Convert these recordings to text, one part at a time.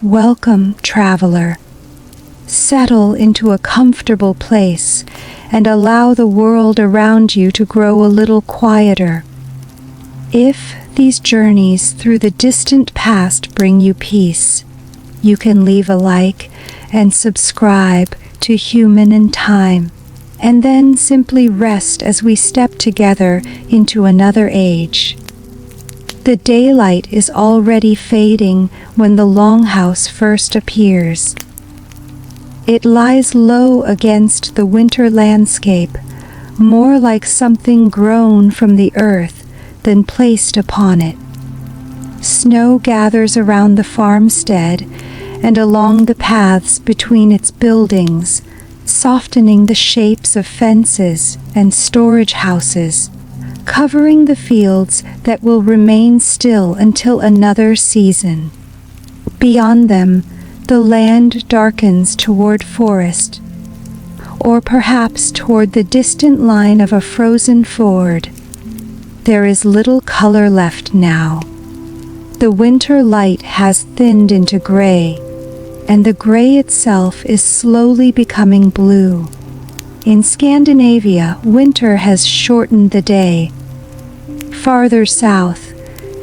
Welcome, traveler. Settle into a comfortable place and allow the world around you to grow a little quieter. If these journeys through the distant past bring you peace, you can leave a like and subscribe to Human in Time, and then simply rest as we step together into another age. The daylight is already fading when the longhouse first appears. It lies low against the winter landscape, more like something grown from the earth than placed upon it. Snow gathers around the farmstead and along the paths between its buildings, softening the shapes of fences and storage houses, covering the fields that will remain still until another season. Beyond them, the land darkens toward forest, or perhaps toward the distant line of a frozen ford. There is little color left now. The winter light has thinned into gray, and the gray itself is slowly becoming blue. In Scandinavia, winter has shortened the day. Farther south,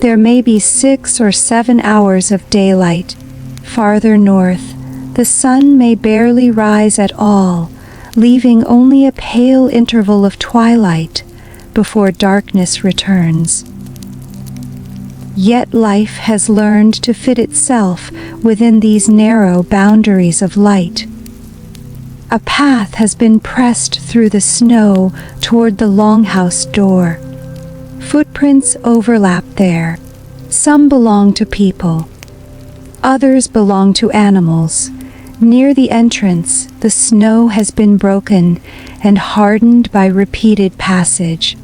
there may be 6 or 7 hours of daylight. Farther north, the sun may barely rise at all, leaving only a pale interval of twilight before darkness returns. Yet life has learned to fit itself within these narrow boundaries of light. A path has been pressed through the snow toward the longhouse door. Footprints overlap there. Some belong to people. Others belong to animals. Near the entrance, the snow has been broken and hardened by repeated passage,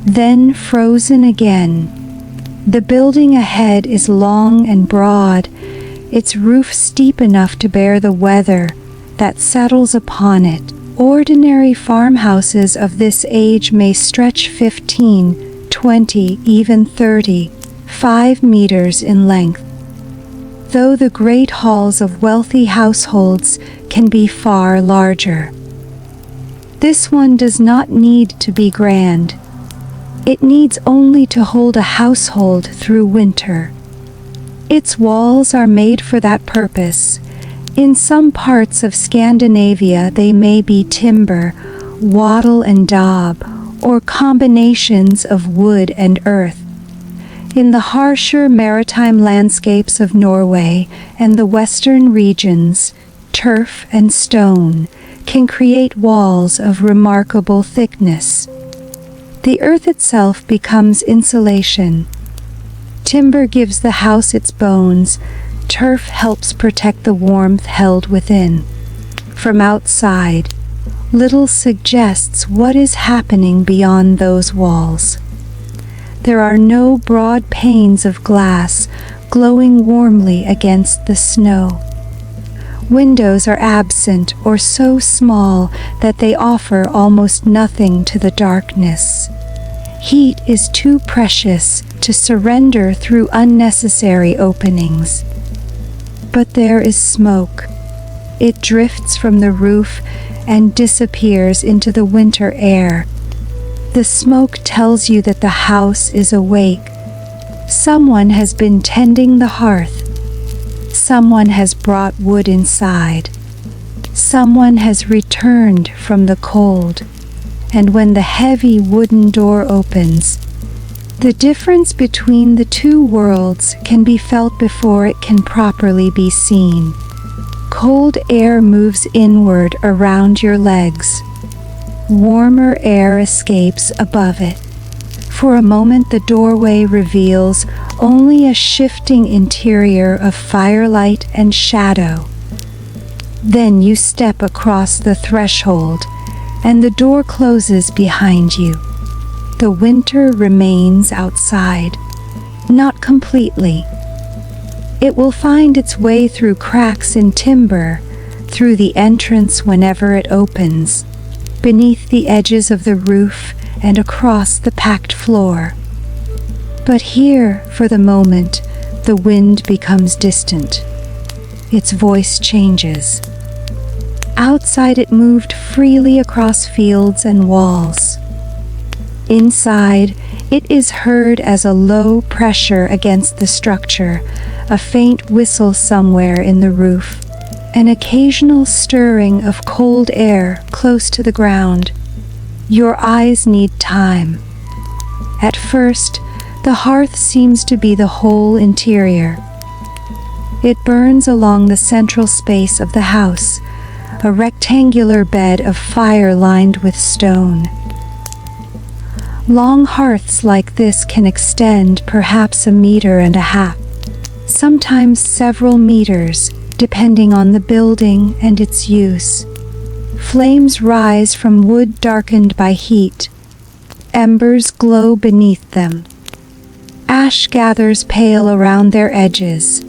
then frozen again. The building ahead is long and broad, its roof steep enough to bear the weather that settles upon it. Ordinary farmhouses of this age may stretch 15, 20, even 35 meters in length, though the great halls of wealthy households can be far larger. This one does not need to be grand. It needs only to hold a household through winter. Its walls are made for that purpose. In some parts of Scandinavia they may be timber, wattle and daub, or combinations of wood and earth. In the harsher maritime landscapes of Norway and the western regions, turf and stone can create walls of remarkable thickness. The earth itself becomes insulation. Timber gives the house its bones. Turf helps protect the warmth held within. From outside, little suggests what is happening beyond those walls. There are no broad panes of glass glowing warmly against the snow. Windows are absent or so small that they offer almost nothing to the darkness. Heat is too precious to surrender through unnecessary openings. But there is smoke. It drifts from the roof and disappears into the winter air. The smoke tells you that the house is awake. Someone has been tending the hearth. Someone has brought wood inside. Someone has returned from the cold. And when the heavy wooden door opens, the difference between the two worlds can be felt before it can properly be seen. Cold air moves inward around your legs. Warmer air escapes above it. For a moment the doorway reveals only a shifting interior of firelight and shadow. Then you step across the threshold, and the door closes behind you. The winter remains outside, not completely. It will find its way through cracks in timber, through the entrance whenever it opens, beneath the edges of the roof and across the packed floor. But here, for the moment, the wind becomes distant. its voice changes. Outside, it moved freely across fields and walls. Inside, it is heard as a low pressure against the structure, a faint whistle somewhere in the roof, an occasional stirring of cold air close to the ground. Your eyes need time. At first, the hearth seems to be the whole interior. It burns along the central space of the house, a rectangular bed of fire lined with stone. Long hearths like this can extend perhaps 1.5 meters, sometimes several meters, depending on the building and its use. Flames rise from wood darkened by heat. Embers glow beneath them. Ash gathers pale around their edges.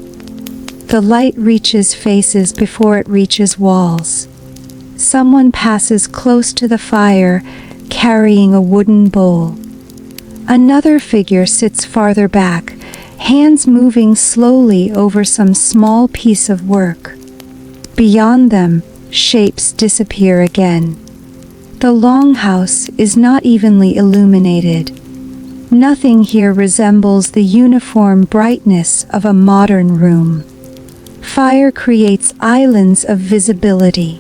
The light reaches faces before it reaches walls. Someone passes close to the fire, carrying a wooden bowl. Another figure sits farther back, hands moving slowly over some small piece of work. Beyond them, shapes disappear again. The longhouse is not evenly illuminated. Nothing here resembles the uniform brightness of a modern room. Fire creates islands of visibility.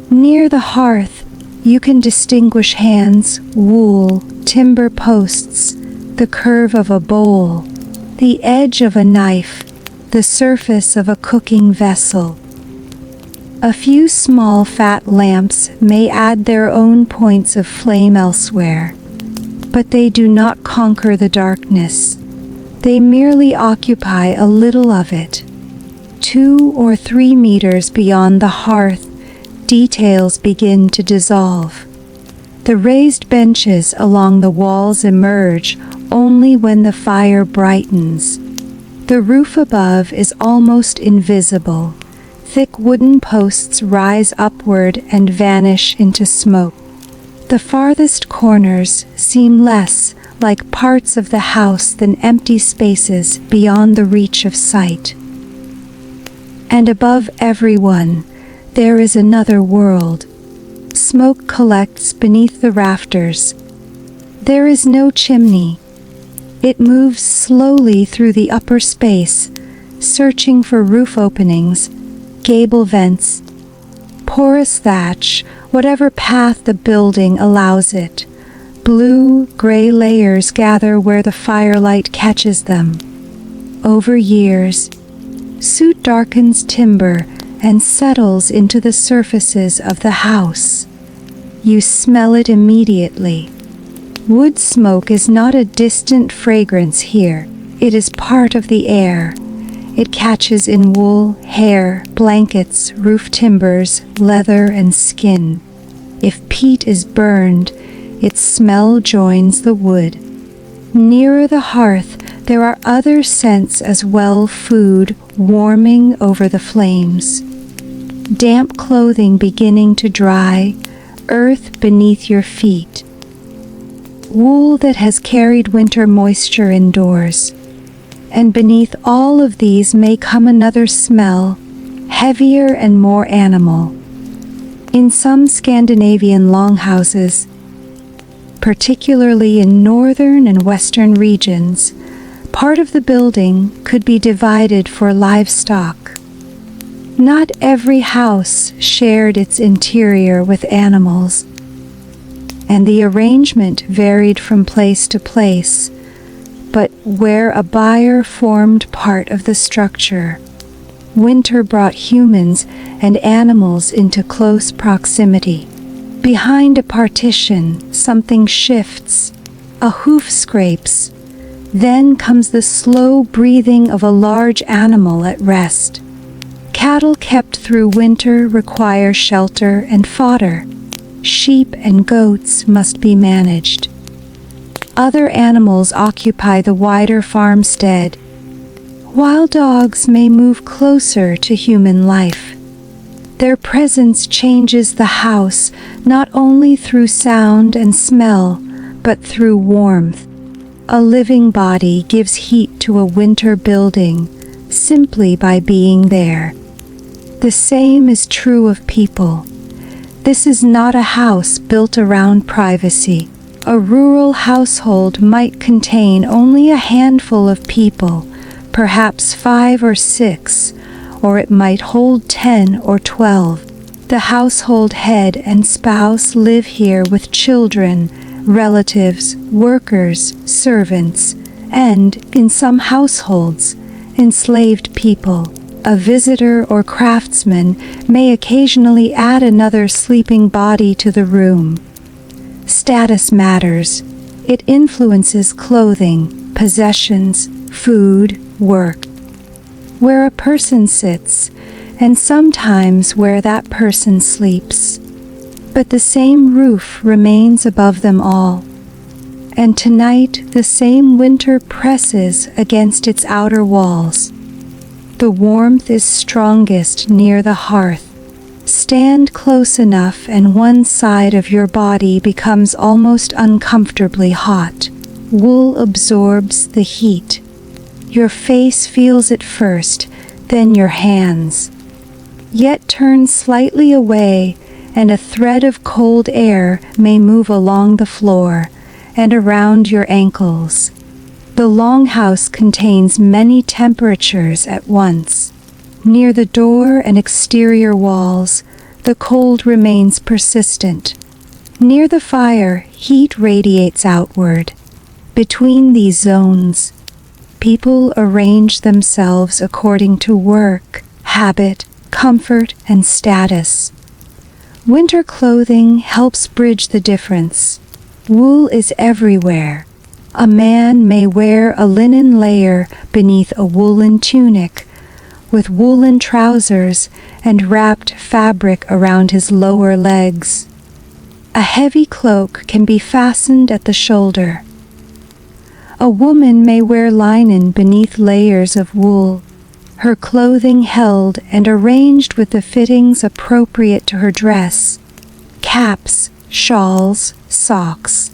Near the hearth, you can distinguish hands, wool, timber posts, the curve of a bowl, the edge of a knife, the surface of a cooking vessel. A few small fat lamps may add their own points of flame elsewhere, but they do not conquer the darkness. They merely occupy a little of it. 2 or 3 meters beyond the hearth, details begin to dissolve. The raised benches along the walls emerge only when the fire brightens. The roof above is almost invisible. Thick wooden posts rise upward and vanish into smoke. The farthest corners seem less like parts of the house than empty spaces beyond the reach of sight. And above everyone, there is another world. Smoke collects beneath the rafters. There is no chimney. It moves slowly through the upper space, searching for roof openings, gable vents, porous thatch, whatever path the building allows it. Blue, gray layers gather where the firelight catches them. Over years, soot darkens timber and settles into the surfaces of the house. You smell it immediately. Wood smoke is not a distant fragrance here. It is part of the air. It catches in wool, hair, blankets, roof timbers, leather, and skin. If peat is burned, its smell joins the wood. Nearer the hearth, there are other scents as well, food warming over the flames. Damp clothing beginning to dry, earth beneath your feet. Wool that has carried winter moisture indoors. And beneath all of these may come another smell, heavier and more animal. In some Scandinavian longhouses, particularly in northern and western regions, part of the building could be divided for livestock. Not every house shared its interior with animals, and the arrangement varied from place to place, but where a byre formed part of the structure, winter brought humans and animals into close proximity. Behind a partition, something shifts, a hoof scrapes. Then comes the slow breathing of a large animal at rest. Cattle kept through winter require shelter and fodder. Sheep and goats must be managed. Other animals occupy the wider farmstead. Wild dogs may move closer to human life. Their presence changes the house not only through sound and smell, but through warmth. A living body gives heat to a winter building simply by being there. The same is true of people. This is not a house built around privacy. A rural household might contain only a handful of people, perhaps 5 or 6, or it might hold 10 or 12. The household head and spouse live here with children, relatives, workers, servants, and, in some households, enslaved people. A visitor or craftsman may occasionally add another sleeping body to the room. Status matters. It influences clothing, possessions, food, work. Where a person sits, and sometimes where that person sleeps. But the same roof remains above them all. And tonight the same winter presses against its outer walls. The warmth is strongest near the hearth. Stand close enough and one side of your body becomes almost uncomfortably hot. Wool absorbs the heat. Your face feels it first, then your hands. Yet turn slightly away, and a thread of cold air may move along the floor and around your ankles. The longhouse contains many temperatures at once. Near the door and exterior walls, the cold remains persistent. Near the fire, heat radiates outward. Between these zones, people arrange themselves according to work, habit, comfort, and status. Winter clothing helps bridge the difference. Wool is everywhere. A man may wear a linen layer beneath a woolen tunic, with woolen trousers and wrapped fabric around his lower legs. A heavy cloak can be fastened at the shoulder. A woman may wear linen beneath layers of wool, her clothing held and arranged with the fittings appropriate to her dress. Caps, shawls, socks,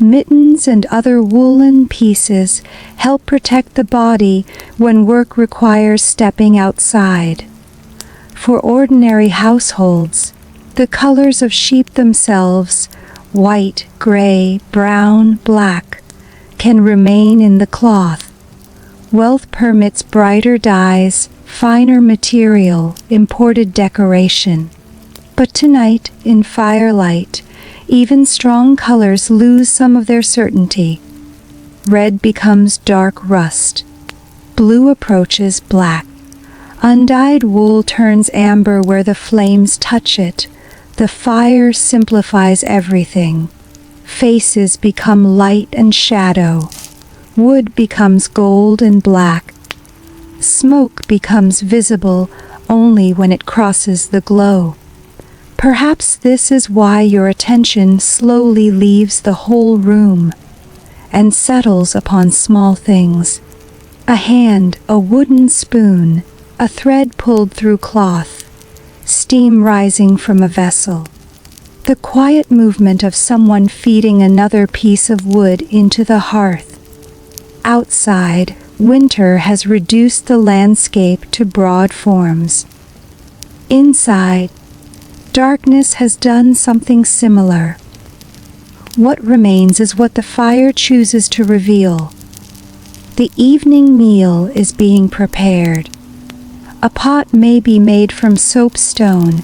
mittens and other woolen pieces help protect the body when work requires stepping outside. For ordinary households, the colors of sheep themselves, white, gray, brown, black, can remain in the cloth. Wealth permits brighter dyes, finer material, imported decoration. But tonight, in firelight, even strong colors lose some of their certainty. Red becomes dark rust. Blue approaches black. Undyed wool turns amber where the flames touch it. The fire simplifies everything. Faces become light and shadow. Wood becomes gold and black. Smoke becomes visible only when it crosses the glow. Perhaps this is why your attention slowly leaves the whole room and settles upon small things. A hand, a wooden spoon, a thread pulled through cloth, steam rising from a vessel. The quiet movement of someone feeding another piece of wood into the hearth. Outside, winter has reduced the landscape to broad forms. Inside, darkness has done something similar. What remains is what the fire chooses to reveal. The evening meal is being prepared. A pot may be made from soapstone,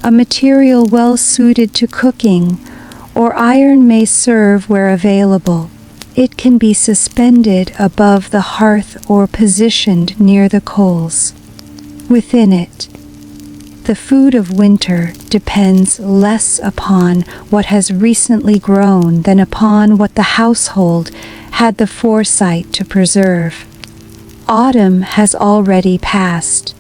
a material well suited to cooking, or iron may serve where available. It can be suspended above the hearth or positioned near the coals. Within it, the food of winter depends less upon what has recently grown than upon what the household had the foresight to preserve. Autumn has already passed.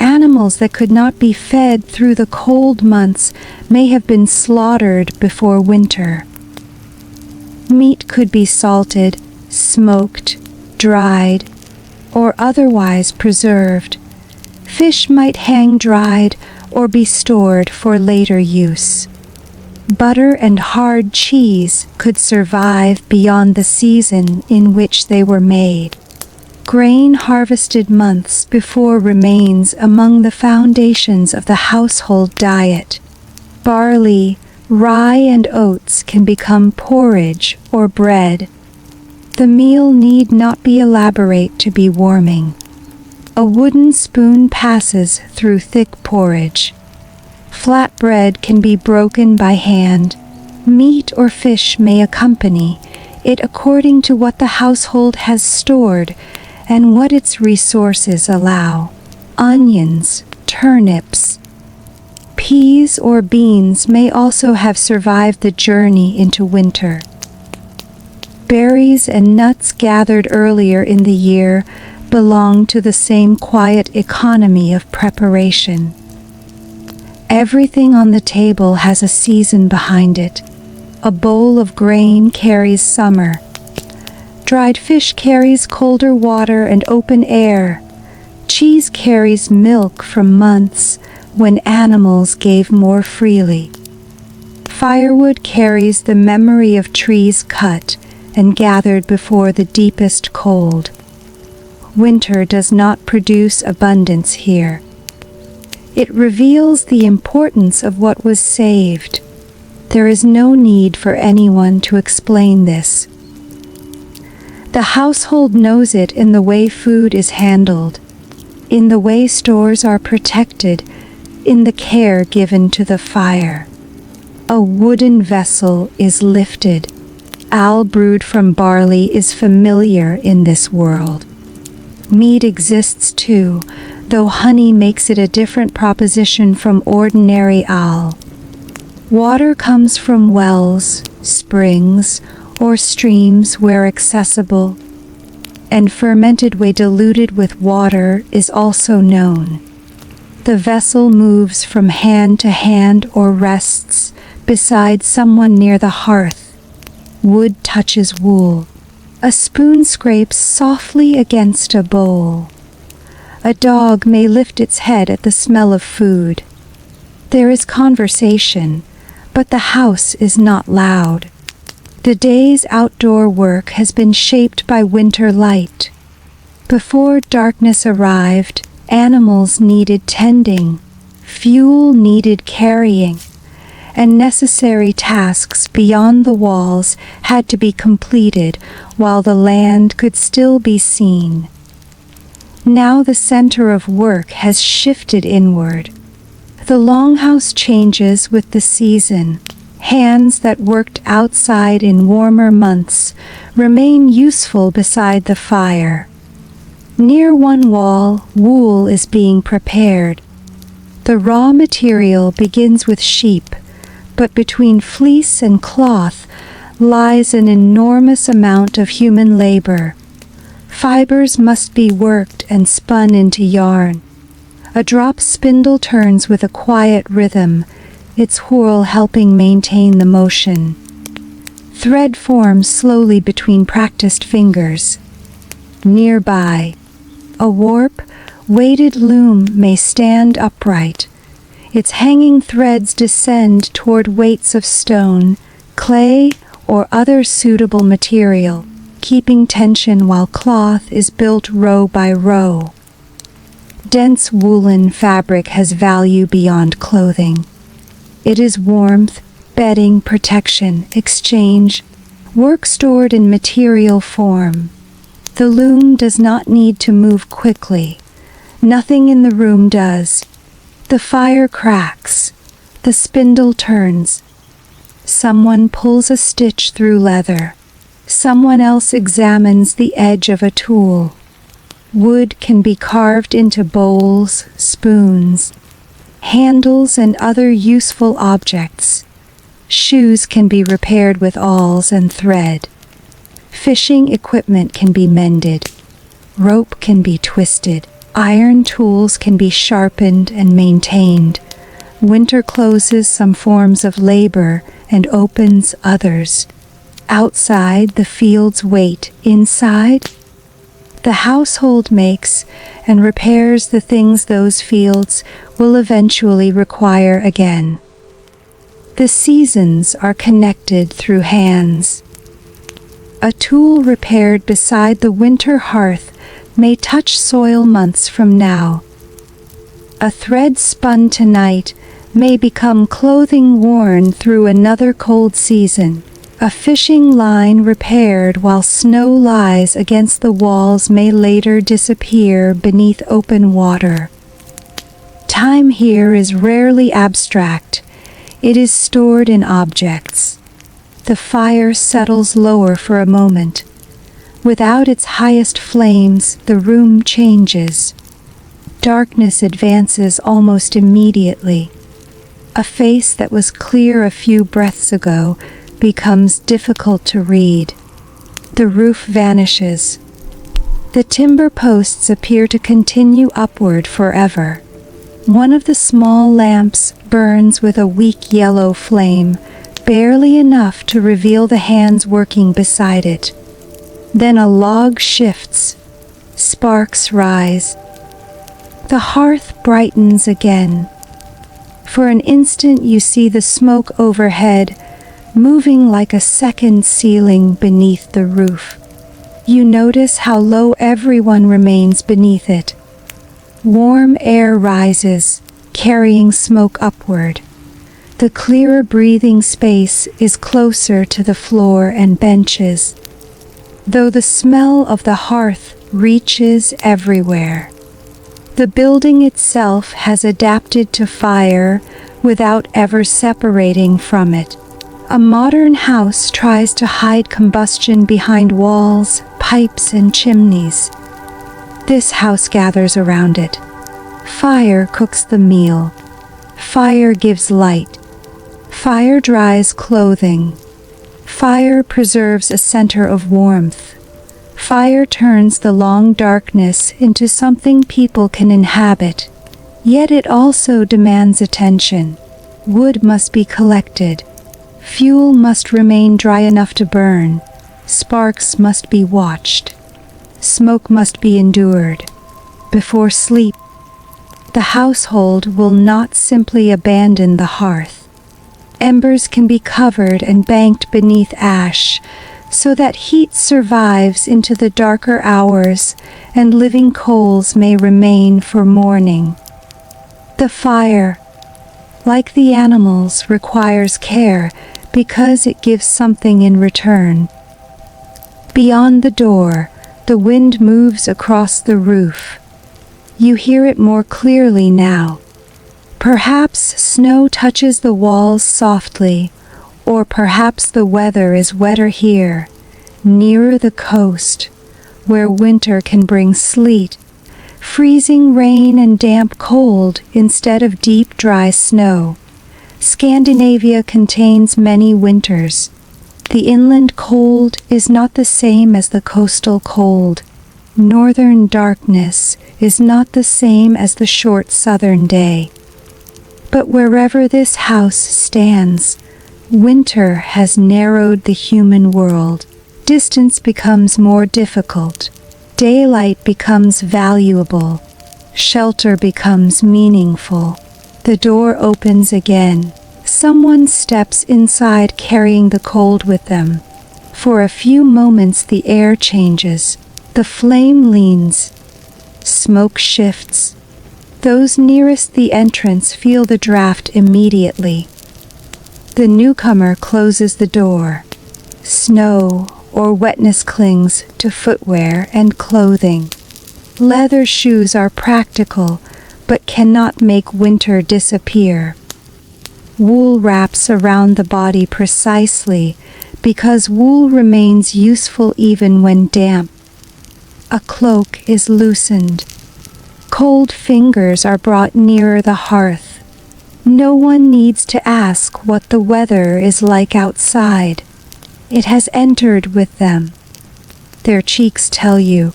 Animals that could not be fed through the cold months may have been slaughtered before winter. Meat could be salted, smoked, dried, or otherwise preserved. Fish might hang dried or be stored for later use. Butter and hard cheese could survive beyond the season in which they were made. Grain harvested months before remains among the foundations of the household diet. Barley, rye, and oats can become porridge or bread. The meal need not be elaborate to be warming. A wooden spoon passes through thick porridge. Flat bread can be broken by hand. Meat or fish may accompany it according to what the household has stored and what its resources allow. Onions, turnips, peas or beans may also have survived the journey into winter. Berries and nuts gathered earlier in the year belong to the same quiet economy of preparation. Everything on the table has a season behind it. A bowl of grain carries summer. Dried fish carries colder water and open air. Cheese carries milk from months when animals gave more freely. Firewood carries the memory of trees cut and gathered before the deepest cold. Winter does not produce abundance here. It reveals the importance of what was saved. There is no need for anyone to explain this. The household knows it in the way food is handled, in the way stores are protected, in the care given to the fire. A wooden vessel is lifted. Ale brewed from barley is familiar in this world. Mead exists too, though honey makes it a different proposition from ordinary ale. Water comes from wells, springs, or streams where accessible, and fermented whey diluted with water is also known. The vessel moves from hand to hand or rests beside someone near the hearth. Wood touches wool. A spoon scrapes softly against a bowl. A dog may lift its head at the smell of food. There is conversation, but the house is not loud. The day's outdoor work has been shaped by winter light. Before darkness arrived, animals needed tending, fuel needed carrying, and necessary tasks beyond the walls had to be completed while the land could still be seen. Now the center of work has shifted inward. The longhouse changes with the season. Hands that worked outside in warmer months remain useful beside the fire. Near one wall, wool is being prepared. The raw material begins with sheep, but between fleece and cloth lies an enormous amount of human labor. Fibers must be worked and spun into yarn. A drop spindle turns with a quiet rhythm, its whirl helping maintain the motion. Thread forms slowly between practiced fingers. Nearby, a warp, weighted loom may stand upright. Its hanging threads descend toward weights of stone, clay, or other suitable material, keeping tension while cloth is built row by row. Dense woolen fabric has value beyond clothing. It is warmth, bedding, protection, exchange, work stored in material form. The loom does not need to move quickly. Nothing in the room does. The fire cracks. The spindle turns. Someone pulls a stitch through leather. Someone else examines the edge of a tool. Wood can be carved into bowls, spoons, handles, and other useful objects. Shoes can be repaired with awls and thread. Fishing equipment can be mended. Rope can be twisted. Iron tools can be sharpened and maintained. Winter closes some forms of labor and opens others. Outside, the fields wait. Inside, the household makes and repairs the things those fields will eventually require again. The seasons are connected through hands. A tool repaired beside the winter hearth may touch soil months from now. A thread spun tonight may become clothing worn through another cold season. A fishing line repaired while snow lies against the walls may later disappear beneath open water. Time here is rarely abstract. It is stored in objects. The fire settles lower for a moment. Without its highest flames, the room changes. Darkness advances almost immediately. A face that was clear a few breaths ago becomes difficult to read. The roof vanishes. The timber posts appear to continue upward forever. One of the small lamps burns with a weak yellow flame, barely enough to reveal the hands working beside it. Then a log shifts. Sparks rise. The hearth brightens again. For an instant you see the smoke overhead, moving like a second ceiling beneath the roof. You notice how low everyone remains beneath it. Warm air rises, carrying smoke upward. The clearer breathing space is closer to the floor and benches, though the smell of the hearth reaches everywhere. The building itself has adapted to fire without ever separating from it. A modern house tries to hide combustion behind walls, pipes, and chimneys. This house gathers around it. Fire cooks the meal. Fire gives light. Fire dries clothing. Fire preserves a center of warmth. Fire turns the long darkness into something people can inhabit. Yet it also demands attention. Wood must be collected. Fuel must remain dry enough to burn. Sparks must be watched. Smoke must be endured. Before sleep, the household will not simply abandon the hearth. Embers can be covered and banked beneath ash, so that heat survives into the darker hours and living coals may remain for morning. The fire, like the animals, requires care because it gives something in return. Beyond the door, the wind moves across the roof. You hear it more clearly now. Perhaps snow touches the walls softly, or perhaps the weather is wetter here, nearer the coast, where winter can bring sleet, freezing rain and damp cold instead of deep dry snow. Scandinavia contains many winters. The inland cold is not the same as the coastal cold. Northern darkness is not the same as the short southern day. But wherever this house stands, winter has narrowed the human world. Distance becomes more difficult. Daylight becomes valuable. Shelter becomes meaningful. The door opens again. Someone steps inside carrying the cold with them. For a few moments the air changes. The flame leans. Smoke shifts. Those nearest the entrance feel the draft immediately. The newcomer closes the door. Snow or wetness clings to footwear and clothing. Leather shoes are practical, but cannot make winter disappear. Wool wraps around the body precisely because wool remains useful even when damp. A cloak is loosened. Cold fingers are brought nearer the hearth. No one needs to ask what the weather is like outside. It has entered with them. Their cheeks tell you.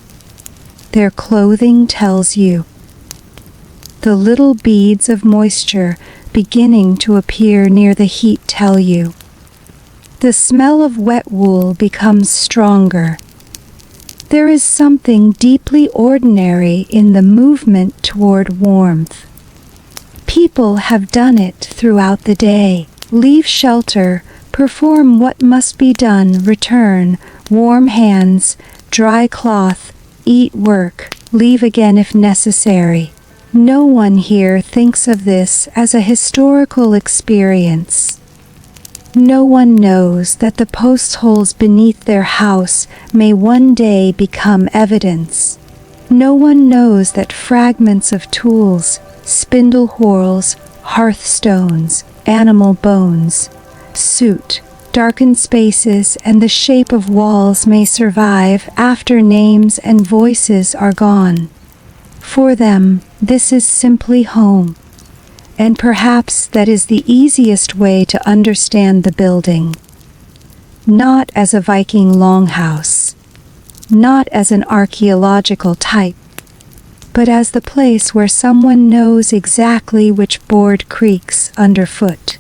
Their clothing tells you. The little beads of moisture beginning to appear near the heat tell you. The smell of wet wool becomes stronger. There is something deeply ordinary in the movement toward warmth. People have done it throughout the day. Leave shelter, perform what must be done, return, warm hands, dry cloth, eat, work, leave again if necessary. No one here thinks of this as a historical experience. No one knows that the post holes beneath their house may one day become evidence. No one knows that fragments of tools, spindle whorls, hearthstones, animal bones, soot, darkened spaces, and the shape of walls may survive after names and voices are gone. For them, this is simply home. And perhaps that is the easiest way to understand the building. Not as a Viking longhouse, not as an archaeological type, but as the place where someone knows exactly which board creaks underfoot.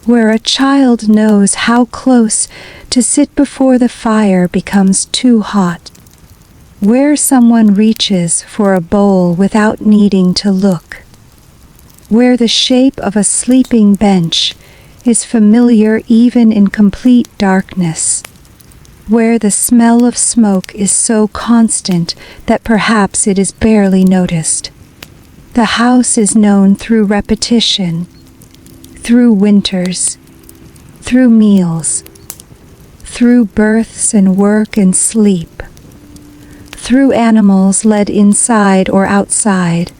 Where a child knows how close to sit before the fire becomes too hot. Where someone reaches for a bowl without needing to look. Where the shape of a sleeping bench is familiar even in complete darkness. Where the smell of smoke is so constant that perhaps it is barely noticed. The house is known through repetition, through winters, through meals, through births and work and sleep, through animals led inside or outside,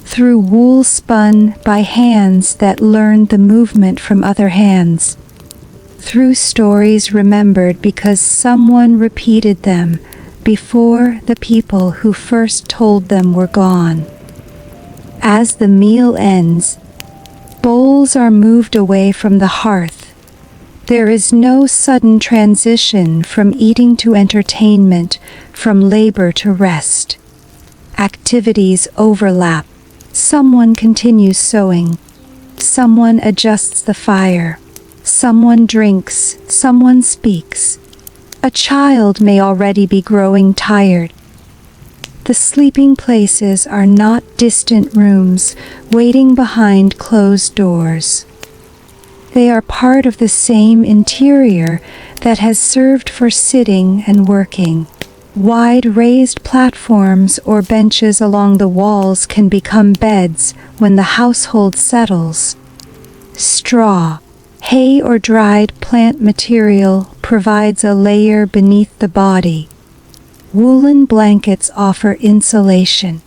through wool spun by hands that learned the movement from other hands, through stories remembered because someone repeated them before the people who first told them were gone. As the meal ends, bowls are moved away from the hearth. There is no sudden transition from eating to entertainment, from labor to rest. Activities overlap. Someone continues sewing. Someone adjusts the fire. Someone drinks. Someone speaks. A child may already be growing tired. The sleeping places are not distant rooms waiting behind closed doors. They are part of the same interior that has served for sitting and working. Wide raised platforms or benches along the walls can become beds when the household settles. Straw, hay or dried plant material provides a layer beneath the body. Woolen blankets offer insulation.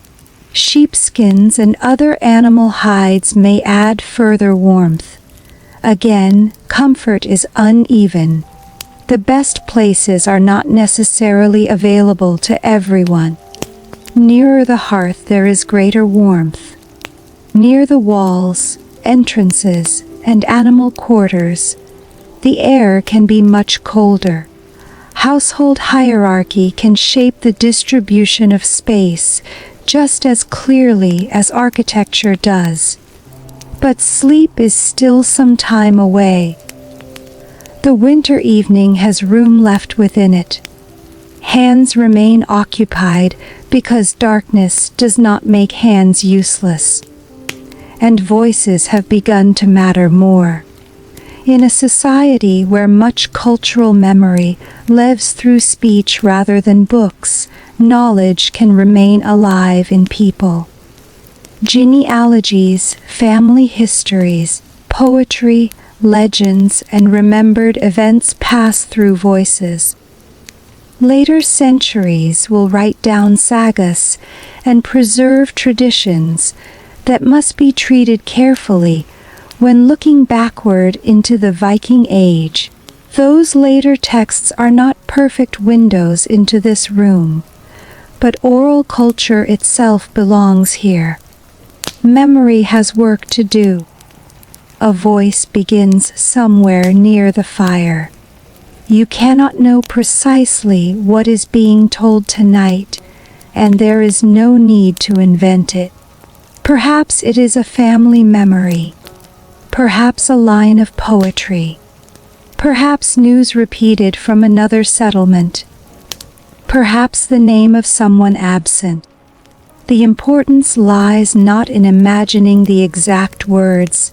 Sheepskins and other animal hides may add further warmth. Again, comfort is uneven. The best places are not necessarily available to everyone. Nearer the hearth there is greater warmth. Near the walls, entrances, and animal quarters, the air can be much colder. Household hierarchy can shape the distribution of space just as clearly as architecture does. But sleep is still some time away. The winter evening has room left within it. Hands remain occupied because darkness does not make hands useless. And voices have begun to matter more. In a society where much cultural memory lives through speech rather than books, knowledge can remain alive in people. Genealogies, family histories, poetry, legends, and remembered events pass through voices. Later centuries will write down sagas and preserve traditions that must be treated carefully when looking backward into the Viking Age. Those later texts are not perfect windows into this room, but oral culture itself belongs here. Memory has work to do. A voice begins somewhere near the fire. You cannot know precisely what is being told tonight, and there is no need to invent it. Perhaps it is a family memory. Perhaps a line of poetry. Perhaps news repeated from another settlement. Perhaps the name of someone absent. The importance lies not in imagining the exact words,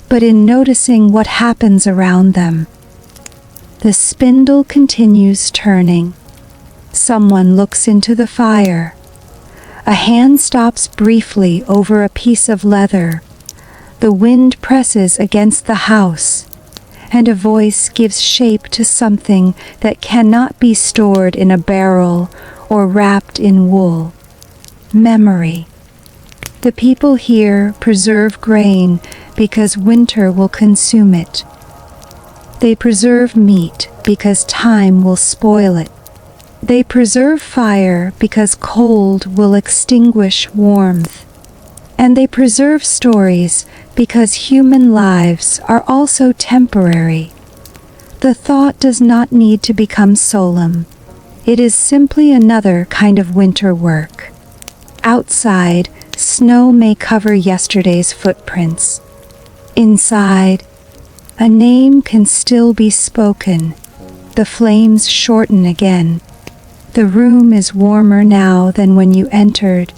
but in noticing what happens around them. The spindle continues turning. Someone looks into the fire. A hand stops briefly over a piece of leather. The wind presses against the house, and a voice gives shape to something that cannot be stored in a barrel or wrapped in wool. Memory. The people here preserve grain because winter will consume it. They preserve meat because time will spoil it. They preserve fire because cold will extinguish warmth. And they preserve stories because human lives are also temporary. The thought does not need to become solemn. It is simply another kind of winter work. Outside, snow may cover yesterday's footprints. Inside, a name can still be spoken. The flames shorten again. The room is warmer now than when you entered.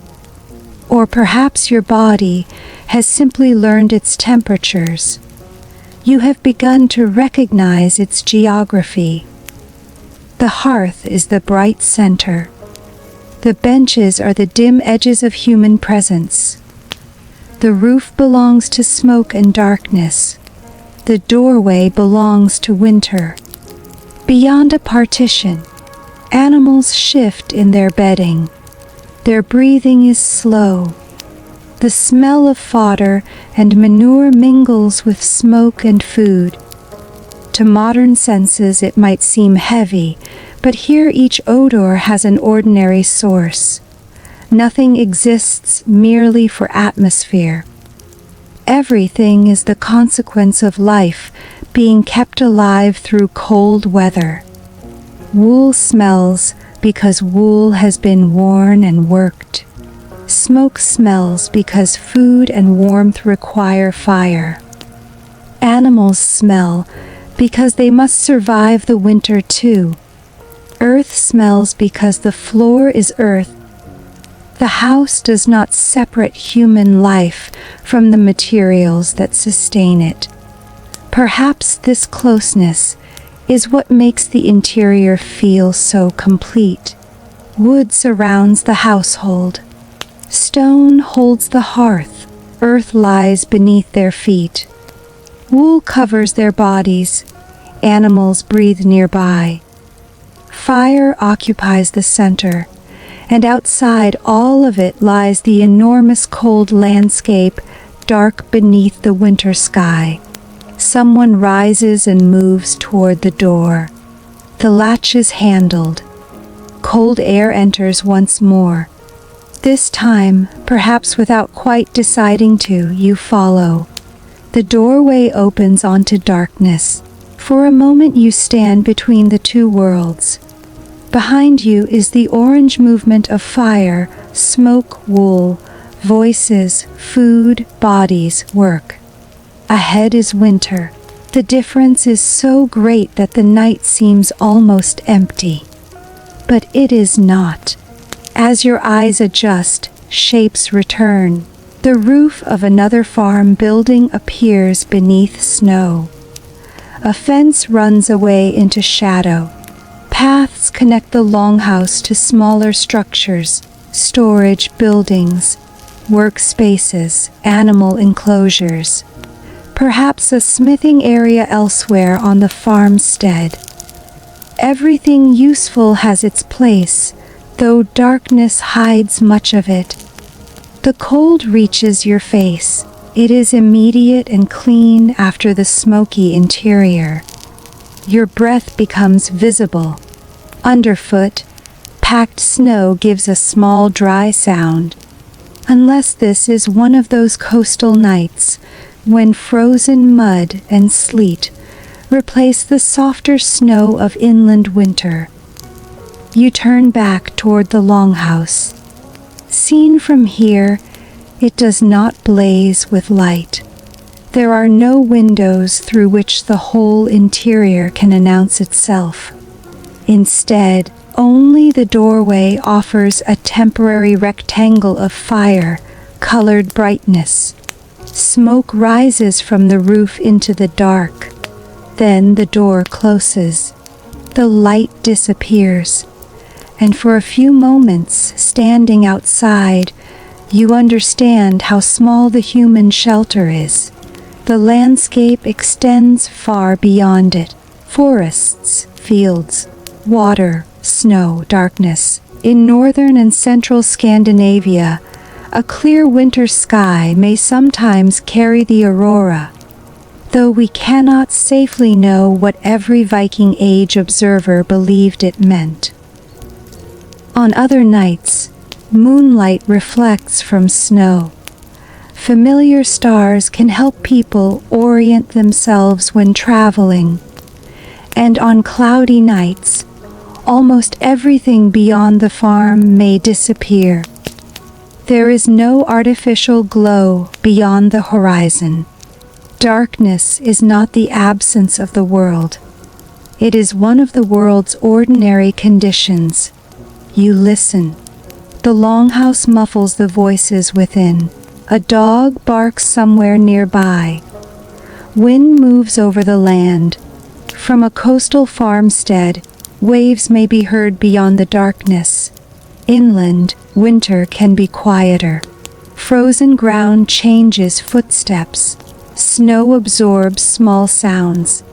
Or perhaps your body has simply learned its temperatures. You have begun to recognize its geography. The hearth is the bright center. The benches are the dim edges of human presence. The roof belongs to smoke and darkness. The doorway belongs to winter. Beyond a partition, animals shift in their bedding. Their breathing is slow. The smell of fodder and manure mingles with smoke and food. To modern senses it might seem heavy, but here each odor has an ordinary source. Nothing exists merely for atmosphere. Everything is the consequence of life being kept alive through cold weather. Wool smells because wool has been worn and worked. Smoke smells because food and warmth require fire. Animals smell because they must survive the winter too. Earth smells because the floor is earth. The house does not separate human life from the materials that sustain it. Perhaps this closeness is what makes the interior feel so complete. Wood surrounds the household. Stone holds the hearth. Earth lies beneath their feet. Wool covers their bodies. Animals breathe nearby. Fire occupies the center, and outside all of it lies the enormous cold landscape, dark beneath the winter sky. Someone rises and moves toward the door. The latch is handled. Cold air enters once more. This time, perhaps without quite deciding to, you follow. The doorway opens onto darkness. For a moment you stand between the two worlds. Behind you is the orange movement of fire, smoke, wool, voices, food, bodies, work. Ahead is winter. The difference is so great that the night seems almost empty. But it is not. As your eyes adjust, shapes return. The roof of another farm building appears beneath snow. A fence runs away into shadow. Paths connect the longhouse to smaller structures, storage buildings, workspaces, animal enclosures. Perhaps a smithing area elsewhere on the farmstead. Everything useful has its place, though darkness hides much of it. The cold reaches your face. It is immediate and clean after the smoky interior. Your breath becomes visible. Underfoot, packed snow gives a small dry sound. Unless this is one of those coastal nights when frozen mud and sleet replace the softer snow of inland winter. You turn back toward the longhouse. Seen from here, it does not blaze with light. There are no windows through which the whole interior can announce itself. Instead, only the doorway offers a temporary rectangle of fire-colored brightness. Smoke rises from the roof into the dark. Then the door closes. The light disappears. and for a few moments, standing outside, you understand how small the human shelter is. The landscape extends far beyond it. Forests, fields, water, snow, darkness. In northern and central Scandinavia, a clear winter sky may sometimes carry the aurora, though we cannot safely know what every Viking Age observer believed it meant. On other nights, moonlight reflects from snow. Familiar stars can help people orient themselves when traveling, and on cloudy nights, almost everything beyond the farm may disappear. There is no artificial glow beyond the horizon. Darkness is not the absence of the world. It is one of the world's ordinary conditions. You listen. The longhouse muffles the voices within. A dog barks somewhere nearby. Wind moves over the land. From a coastal farmstead, waves may be heard beyond the darkness. Inland, winter can be quieter. Frozen ground changes footsteps. Snow absorbs small sounds.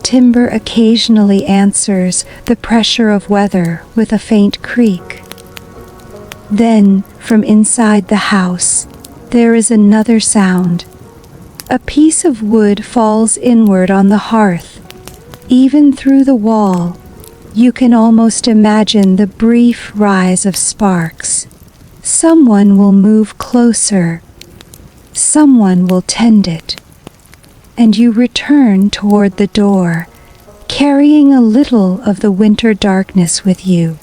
Timber occasionally answers the pressure of weather with a faint creak. Then, from inside the house, there is another sound. A piece of wood falls inward on the hearth. Even through the wall, you can almost imagine the brief rise of sparks. Someone will move closer. Someone will tend it. And you return toward the door, carrying a little of the winter darkness with you.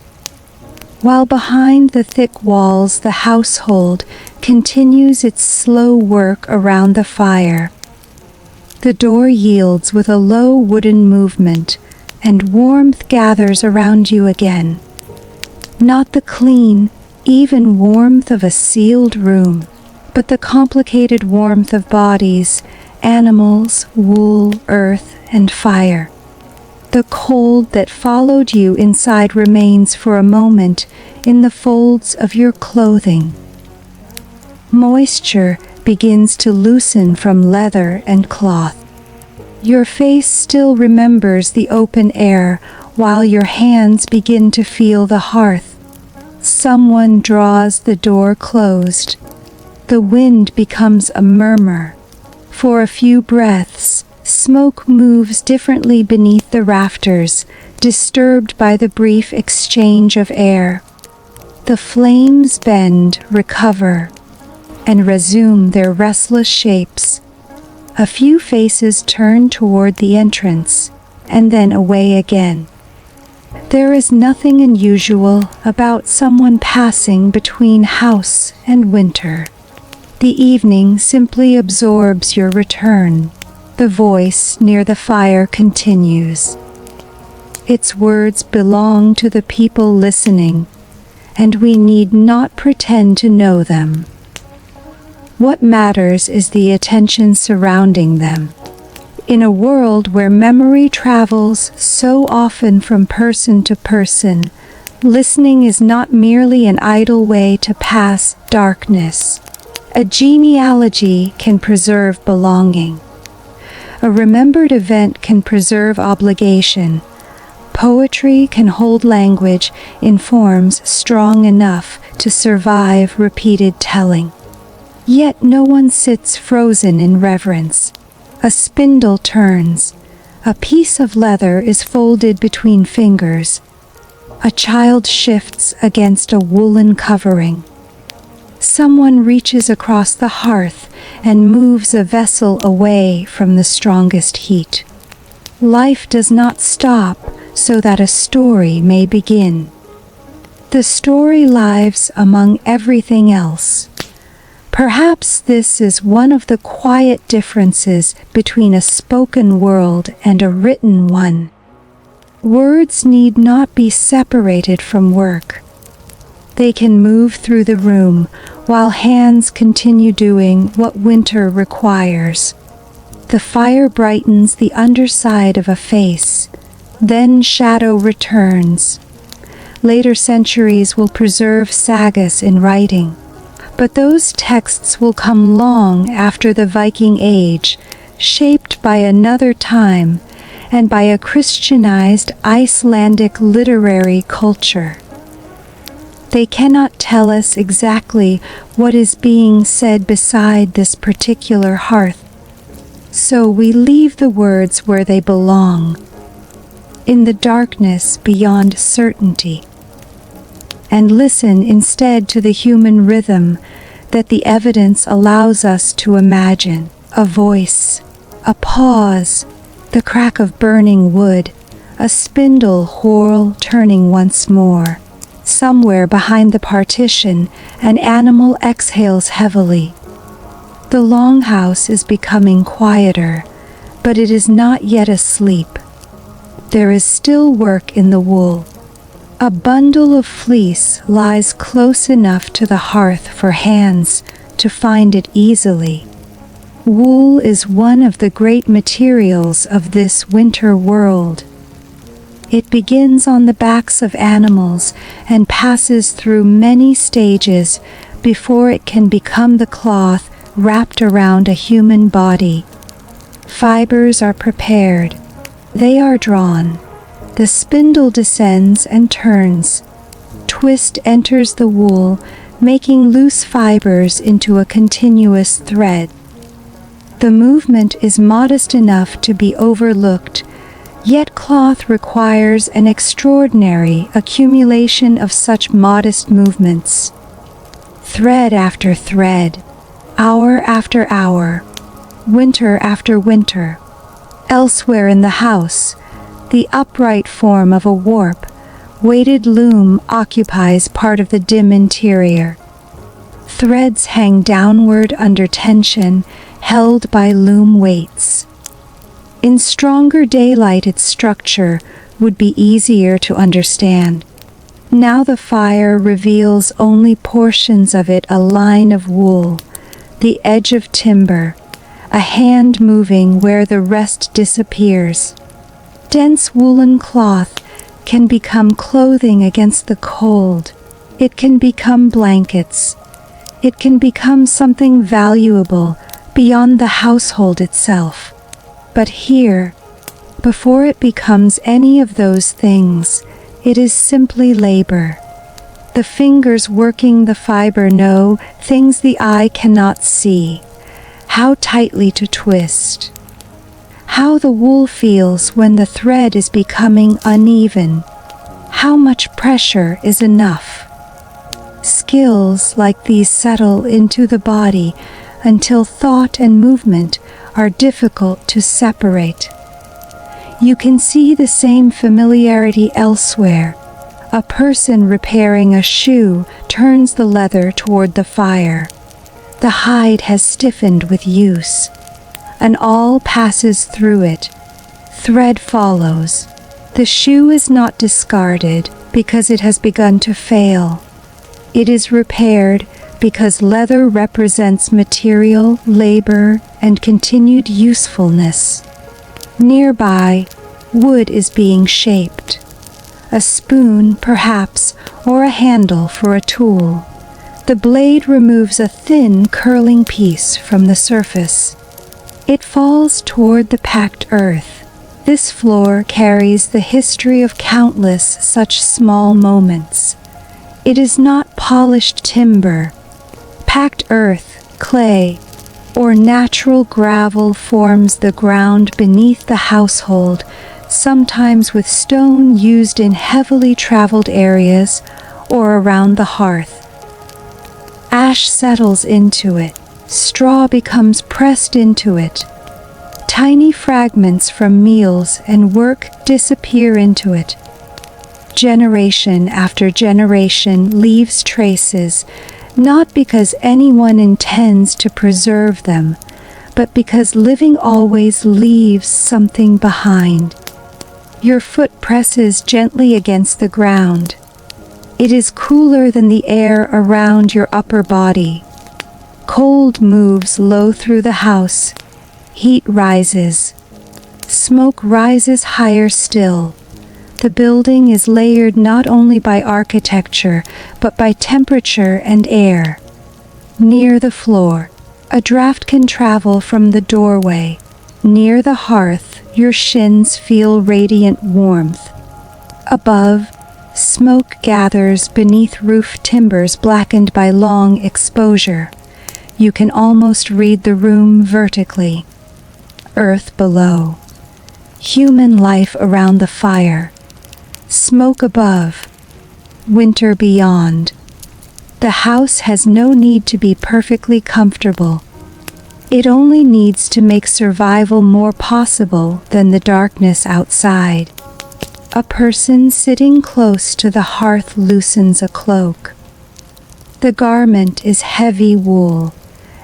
While behind the thick walls the household continues its slow work around the fire. The door yields with a low wooden movement, and warmth gathers around you again. Not the clean, even warmth of a sealed room, but the complicated warmth of bodies, animals, wool, earth, and fire. The cold that followed you inside remains for a moment in the folds of your clothing. Moisture begins to loosen from leather and cloth. Your face still remembers the open air while your hands begin to feel the hearth. Someone draws the door closed. The wind becomes a murmur. For a few breaths, smoke moves differently beneath the rafters, disturbed by the brief exchange of air. The flames bend, recover, and resume their restless shapes. A few faces turn toward the entrance, and then away again. There is nothing unusual about someone passing between house and winter. The evening simply absorbs your return. The voice near the fire continues. Its words belong to the people listening, and we need not pretend to know them. What matters is the attention surrounding them. In a world where memory travels so often from person to person, listening is not merely an idle way to pass darkness. A genealogy can preserve belonging. A remembered event can preserve obligation. Poetry can hold language in forms strong enough to survive repeated telling. Yet no one sits frozen in reverence. A spindle turns. A piece of leather is folded between fingers. A child shifts against a woolen covering. Someone reaches across the hearth and moves a vessel away from the strongest heat. Life does not stop so that a story may begin. The story lives among everything else. Perhaps this is one of the quiet differences between a spoken world and a written one. Words need not be separated from work. They can move through the room while hands continue doing what winter requires. The fire brightens the underside of a face, then shadow returns. Later centuries will preserve sagas in writing, but those texts will come long after the Viking Age, shaped by another time and by a Christianized Icelandic literary culture. They cannot tell us exactly what is being said beside this particular hearth, so we leave the words where they belong, in the darkness beyond certainty, and listen instead to the human rhythm that the evidence allows us to imagine: a voice, a pause, the crack of burning wood, a spindle whorl turning once more. Somewhere behind the partition, an animal exhales heavily. The longhouse is becoming quieter, but it is not yet asleep. There is still work in the wool. A bundle of fleece lies close enough to the hearth for hands to find it easily. Wool is one of the great materials of this winter world. It begins on the backs of animals and passes through many stages before it can become the cloth wrapped around a human body. Fibers are prepared. They are drawn. The spindle descends and turns. Twist enters the wool, making loose fibers into a continuous thread. The movement is modest enough to be overlooked, yet cloth requires an extraordinary accumulation of such modest movements. Thread after thread, hour after hour, winter after winter. Elsewhere in the house, the upright form of a warp, weighted loom occupies part of the dim interior. Threads hang downward under tension, held by loom weights. In stronger daylight, its structure would be easier to understand. Now the fire reveals only portions of it: a line of wool, the edge of timber, a hand moving where the rest disappears. Dense woolen cloth can become clothing against the cold. It can become blankets. It can become something valuable beyond the household itself. But here, before it becomes any of those things, it is simply labor. The fingers working the fiber know things the eye cannot see: how tightly to twist, how the wool feels when the thread is becoming uneven, how much pressure is enough. Skills like these settle into the body until thought and movement are difficult to separate. You can see the same familiarity elsewhere. A person repairing a shoe turns the leather toward the fire. The hide has stiffened with use. An awl passes through it. Thread follows. The shoe is not discarded because it has begun to fail. It is repaired because leather represents material, labor, and continued usefulness. Nearby, wood is being shaped. A spoon, perhaps, or a handle for a tool. The blade removes a thin, curling piece from the surface. It falls toward the packed earth. This floor carries the history of countless such small moments. It is not polished timber. Packed earth, clay, or natural gravel forms the ground beneath the household, sometimes with stone used in heavily traveled areas or around the hearth. Ash settles into it. Straw becomes pressed into it. Tiny fragments from meals and work disappear into it. Generation after generation leaves traces, not because anyone intends to preserve them, but because living always leaves something behind. Your foot presses gently against the ground. It is cooler than the air around your upper body. Cold moves low through the house. Heat rises. Smoke rises higher still. The building is layered not only by architecture, but by temperature and air. Near the floor, a draft can travel from the doorway. Near the hearth, your shins feel radiant warmth. Above, smoke gathers beneath roof timbers blackened by long exposure. You can almost read the room vertically. Earth below. Human life around the fire. Smoke above. Winter beyond. The house has no need to be perfectly comfortable. It only needs to make survival more possible than the darkness outside. A person sitting close to the hearth loosens a cloak. The garment is heavy wool,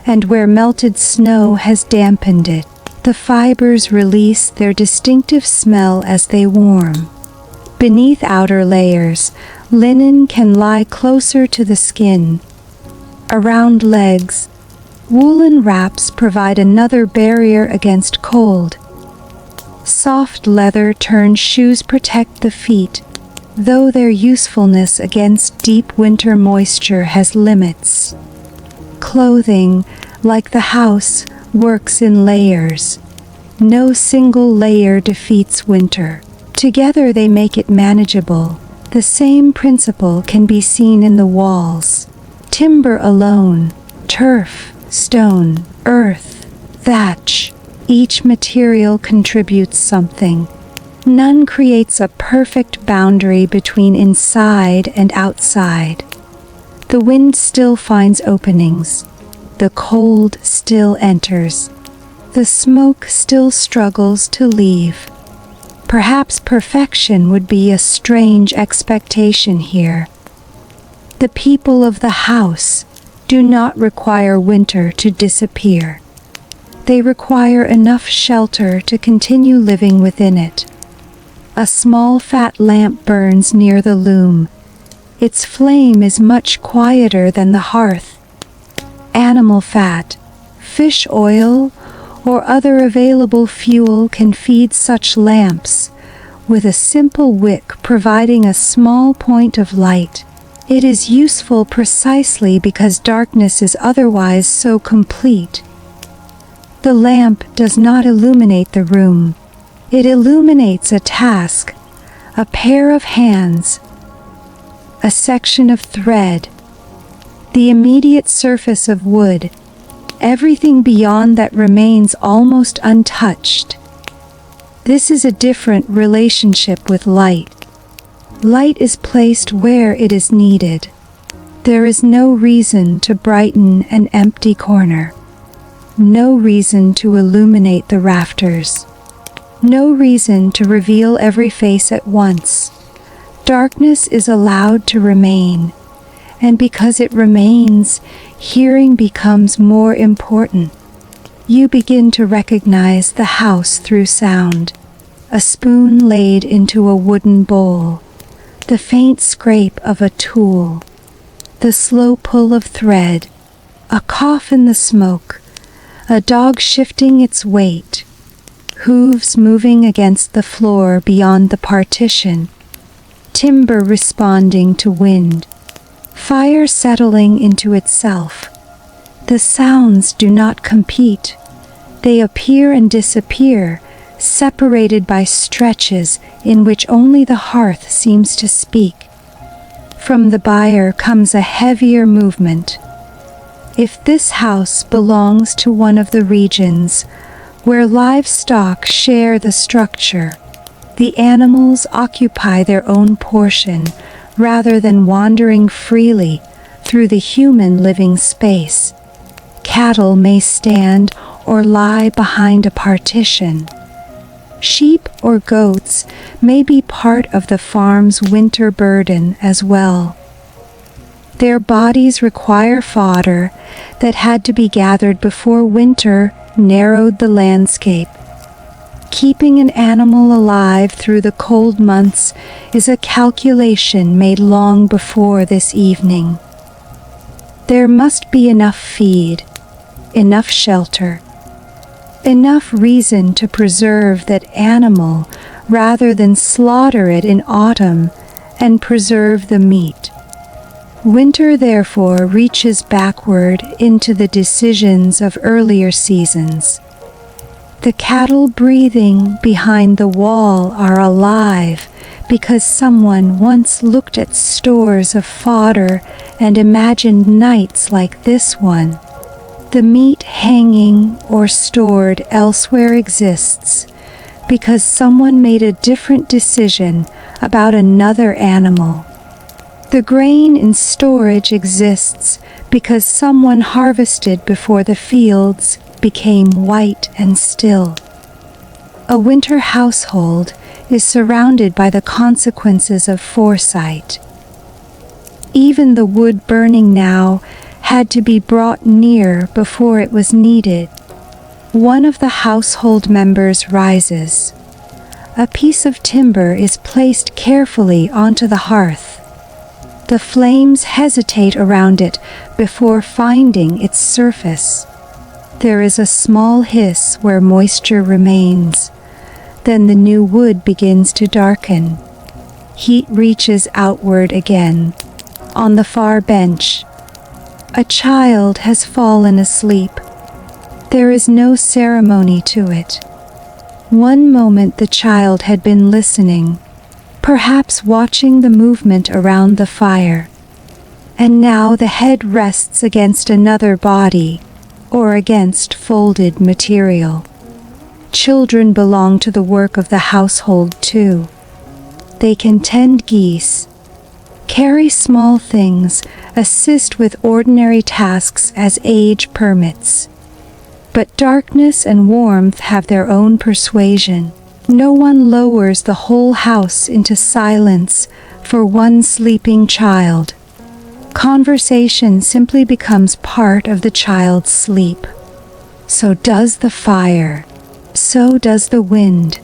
and where melted snow has dampened it, the fibers release their distinctive smell as they warm. Beneath outer layers, linen can lie closer to the skin. Around legs, woolen wraps provide another barrier against cold. Soft leather-turned shoes protect the feet, though their usefulness against deep winter moisture has limits. Clothing, like the house, works in layers. No single layer defeats winter. Together they make it manageable. The same principle can be seen in the walls. Timber alone, turf, stone, earth, thatch. Each material contributes something. None creates a perfect boundary between inside and outside. The wind still finds openings. The cold still enters. The smoke still struggles to leave. Perhaps perfection would be a strange expectation here. The people of the house do not require winter to disappear. They require enough shelter to continue living within it. A small fat lamp burns near the loom. Its flame is much quieter than the hearth. Animal fat, fish oil, or other available fuel can feed such lamps, with a simple wick providing a small point of light. It is useful precisely because darkness is otherwise so complete. The lamp does not illuminate the room. It illuminates a task, a pair of hands, a section of thread, the immediate surface of wood. Everything beyond that remains almost untouched. This is a different relationship with light. Light is placed where it is needed. There is no reason to brighten an empty corner. No reason to illuminate the rafters. No reason to reveal every face at once. Darkness is allowed to remain. And because it remains, hearing becomes more important. You begin to recognize the house through sound. A spoon laid into a wooden bowl. The faint scrape of a tool. The slow pull of thread. A cough in the smoke. A dog shifting its weight. Hooves moving against the floor beyond the partition. Timber responding to wind. Fire settling into itself. The sounds do not compete. They appear and disappear, separated by stretches in which only the hearth seems to speak. From the buyer comes a heavier movement. If this house belongs to one of the regions where livestock share the structure, the animals occupy their own portion, rather than wandering freely through the human living space. Cattle may stand or lie behind a partition. Sheep or goats may be part of the farm's winter burden as well. Their bodies require fodder that had to be gathered before winter narrowed the landscape. Keeping an animal alive through the cold months is a calculation made long before this evening. There must be enough feed, enough shelter, enough reason to preserve that animal rather than slaughter it in autumn and preserve the meat. Winter therefore reaches backward into the decisions of earlier seasons. The cattle breathing behind the wall are alive because someone once looked at stores of fodder and imagined nights like this one. The meat hanging or stored elsewhere exists because someone made a different decision about another animal. The grain in storage exists because someone harvested before the fields became white and still. A winter household is surrounded by the consequences of foresight. Even the wood burning now had to be brought near before it was needed. One of the household members rises. A piece of timber is placed carefully onto the hearth. The flames hesitate around it before finding its surface. There is a small hiss where moisture remains. Then the new wood begins to darken. Heat reaches outward again. On the far bench, a child has fallen asleep. There is no ceremony to it. One moment the child had been listening, perhaps watching the movement around the fire. And now the head rests against another body, or against folded material. Children belong to the work of the household too. They can tend geese, carry small things, assist with ordinary tasks as age permits. But darkness and warmth have their own persuasion. No one lowers the whole house into silence for one sleeping child. Conversation simply becomes part of the child's sleep. So does the fire. So does the wind.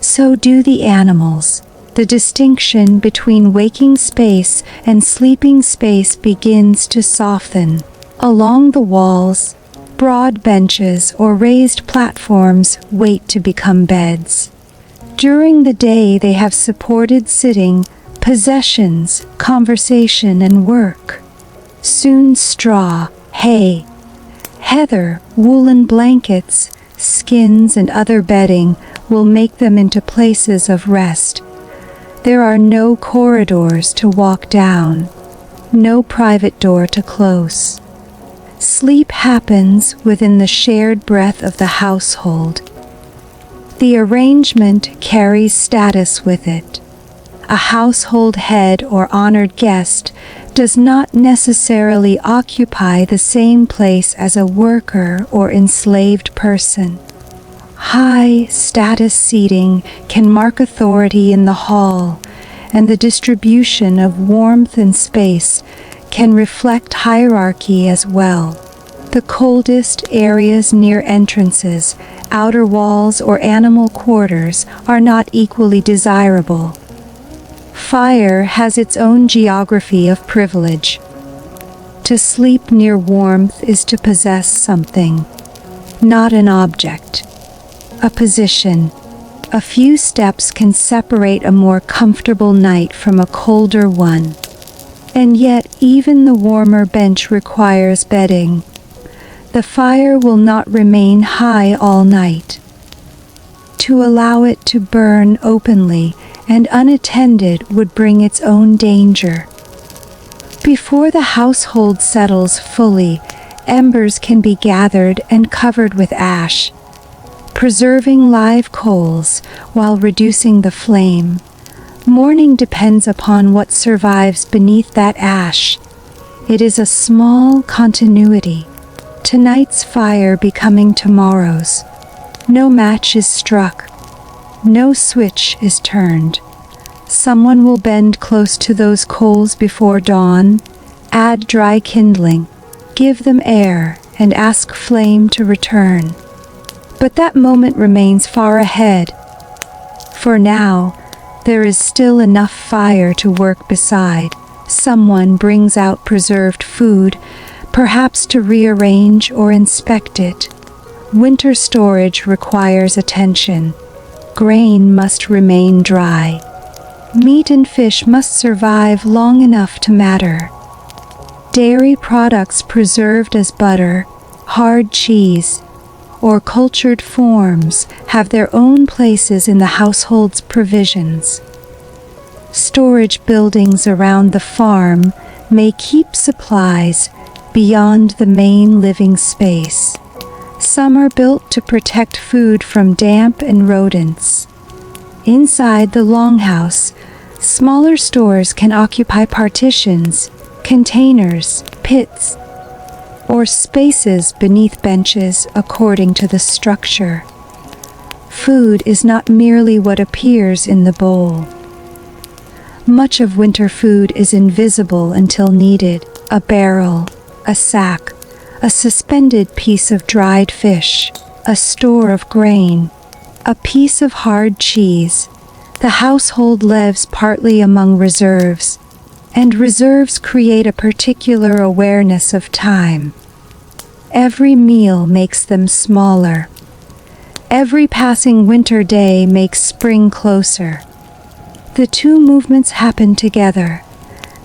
So do the animals. The distinction between waking space and sleeping space begins to soften. Along the walls, broad benches or raised platforms wait to become beds. During the day they have supported sitting, possessions, conversation, and work. Soon straw, hay, heather, woolen blankets, skins, and other bedding will make them into places of rest. There are no corridors to walk down, no private door to close. Sleep happens within the shared breath of the household. The arrangement carries status with it. A household head or honored guest does not necessarily occupy the same place as a worker or enslaved person. High status seating can mark authority in the hall, and the distribution of warmth and space can reflect hierarchy as well. The coldest areas near entrances, outer walls, or animal quarters are not equally desirable. Fire has its own geography of privilege. To sleep near warmth is to possess something, not an object, a position. A few steps can separate a more comfortable night from a colder one. And yet even the warmer bench requires bedding. The fire will not remain high all night. To allow it to burn openly and unattended would bring its own danger. Before the household settles fully, embers can be gathered and covered with ash, preserving live coals while reducing the flame. Morning depends upon what survives beneath that ash. It is a small continuity. Tonight's fire becoming tomorrow's. No match is struck. No switch is turned. Someone will bend close to those coals before dawn, add dry kindling, give them air, and ask flame to return. But that moment remains far ahead. For now, there is still enough fire to work beside. Someone brings out preserved food, perhaps to rearrange or inspect it. Winter storage requires attention. Grain must remain dry. Meat and fish must survive long enough to matter. Dairy products preserved as butter, hard cheese, or cultured forms have their own places in the household's provisions. Storage buildings around the farm may keep supplies beyond the main living space. Some are built to protect food from damp and rodents. Inside the longhouse, smaller stores can occupy partitions, containers, pits, or spaces beneath benches according to the structure. Food is not merely what appears in the bowl. Much of winter food is invisible until needed: a barrel, a sack, a suspended piece of dried fish, a store of grain, a piece of hard cheese. The household lives partly among reserves, and reserves create a particular awareness of time. Every meal makes them smaller. Every passing winter day makes spring closer. The two movements happen together: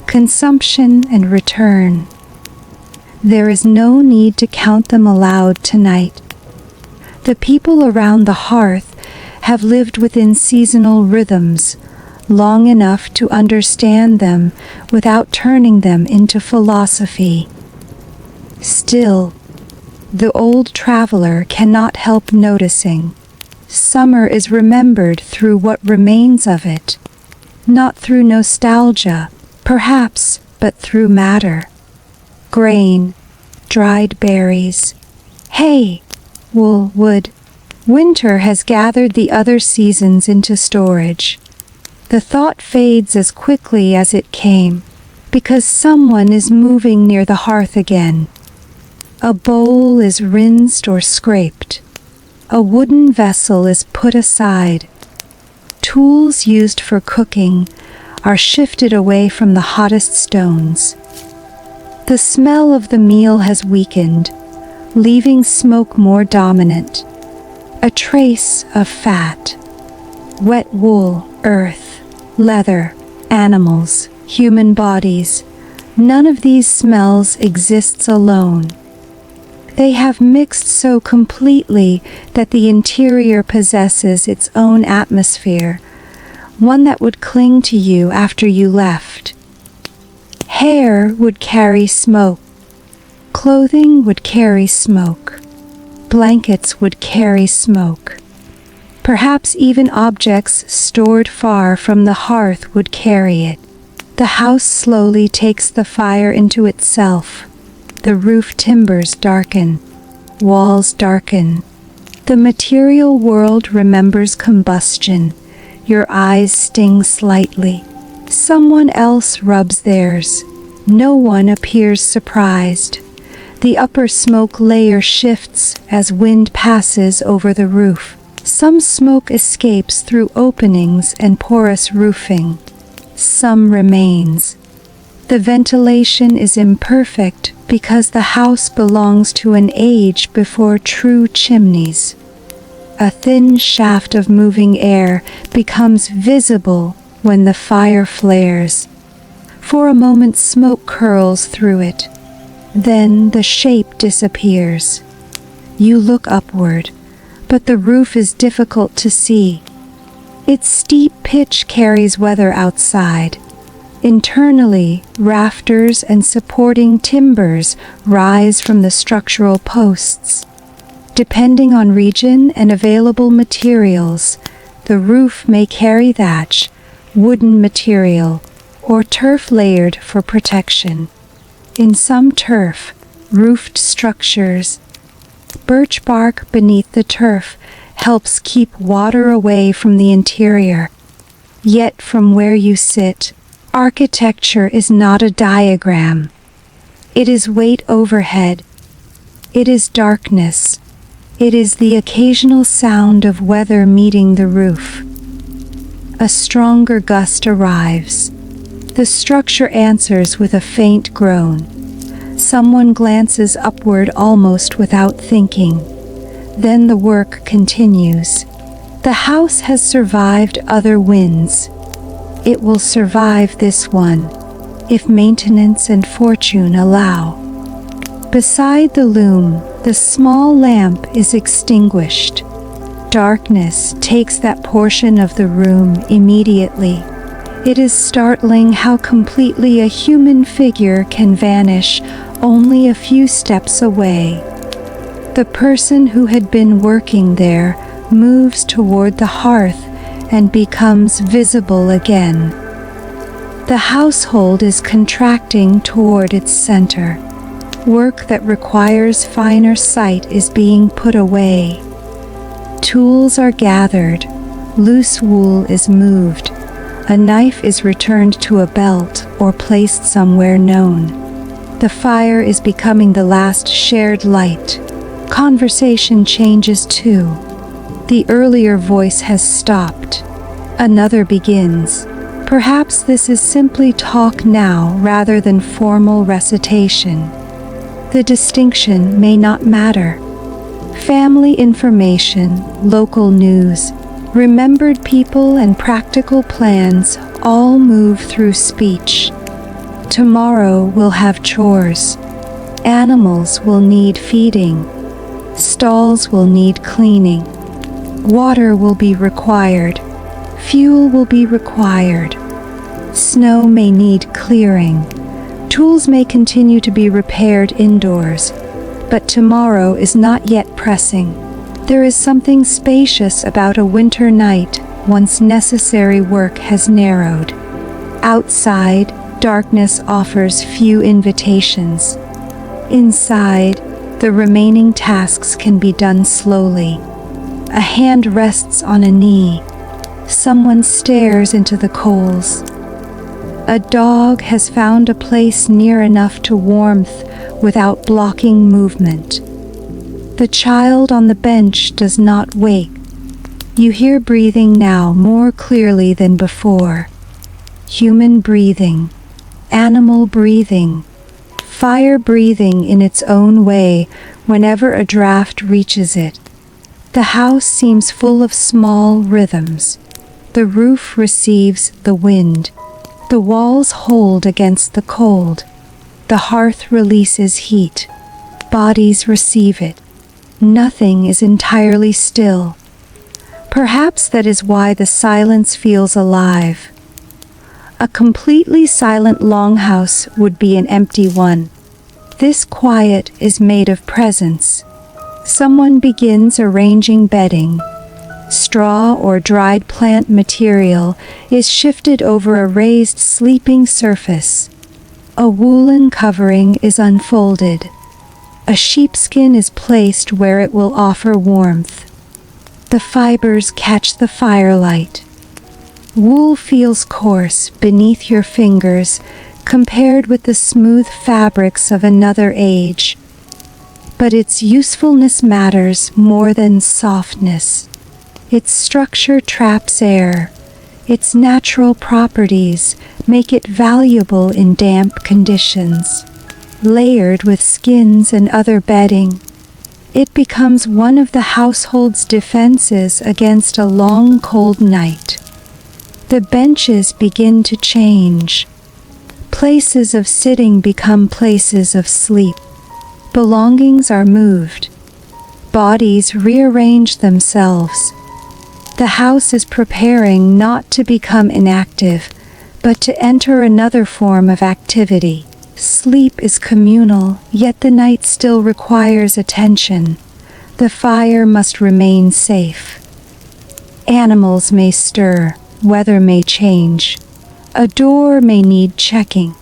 consumption and return. There is no need to count them aloud tonight. The people around the hearth have lived within seasonal rhythms long enough to understand them without turning them into philosophy. Still, the old traveler cannot help noticing. Summer is remembered through what remains of it, not through nostalgia, perhaps, but through matter. Grain, dried berries, hay, wool, wood. Winter has gathered the other seasons into storage. The thought fades as quickly as it came, because someone is moving near the hearth again. A bowl is rinsed or scraped. A wooden vessel is put aside. Tools used for cooking are shifted away from the hottest stones. The smell of the meal has weakened, leaving smoke more dominant. A trace of fat, wet wool, earth, leather, animals, human bodies. None of these smells exists alone. They have mixed so completely that the interior possesses its own atmosphere, one that would cling to you after you left. Hair would carry smoke. Clothing would carry smoke. Blankets would carry smoke. Perhaps even objects stored far from the hearth would carry it. The house slowly takes the fire into itself. The roof timbers darken. Walls darken. The material world remembers combustion. Your eyes sting slightly. Someone else rubs theirs. No one appears surprised. The upper smoke layer shifts as wind passes over the roof. Some smoke escapes through openings and porous roofing. Some remains. The ventilation is imperfect because the house belongs to an age before true chimneys. A thin shaft of moving air becomes visible when the fire flares. For a moment, smoke curls through it. Then the shape disappears. You look upward, but the roof is difficult to see. Its steep pitch carries weather outside. Internally, rafters and supporting timbers rise from the structural posts. Depending on region and available materials, the roof may carry thatch, wooden material, or turf layered for protection. In some turf, roofed structures, birch bark beneath the turf helps keep water away from the interior. Yet from where you sit, architecture is not a diagram. It is weight overhead. It is darkness. It is the occasional sound of weather meeting the roof. A stronger gust arrives. The structure answers with a faint groan. Someone glances upward almost without thinking. Then the work continues. The house has survived other winds. It will survive this one, if maintenance and fortune allow. Beside the loom, the small lamp is extinguished. Darkness takes that portion of the room immediately. It is startling how completely a human figure can vanish only a few steps away. The person who had been working there moves toward the hearth and becomes visible again. The household is contracting toward its center. Work that requires finer sight is being put away. Tools are gathered. Loose wool is moved. A knife is returned to a belt or placed somewhere known. The fire is becoming the last shared light. Conversation changes too. The earlier voice has stopped. Another begins. Perhaps this is simply talk now rather than formal recitation. The distinction may not matter. Family information, local news, remembered people and practical plans all move through speech. Tomorrow we'll have chores. Animals will need feeding. Stalls will need cleaning. Water will be required. Fuel will be required. Snow may need clearing. Tools may continue to be repaired indoors. But tomorrow is not yet pressing. There is something spacious about a winter night once necessary work has narrowed. Outside, darkness offers few invitations. Inside, the remaining tasks can be done slowly. A hand rests on a knee. Someone stares into the coals. A dog has found a place near enough to warmth without blocking movement. The child on the bench does not wake. You hear breathing now more clearly than before. Human breathing, animal breathing, fire breathing in its own way whenever a draft reaches it. The house seems full of small rhythms. The roof receives the wind. The walls hold against the cold. The hearth releases heat. Bodies receive it. Nothing is entirely still. Perhaps that is why the silence feels alive. A completely silent longhouse would be an empty one. This quiet is made of presence. Someone begins arranging bedding. Straw or dried plant material is shifted over a raised sleeping surface. A woolen covering is unfolded. A sheepskin is placed where it will offer warmth. The fibers catch the firelight. Wool feels coarse beneath your fingers compared with the smooth fabrics of another age. But its usefulness matters more than softness. Its structure traps air. Its natural properties make it valuable in damp conditions. Layered with skins and other bedding, it becomes one of the household's defenses against a long, cold night. The benches begin to change. Places of sitting become places of sleep. Belongings are moved. Bodies rearrange themselves. The house is preparing not to become inactive, but to enter another form of activity. Sleep is communal, yet the night still requires attention. The fire must remain safe. Animals may stir, weather may change. A door may need checking.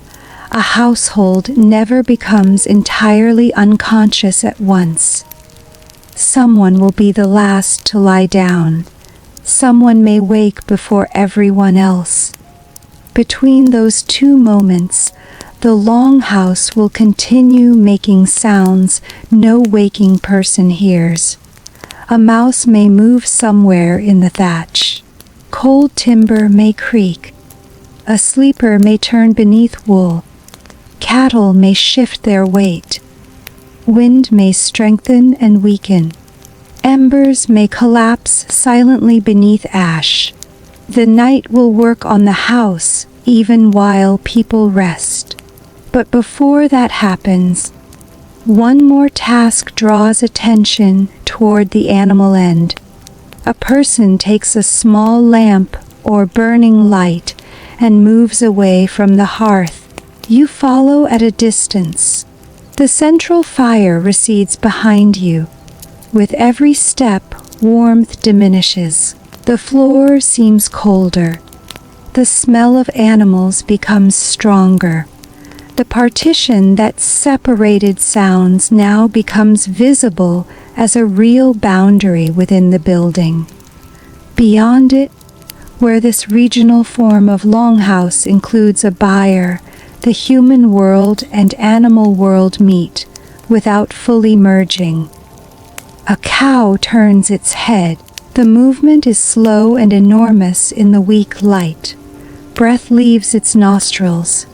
A household never becomes entirely unconscious at once. Someone will be the last to lie down. Someone may wake before everyone else. Between those two moments, the longhouse will continue making sounds no waking person hears. A mouse may move somewhere in the thatch. Cold timber may creak. A sleeper may turn beneath wool. Cattle may shift their weight. Wind may strengthen and weaken. Embers may collapse silently beneath ash. The night will work on the house even while people rest. But before that happens, one more task draws attention toward the animal end. A person takes a small lamp or burning light and moves away from the hearth. You follow at a distance. The central fire recedes behind you. With every step, warmth diminishes. The floor seems colder. The smell of animals becomes stronger. The partition that separated sounds now becomes visible as a real boundary within the building. Beyond it, where this regional form of longhouse includes a buyer, the human world and animal world meet without fully merging. A cow turns its head. The movement is slow and enormous in the weak light. Breath leaves its nostrils.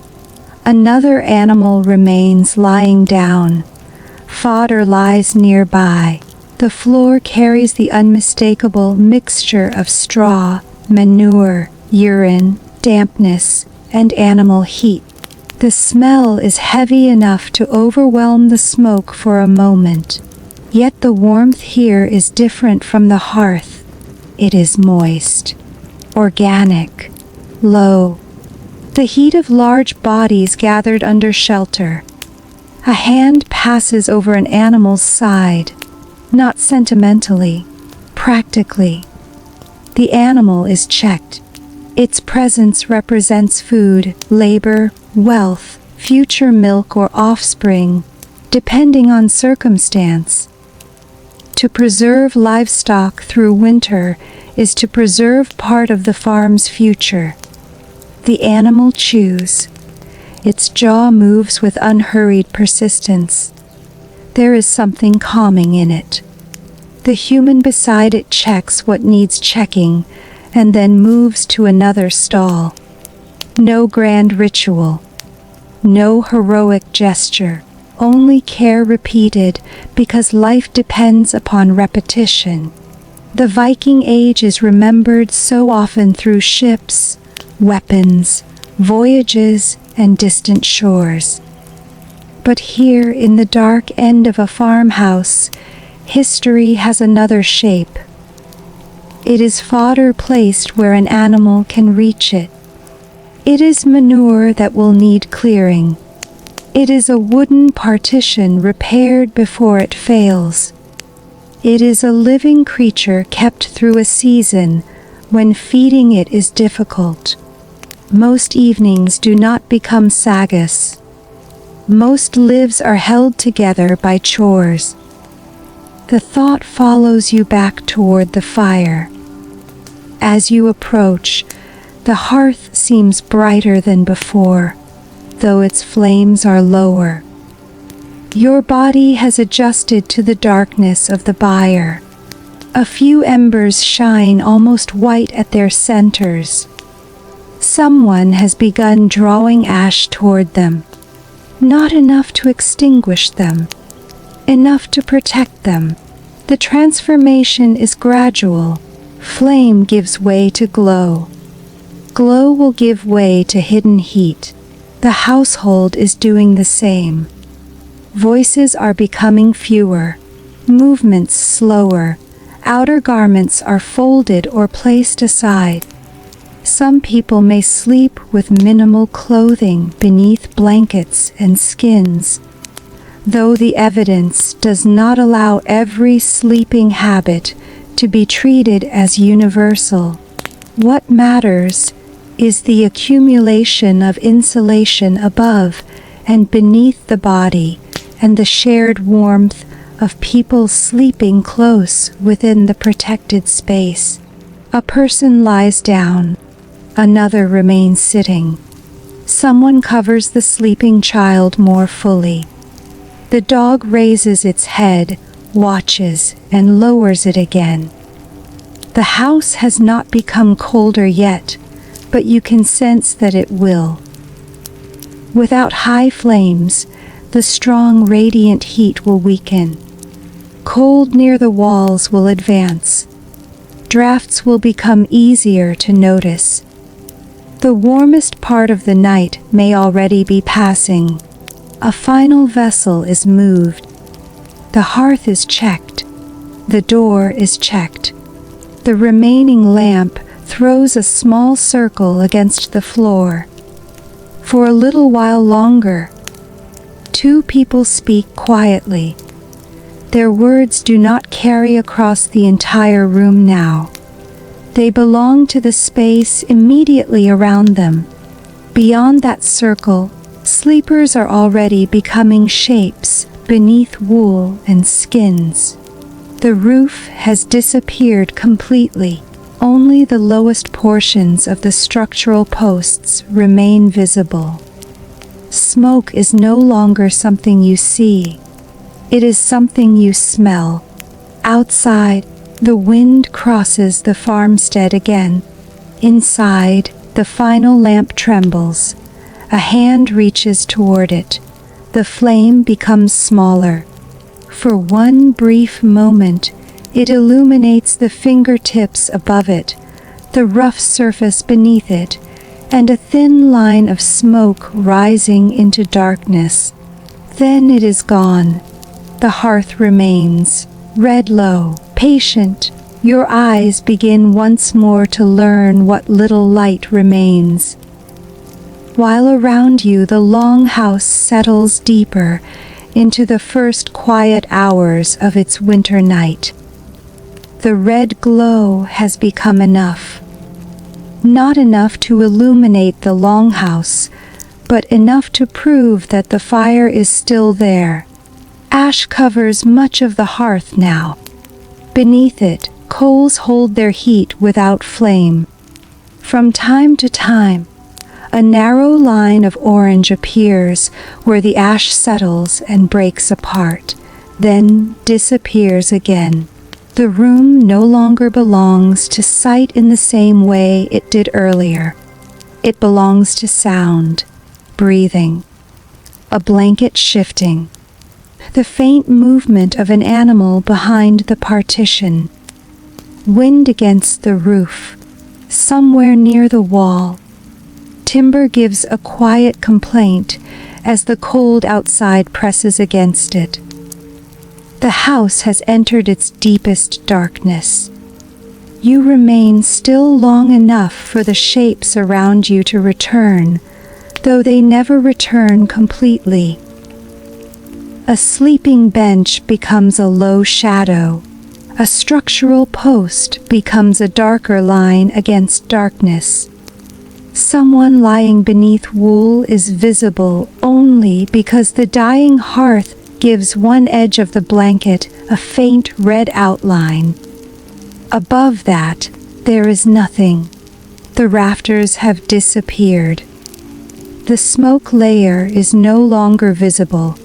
Another animal remains lying down. Fodder lies nearby. The floor carries the unmistakable mixture of straw, manure, urine, dampness, and animal heat. The smell is heavy enough to overwhelm the smoke for a moment. Yet the warmth here is different from the hearth. It is moist, organic, low. The heat of large bodies gathered under shelter. A hand passes over an animal's side, not sentimentally, practically. The animal is checked. Its presence represents food, labor, wealth, future milk or offspring, depending on circumstance. To preserve livestock through winter is to preserve part of the farm's future. The animal chews. Its jaw moves with unhurried persistence. There is something calming in it. The human beside it checks what needs checking and then moves to another stall. No grand ritual. No heroic gesture. Only care repeated because life depends upon repetition. The Viking Age is remembered so often through ships, weapons, voyages, and distant shores. But here in the dark end of a farmhouse, history has another shape. It is fodder placed where an animal can reach it. It is manure that will need clearing. It is a wooden partition repaired before it fails. It is a living creature kept through a season when feeding it is difficult. Most evenings do not become sagas. Most lives are held together by chores. The thought follows you back toward the fire. As you approach, the hearth seems brighter than before, though its flames are lower. Your body has adjusted to the darkness of the byre. A few embers shine almost white at their centers. Someone has begun drawing ash toward them. Not enough to extinguish them, enough to protect them. The transformation is gradual. Flame gives way to glow. Glow will give way to hidden heat. The household is doing the same. Voices are becoming fewer, movements slower, outer garments are folded or placed aside. Some people may sleep with minimal clothing beneath blankets and skins, though the evidence does not allow every sleeping habit to be treated as universal. What matters is the accumulation of insulation above and beneath the body, and the shared warmth of people sleeping close within the protected space. A person lies down, another remains sitting. Someone covers the sleeping child more fully. The dog raises its head, watches, and lowers it again. The house has not become colder yet, but you can sense that it will. Without high flames, the strong radiant heat will weaken. Cold near the walls will advance. Drafts will become easier to notice. The warmest part of the night may already be passing. A final vessel is moved. The hearth is checked. The door is checked. The remaining lamp throws a small circle against the floor. For a little while longer, two people speak quietly. Their words do not carry across the entire room now. They belong to the space immediately around them. Beyond that circle, sleepers are already becoming shapes beneath wool and skins. The roof has disappeared completely. Only the lowest portions of the structural posts remain visible. Smoke is no longer something you see. It is something you smell. Outside, the wind crosses the farmstead again. Inside, the final lamp trembles. A hand reaches toward it. The flame becomes smaller. For one brief moment, it illuminates the fingertips above it, the rough surface beneath it, and a thin line of smoke rising into darkness. Then it is gone. The hearth remains, red low, patient. Your eyes begin once more to learn what little light remains. While around you the longhouse settles deeper into the first quiet hours of its winter night. The red glow has become enough. Not enough to illuminate the longhouse, but enough to prove that the fire is still there. Ash covers much of the hearth now. Beneath it, coals hold their heat without flame. From time to time, a narrow line of orange appears where the ash settles and breaks apart, then disappears again. The room no longer belongs to sight in the same way it did earlier. It belongs to sound, breathing, a blanket shifting, the faint movement of an animal behind the partition, wind against the roof, somewhere near the wall. Timber gives a quiet complaint as the cold outside presses against it. The house has entered its deepest darkness. You remain still long enough for the shapes around you to return, though they never return completely. A sleeping bench becomes a low shadow. A structural post becomes a darker line against darkness. Someone lying beneath wool is visible only because the dying hearth gives one edge of the blanket a faint red outline. Above that, there is nothing. The rafters have disappeared. The smoke layer is no longer visible,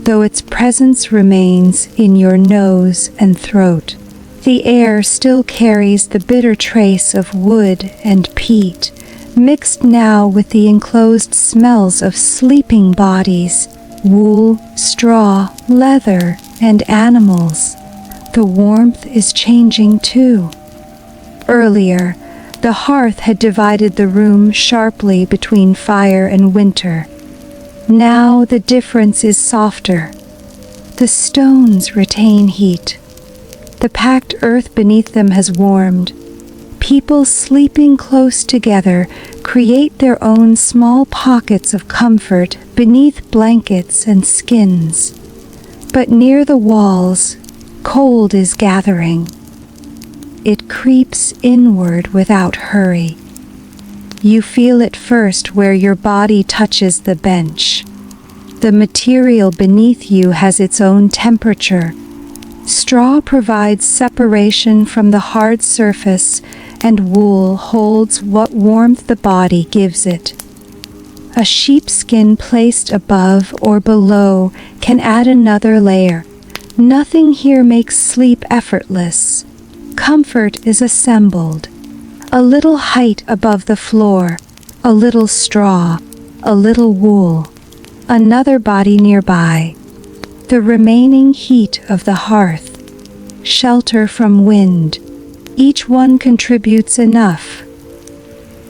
though its presence remains in your nose and throat. The air still carries the bitter trace of wood and peat, mixed now with the enclosed smells of sleeping bodies, wool, straw, leather, and animals. The warmth is changing too. Earlier, the hearth had divided the room sharply between fire and winter. Now the difference is softer. The stones retain heat. The packed earth beneath them has warmed. People sleeping close together create their own small pockets of comfort beneath blankets and skins. But near the walls, cold is gathering. It creeps inward without hurry. You feel it first where your body touches the bench. The material beneath you has its own temperature. Straw provides separation from the hard surface, and wool holds what warmth the body gives it. A sheepskin placed above or below can add another layer. Nothing here makes sleep effortless. Comfort is assembled. A little height above the floor, a little straw, a little wool, another body nearby. The remaining heat of the hearth. shelter from wind. Each one contributes enough.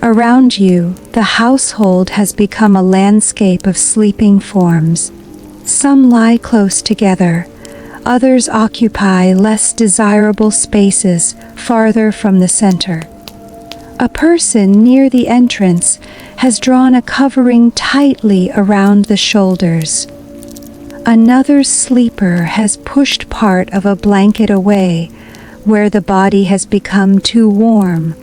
Around you, the household has become a landscape of sleeping forms. Some lie close together, others occupy less desirable spaces farther from the center. A person near the entrance has drawn a covering tightly around the shoulders. Another sleeper has pushed part of a blanket away, where the body has become too warm.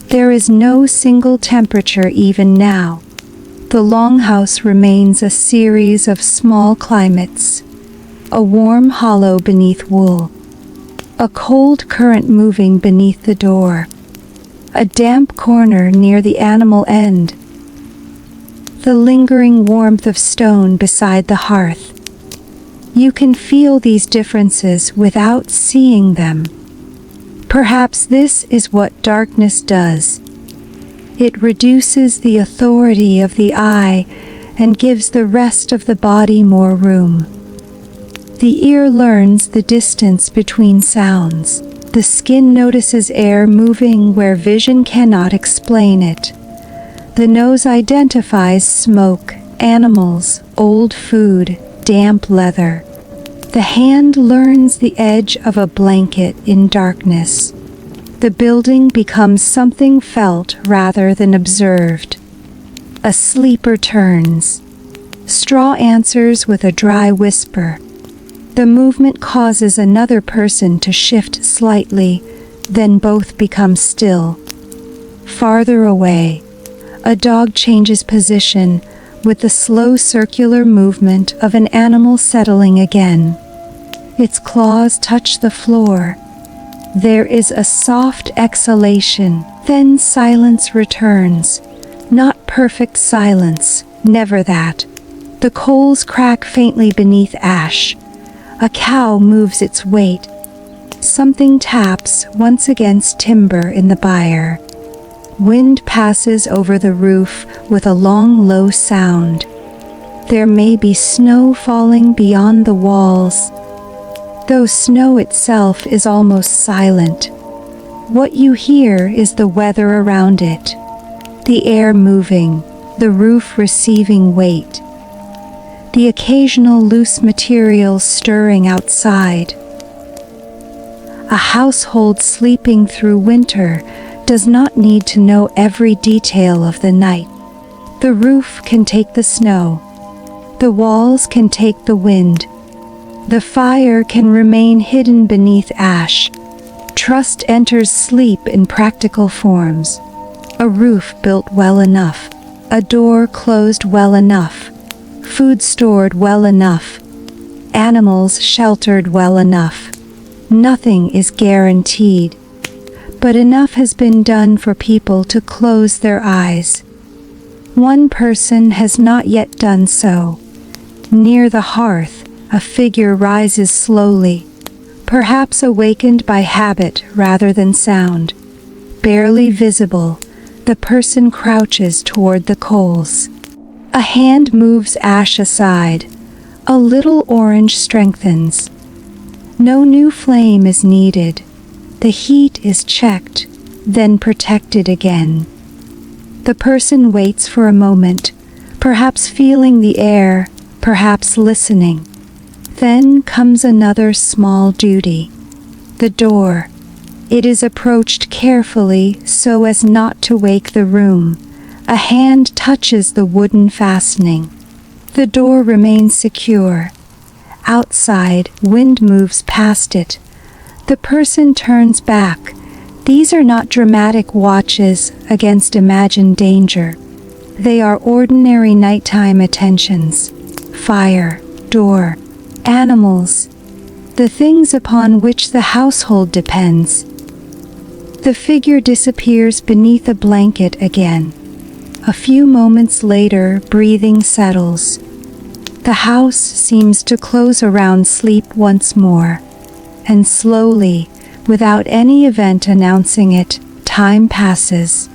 There is no single temperature even now. The longhouse remains a series of small climates. A warm hollow beneath wool. A cold current moving beneath the door. A damp corner near the animal end. The lingering warmth of stone beside the hearth. You can feel these differences without seeing them. Perhaps this is what darkness does. It reduces the authority of the eye and gives the rest of the body more room. The ear learns the distance between sounds. The skin notices air moving where vision cannot explain it. The nose identifies smoke, animals, old food, damp leather. The hand learns the edge of a blanket in darkness. The building becomes something felt rather than observed. A sleeper turns. Straw answers with a dry whisper. The movement causes another person to shift slightly, then both become still. Farther away, a dog changes position with the slow circular movement of an animal settling again. Its claws touch the floor. There is a soft exhalation, then silence returns. Not perfect silence, never that. The coals crack faintly beneath ash. A cow moves its weight. Something taps once against timber in the byre. Wind passes over the roof with a long, low sound. There may be snow falling beyond the walls, though snow itself is almost silent. What you hear is the weather around it, the air moving, the roof receiving weight, the occasional loose materials stirring outside. A household sleeping through winter does not need to know every detail of the night. The roof can take the snow. The walls can take the wind. The fire can remain hidden beneath ash. Trust enters sleep in practical forms. A roof built well enough. A door closed well enough. Food stored well enough. Animals sheltered well enough. Nothing is guaranteed, but enough has been done for people to close their eyes. One person has not yet done so. Near the hearth, a figure rises slowly, perhaps awakened by habit rather than sound. Barely visible, the person crouches toward the coals. A hand moves ash aside. A little orange strengthens. No new flame is needed. The heat is checked, then protected again. The person waits for a moment, perhaps feeling the air, perhaps listening. Then comes another small duty. The door. It is approached carefully so as not to wake the room. A hand touches the wooden fastening. The door remains secure. Outside, wind moves past it. The person turns back. These are not dramatic watches against imagined danger. They are ordinary nighttime attentions. Fire, door, animals, the things upon which the household depends. The figure disappears beneath a blanket again. A few moments later, breathing settles. The house seems to close around sleep once more, and slowly, without any event announcing it, time passes.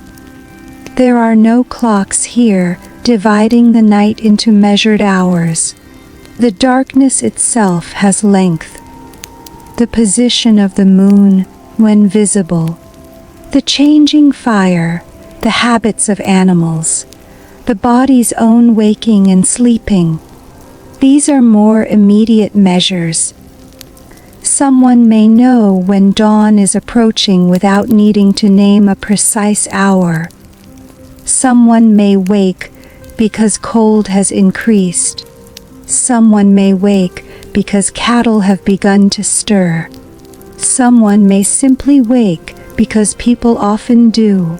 There are no clocks here, dividing the night into measured hours. The darkness itself has length. the position of the moon when visible, the changing fire, the habits of animals, the body's own waking and sleeping. These are more immediate measures. Someone may know when dawn is approaching without needing to name a precise hour. Someone may wake because cold has increased. Someone may wake because cattle have begun to stir. Someone may simply wake because people often do.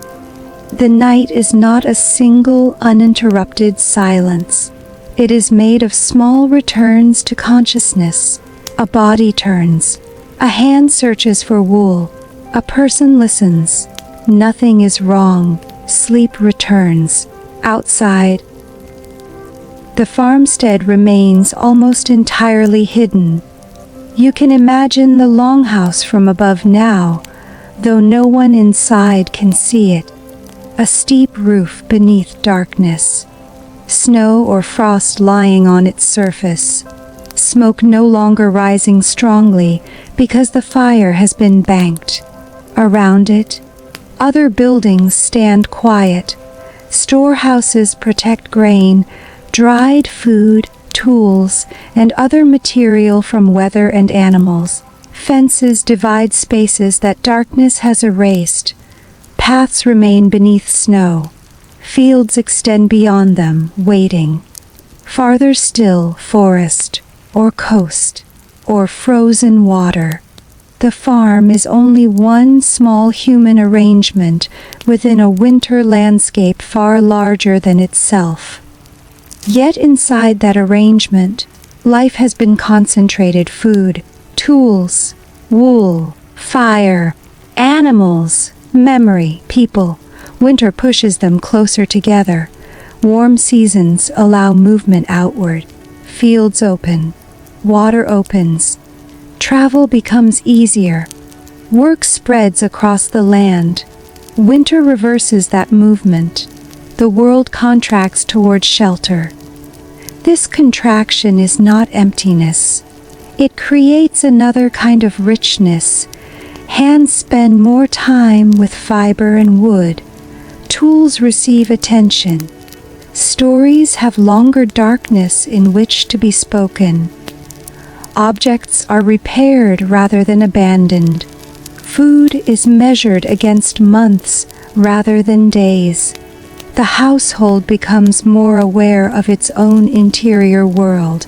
The night is not a single uninterrupted silence. It is made of small returns to consciousness. A body turns. A hand searches for wool. A person listens. Nothing is wrong. Sleep returns. Outside, the farmstead remains almost entirely hidden. You can imagine the longhouse from above now, though no one inside can see it. A steep roof beneath darkness. Snow or frost lying on its surface. Smoke no longer rising strongly because the fire has been banked. Around it, other buildings stand quiet. Storehouses protect grain, dried food, tools, and other material from weather and animals. Fences divide spaces that darkness has erased. Paths remain beneath snow. Fields extend beyond them, waiting. Farther still, forest, or coast, or frozen water. The farm is only one small human arrangement within a winter landscape far larger than itself. Yet inside that arrangement, life has been concentrated: food, tools, wool, fire, animals, memory, people. Winter pushes them closer together. Warm seasons allow movement outward. Fields open. Water opens. Travel becomes easier. Work spreads across the land. Winter reverses that movement. The world contracts toward shelter. This contraction is not emptiness. It creates another kind of richness. Hands spend more time with fiber and wood. Tools receive attention. Stories have longer darkness in which to be spoken. Objects are repaired rather than abandoned. Food is measured against months rather than days. The household becomes more aware of its own interior world.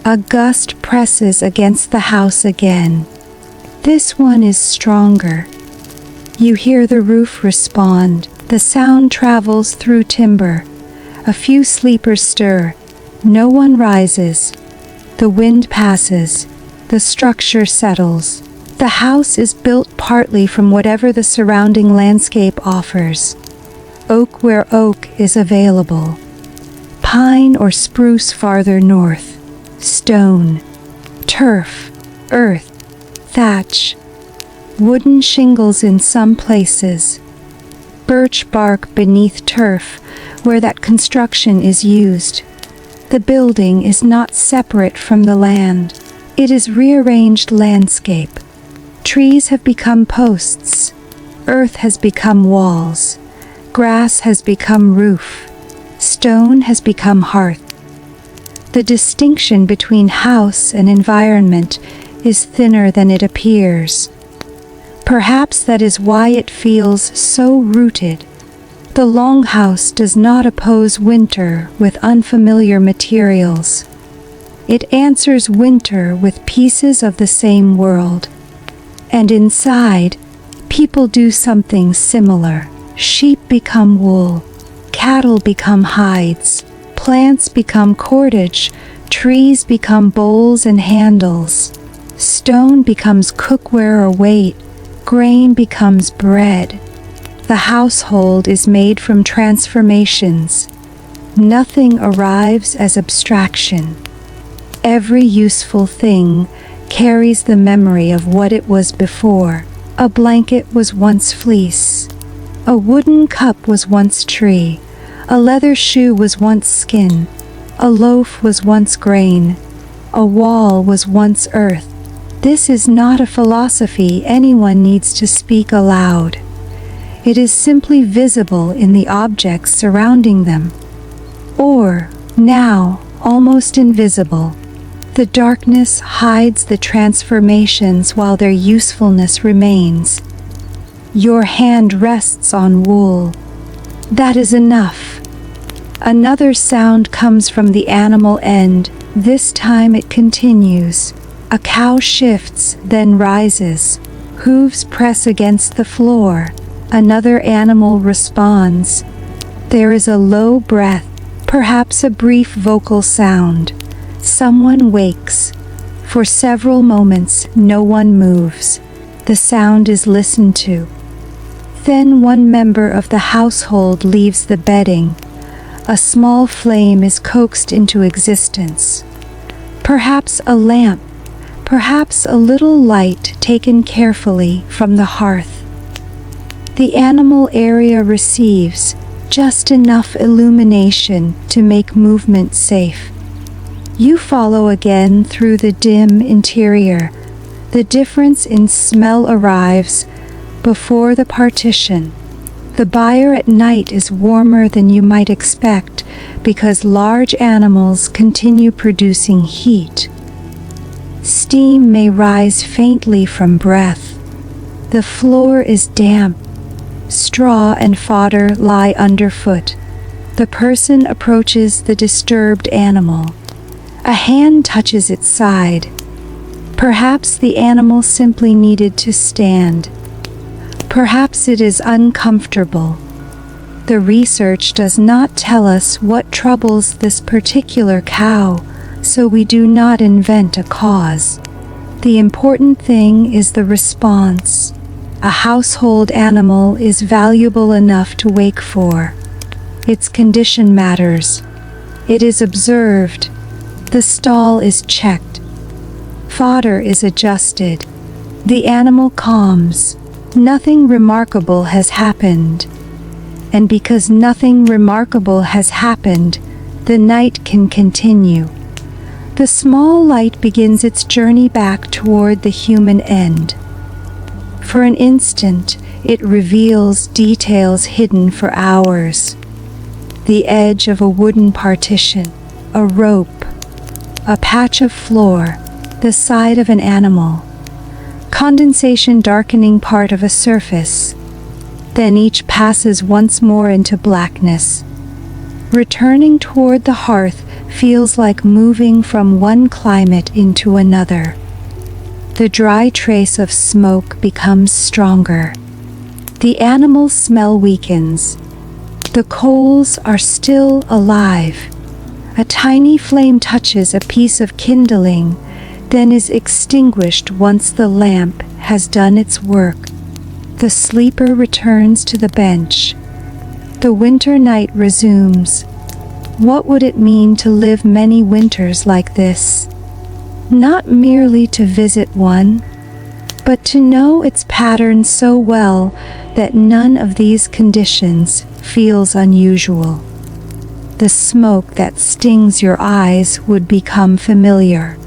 A gust presses against the house again. This one is stronger. You hear the roof respond. The sound travels through timber. A few sleepers stir. No one rises. The wind passes. The structure settles. The house is built partly from whatever the surrounding landscape offers. Oak where oak is available. Pine or spruce farther north. Stone, turf, earth, thatch. Wooden shingles in some places. Birch bark beneath turf where that construction is used. The building is not separate from the land. It is rearranged landscape. Trees have become posts. Earth has become walls. Grass has become roof. Stone has become hearth. The distinction between house and environment is thinner than it appears. Perhaps that is why it feels so rooted. The longhouse does not oppose winter with unfamiliar materials. It answers winter with pieces of the same world. And inside, people do something similar. Sheep become wool. Cattle become hides. Plants become cordage. Trees become bowls and handles. Stone becomes cookware or weight. Grain becomes bread. The household is made from transformations. Nothing arrives as abstraction. Every useful thing carries the memory of what it was before. A blanket was once fleece. A wooden cup was once tree. A leather shoe was once skin. A loaf was once grain. A wall was once earth. This is not a philosophy anyone needs to speak aloud. It is simply visible in the objects surrounding them. Or, now, almost invisible. The darkness hides the transformations while their usefulness remains. Your hand rests on wool. That is enough. Another sound comes from the animal end. This time it continues. A cow shifts, then rises. Hooves press against the floor. Another animal responds. There is a low breath, perhaps a brief vocal sound. Someone wakes. For several moments, no one moves. The sound is listened to. Then one member of the household leaves the bedding. A small flame is coaxed into existence. Perhaps a lamp, perhaps a little light taken carefully from the hearth. The animal area receives just enough illumination to make movement safe. You follow again through the dim interior. The difference in smell arrives before the partition. The buyer at night is warmer than you might expect because large animals continue producing heat. Steam may rise faintly from breath. The floor is damp. Straw and fodder lie underfoot. The person approaches the disturbed animal. A hand touches its side. Perhaps the animal simply needed to stand. Perhaps it is uncomfortable. The research does not tell us what troubles this particular cow, so we do not invent a cause. The important thing is the response. A household animal is valuable enough to wake for. Its condition matters. It is observed. The stall is checked. Fodder is adjusted. The animal calms. Nothing remarkable has happened. And because nothing remarkable has happened, the night can continue. The small light begins its journey back toward the human end. For an instant, it reveals details hidden for hours. The edge of a wooden partition, a rope, a patch of floor, the side of an animal, condensation darkening part of a surface. Then each passes once more into blackness. Returning toward the hearth feels like moving from one climate into another. The dry trace of smoke becomes stronger. The animal smell weakens. The coals are still alive. A tiny flame touches a piece of kindling, then is extinguished once the lamp has done its work. The sleeper returns to the bench. The winter night resumes. What would it mean to live many winters like this? Not merely to visit one, but to know its pattern so well that none of these conditions feels unusual. The smoke that stings your eyes would become familiar.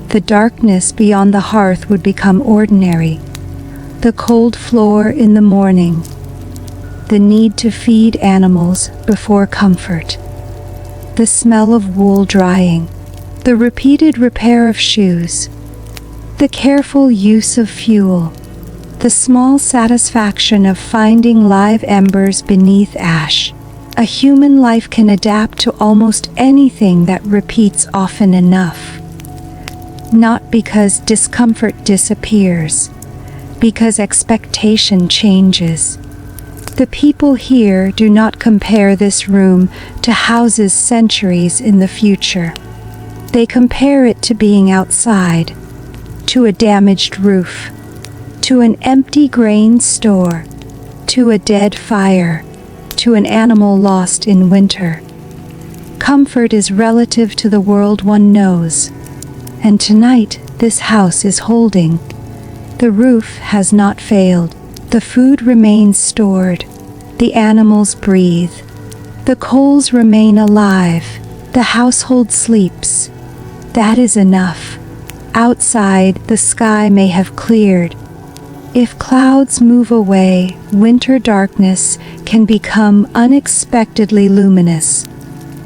The darkness beyond the hearth would become ordinary. The cold floor in the morning. The need to feed animals before comfort. The smell of wool drying. The repeated repair of shoes. The careful use of fuel. The small satisfaction of finding live embers beneath ash. A human life can adapt to almost anything that repeats often enough. Not because discomfort disappears, because expectation changes. The people here do not compare this room to houses centuries in the future. They compare it to being outside, to a damaged roof, to an empty grain store, to a dead fire, to an animal lost in winter. Comfort is relative to the world one knows, and tonight this house is holding. The roof has not failed. The food remains stored. The animals breathe. The coals remain alive. The household sleeps. That is enough. Outside, the sky may have cleared. If clouds move away, winter darkness can become unexpectedly luminous.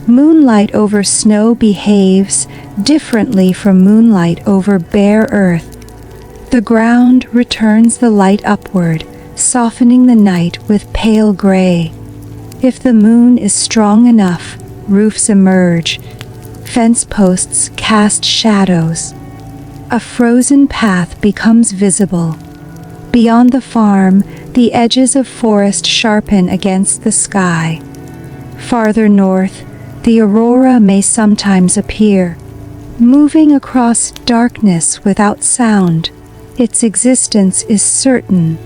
Moonlight over snow behaves differently from moonlight over bare earth. The ground returns the light upward, softening the night with pale gray. If the moon is strong enough, roofs emerge. Fence posts cast shadows. A frozen path becomes visible. Beyond the farm, the edges of forest sharpen against the sky. Farther north, the aurora may sometimes appear, moving across darkness without sound. Its existence is certain.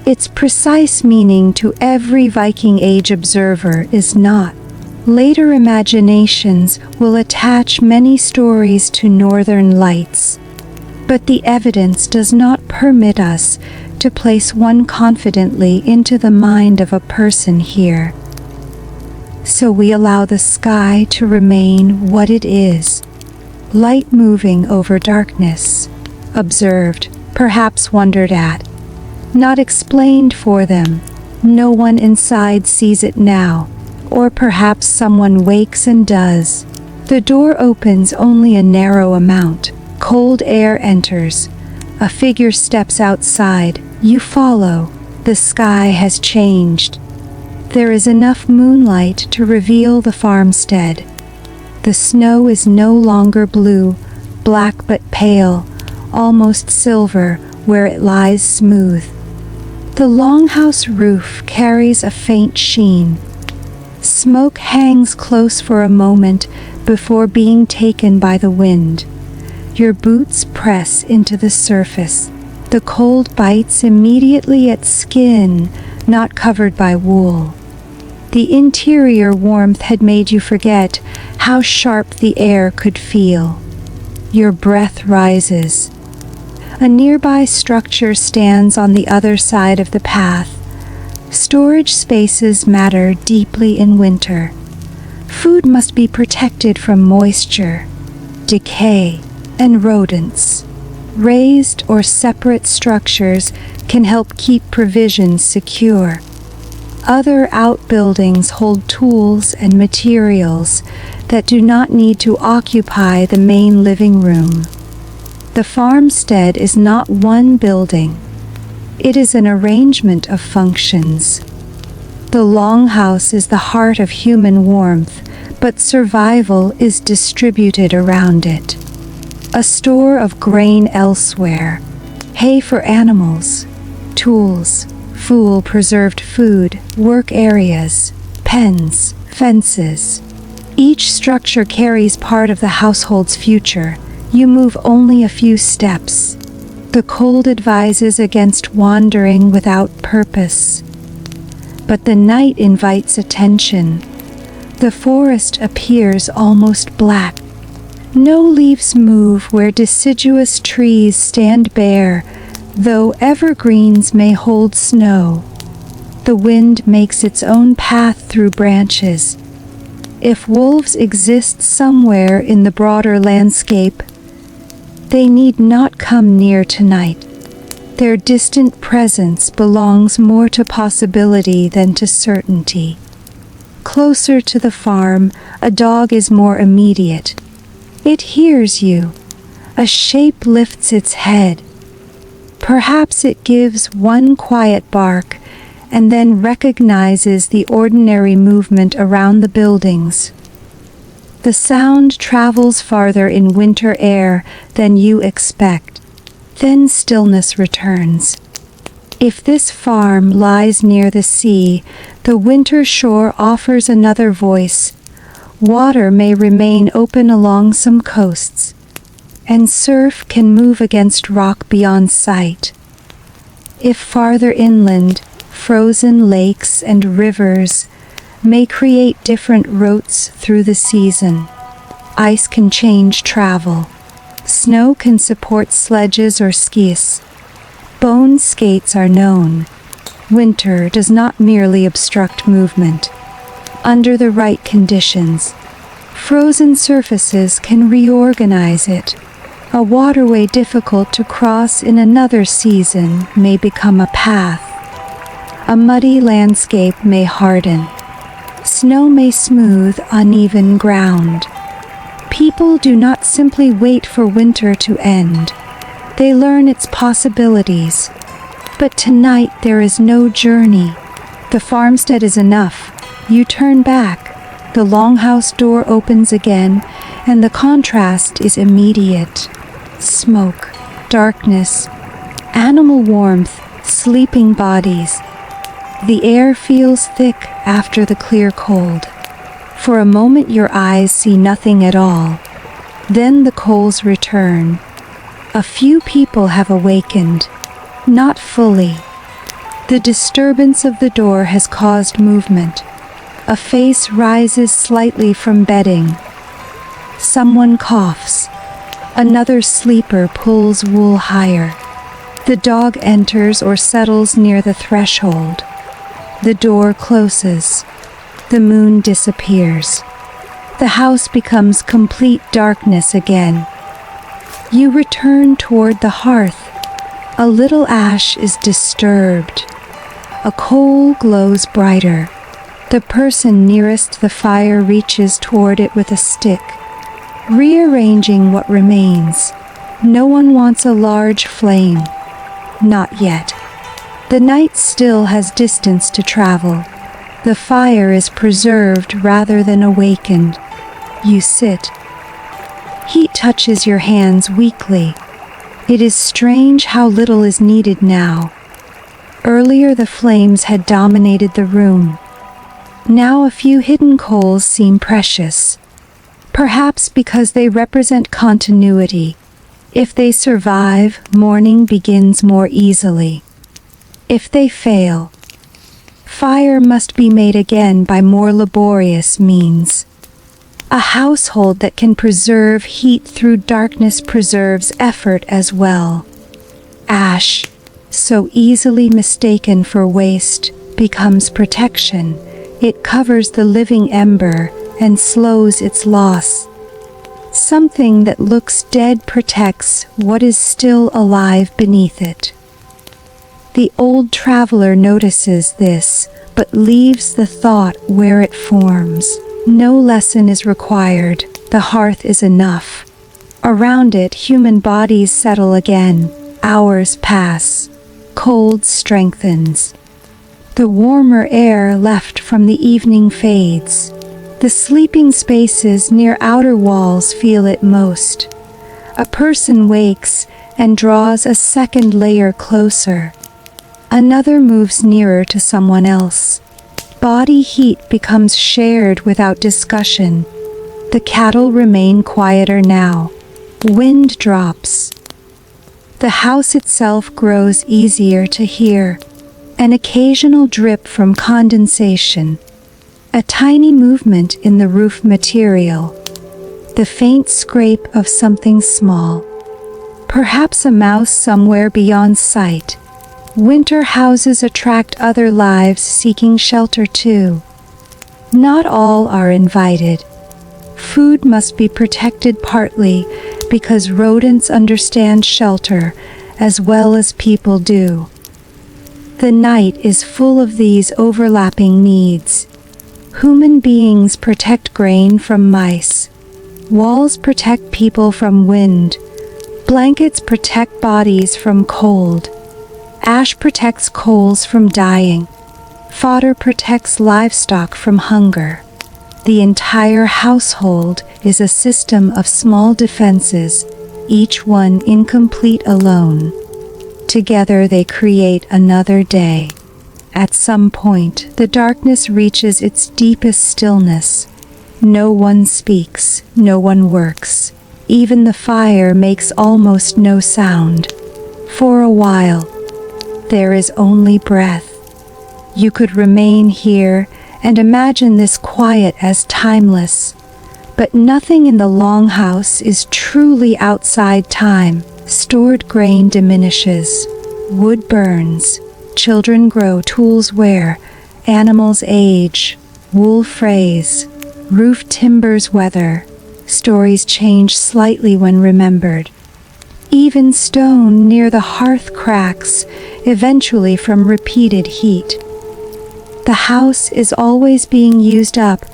Its precise meaning to every Viking Age observer is not. Later imaginations will attach many stories to northern lights, but the evidence does not permit us to place one confidently into the mind of a person here. So we allow the sky to remain what it is, light moving over darkness, observed, perhaps wondered at, not explained for them. No one inside sees it now, or perhaps someone wakes and does. The door opens only a narrow amount. Cold air enters. A figure steps outside. You follow. The sky has changed. There is enough moonlight to reveal the farmstead. The snow is no longer blue, black but pale, almost silver where it lies smooth. The longhouse roof carries a faint sheen. Smoke hangs close for a moment before being taken by the wind. Your boots press into the surface. The cold bites immediately at skin not covered by wool. The interior warmth had made you forget how sharp the air could feel. Your breath rises. A nearby structure stands on the other side of the path. Storage spaces matter deeply in winter. Food must be protected from moisture, decay, and rodents. Raised or separate structures can help keep provisions secure. Other outbuildings hold tools and materials that do not need to occupy the main living room. The farmstead is not one building. It is an arrangement of functions. The longhouse is the heart of human warmth, but survival is distributed around it. A store of grain elsewhere, hay for animals, tools, preserved food, work areas, pens, fences. Each structure carries part of the household's future. You move only a few steps. The cold advises against wandering without purpose. But the night invites attention. The forest appears almost black. No leaves move where deciduous trees stand bare, though evergreens may hold snow. The wind makes its own path through branches. If wolves exist somewhere in the broader landscape, they need not come near tonight. Their distant presence belongs more to possibility than to certainty. Closer to the farm, a dog is more immediate. It hears you. A shape lifts its head. Perhaps it gives one quiet bark and then recognizes the ordinary movement around the buildings. The sound travels farther in winter air than you expect. Then stillness returns. If this farm lies near the sea, the winter shore offers another voice. Water may remain open along some coasts, and surf can move against rock beyond sight. If farther inland, frozen lakes and rivers may create different routes through the season. Ice can change travel. Snow can support sledges or skis. Bone skates are known. Winter does not merely obstruct movement. Under the right conditions, frozen surfaces can reorganize it. A waterway difficult to cross in another season may become a path. A muddy landscape may harden. Snow may smooth uneven ground. People do not simply wait for winter to end. They learn its possibilities. But tonight there is no journey. The farmstead is enough. You turn back. The longhouse door opens again, and the contrast is immediate. Smoke, darkness, animal warmth, sleeping bodies. The air feels thick after the clear cold. For a moment your eyes see nothing at all. Then the coals return. A few people have awakened. Not fully. The disturbance of the door has caused movement. A face rises slightly from bedding. Someone coughs. Another sleeper pulls wool higher. The dog enters or settles near the threshold. The door closes. The moon disappears. The house becomes complete darkness again. You return toward the hearth. A little ash is disturbed. A coal glows brighter. The person nearest the fire reaches toward it with a stick, rearranging what remains. No one wants a large flame. Not yet. The night still has distance to travel. The fire is preserved rather than awakened. You sit. Heat touches your hands weakly. It is strange how little is needed now. Earlier the flames had dominated the room. Now a few hidden coals seem precious. Perhaps because they represent continuity. If they survive, morning begins more easily. If they fail, fire must be made again by more laborious means. A household that can preserve heat through darkness preserves effort as well. Ash, so easily mistaken for waste, becomes protection. It covers the living ember and slows its loss. Something that looks dead protects what is still alive beneath it. The old traveler notices this, but leaves the thought where it forms. No lesson is required. The hearth is enough. Around it, human bodies settle again. Hours pass. Cold strengthens. The warmer air left from the evening fades. The sleeping spaces near outer walls feel it most. A person wakes and draws a second layer closer. Another moves nearer to someone else. Body heat becomes shared without discussion. The cattle remain quieter now. Wind drops. The house itself grows easier to hear. An occasional drip from condensation. A tiny movement in the roof material. The faint scrape of something small. Perhaps a mouse somewhere beyond sight. Winter houses attract other lives seeking shelter too. Not all are invited. Food must be protected partly because rodents understand shelter as well as people do. The night is full of these overlapping needs. Human beings protect grain from mice. Walls protect people from wind. Blankets protect bodies from cold. Ash protects coals from dying. Fodder protects livestock from hunger. The entire household is a system of small defenses, each one incomplete alone. Together they create another day. At some point, the darkness reaches its deepest stillness. No one speaks, no one works. Even the fire makes almost no sound. For a while, there is only breath. You could remain here and imagine this quiet as timeless. But nothing in the longhouse is truly outside time. Stored grain diminishes. Wood burns. Children grow, tools wear, animals age, wool frays, roof timbers weather. Stories change slightly when remembered. Even stone near the hearth cracks, eventually from repeated heat. The house is always being used up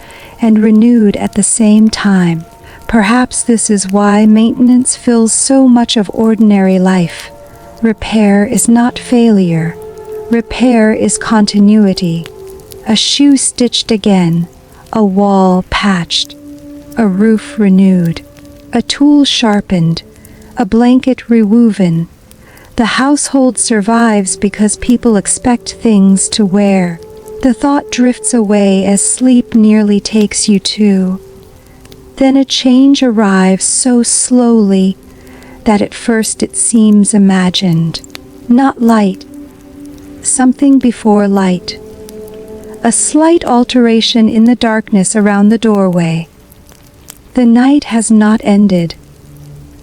and renewed at the same time. Perhaps this is why maintenance fills so much of ordinary life. Repair is not failure. Repair is continuity. A shoe stitched again, a wall patched, a roof renewed, a tool sharpened, a blanket rewoven. The household survives because people expect things to wear. The thought drifts away as sleep nearly takes you too. Then a change arrives so slowly that at first it seems imagined. Not light, something before light. A slight alteration in the darkness around the doorway. The night has not ended,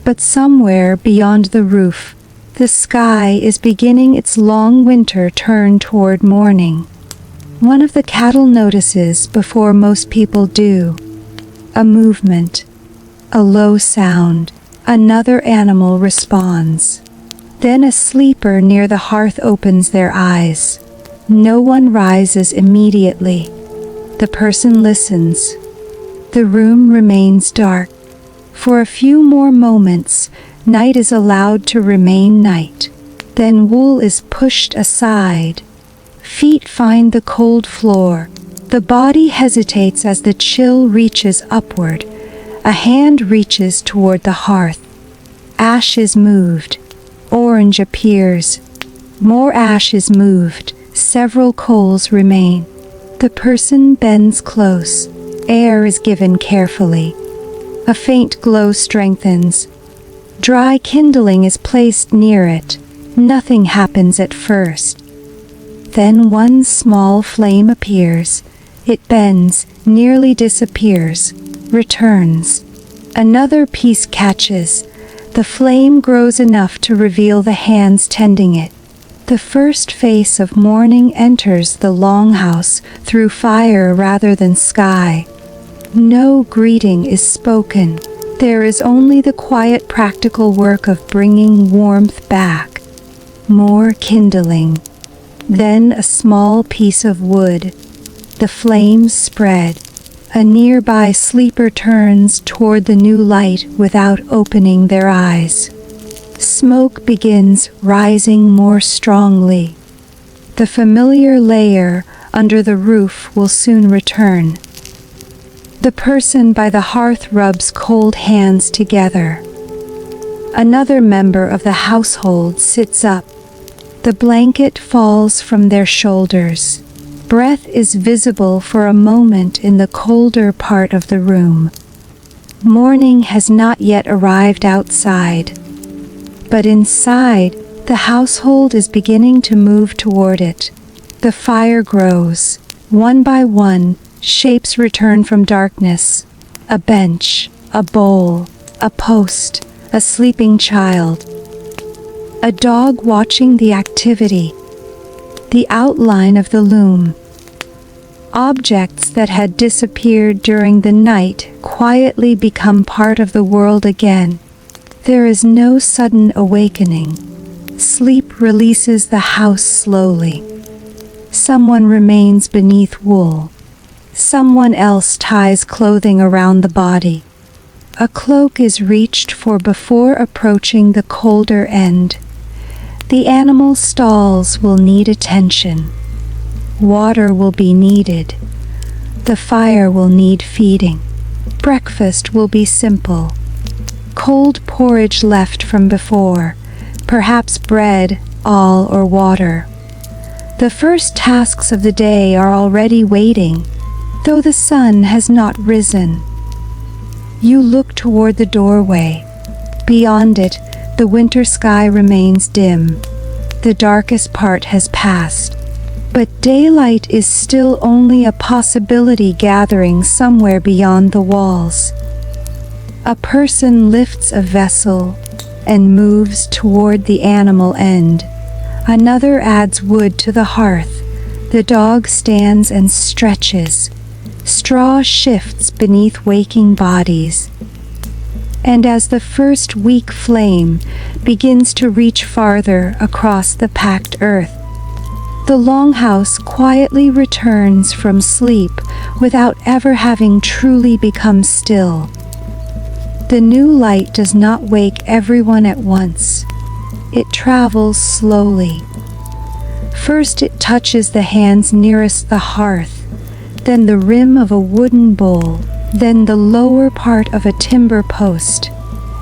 but somewhere beyond the roof, the sky is beginning its long winter turn toward morning. One of the cattle notices before most people do. A movement, a low sound. Another animal responds. Then a sleeper near the hearth opens their eyes. No one rises immediately. The person listens. The room remains dark. For a few more moments, night is allowed to remain night. Then wool is pushed aside. Feet find the cold floor. The body hesitates as the chill reaches upward. A hand reaches toward the hearth. Ash is moved. Orange appears. More ash is moved. Several coals remain. The person bends close. Air is given carefully. A faint glow strengthens. Dry kindling is placed near it. Nothing happens at first. Then one small flame appears. It bends, nearly disappears, returns. Another piece catches. The flame grows enough to reveal the hands tending it. The first face of morning enters the longhouse through fire rather than sky. No greeting is spoken. There is only the quiet practical work of bringing warmth back. More kindling. Then a small piece of wood. The flames spread. A nearby sleeper turns toward the new light without opening their eyes. Smoke begins rising more strongly. The familiar layer under the roof will soon return. The person by the hearth rubs cold hands together. Another member of the household sits up. The blanket falls from their shoulders. Breath is visible for a moment in the colder part of the room. Morning has not yet arrived outside, but inside, the household is beginning to move toward it. The fire grows. One by one, shapes return from darkness. A bench, a bowl, a post, a sleeping child. A dog watching the activity. The outline of the loom. Objects that had disappeared during the night quietly become part of the world again. There is no sudden awakening. Sleep releases the house slowly. Someone remains beneath wool. Someone else ties clothing around the body. A cloak is reached for before approaching the colder end. The animal stalls will need attention. Water will be needed. The fire will need feeding. Breakfast will be simple. Cold porridge left from before, perhaps bread, all or water. The first tasks of the day are already waiting, though the sun has not risen. You look toward the doorway. Beyond it, the winter sky remains dim. The darkest part has passed. But daylight is still only a possibility gathering somewhere beyond the walls. A person lifts a vessel and moves toward the animal end. Another adds wood to the hearth. The dog stands and stretches. Straw shifts beneath waking bodies. And as the first weak flame begins to reach farther across the packed earth. The longhouse quietly returns from sleep without ever having truly become still. The new light does not wake everyone at once. It travels slowly. First it touches the hands nearest the hearth, then the rim of a wooden bowl, then the lower part of a timber post.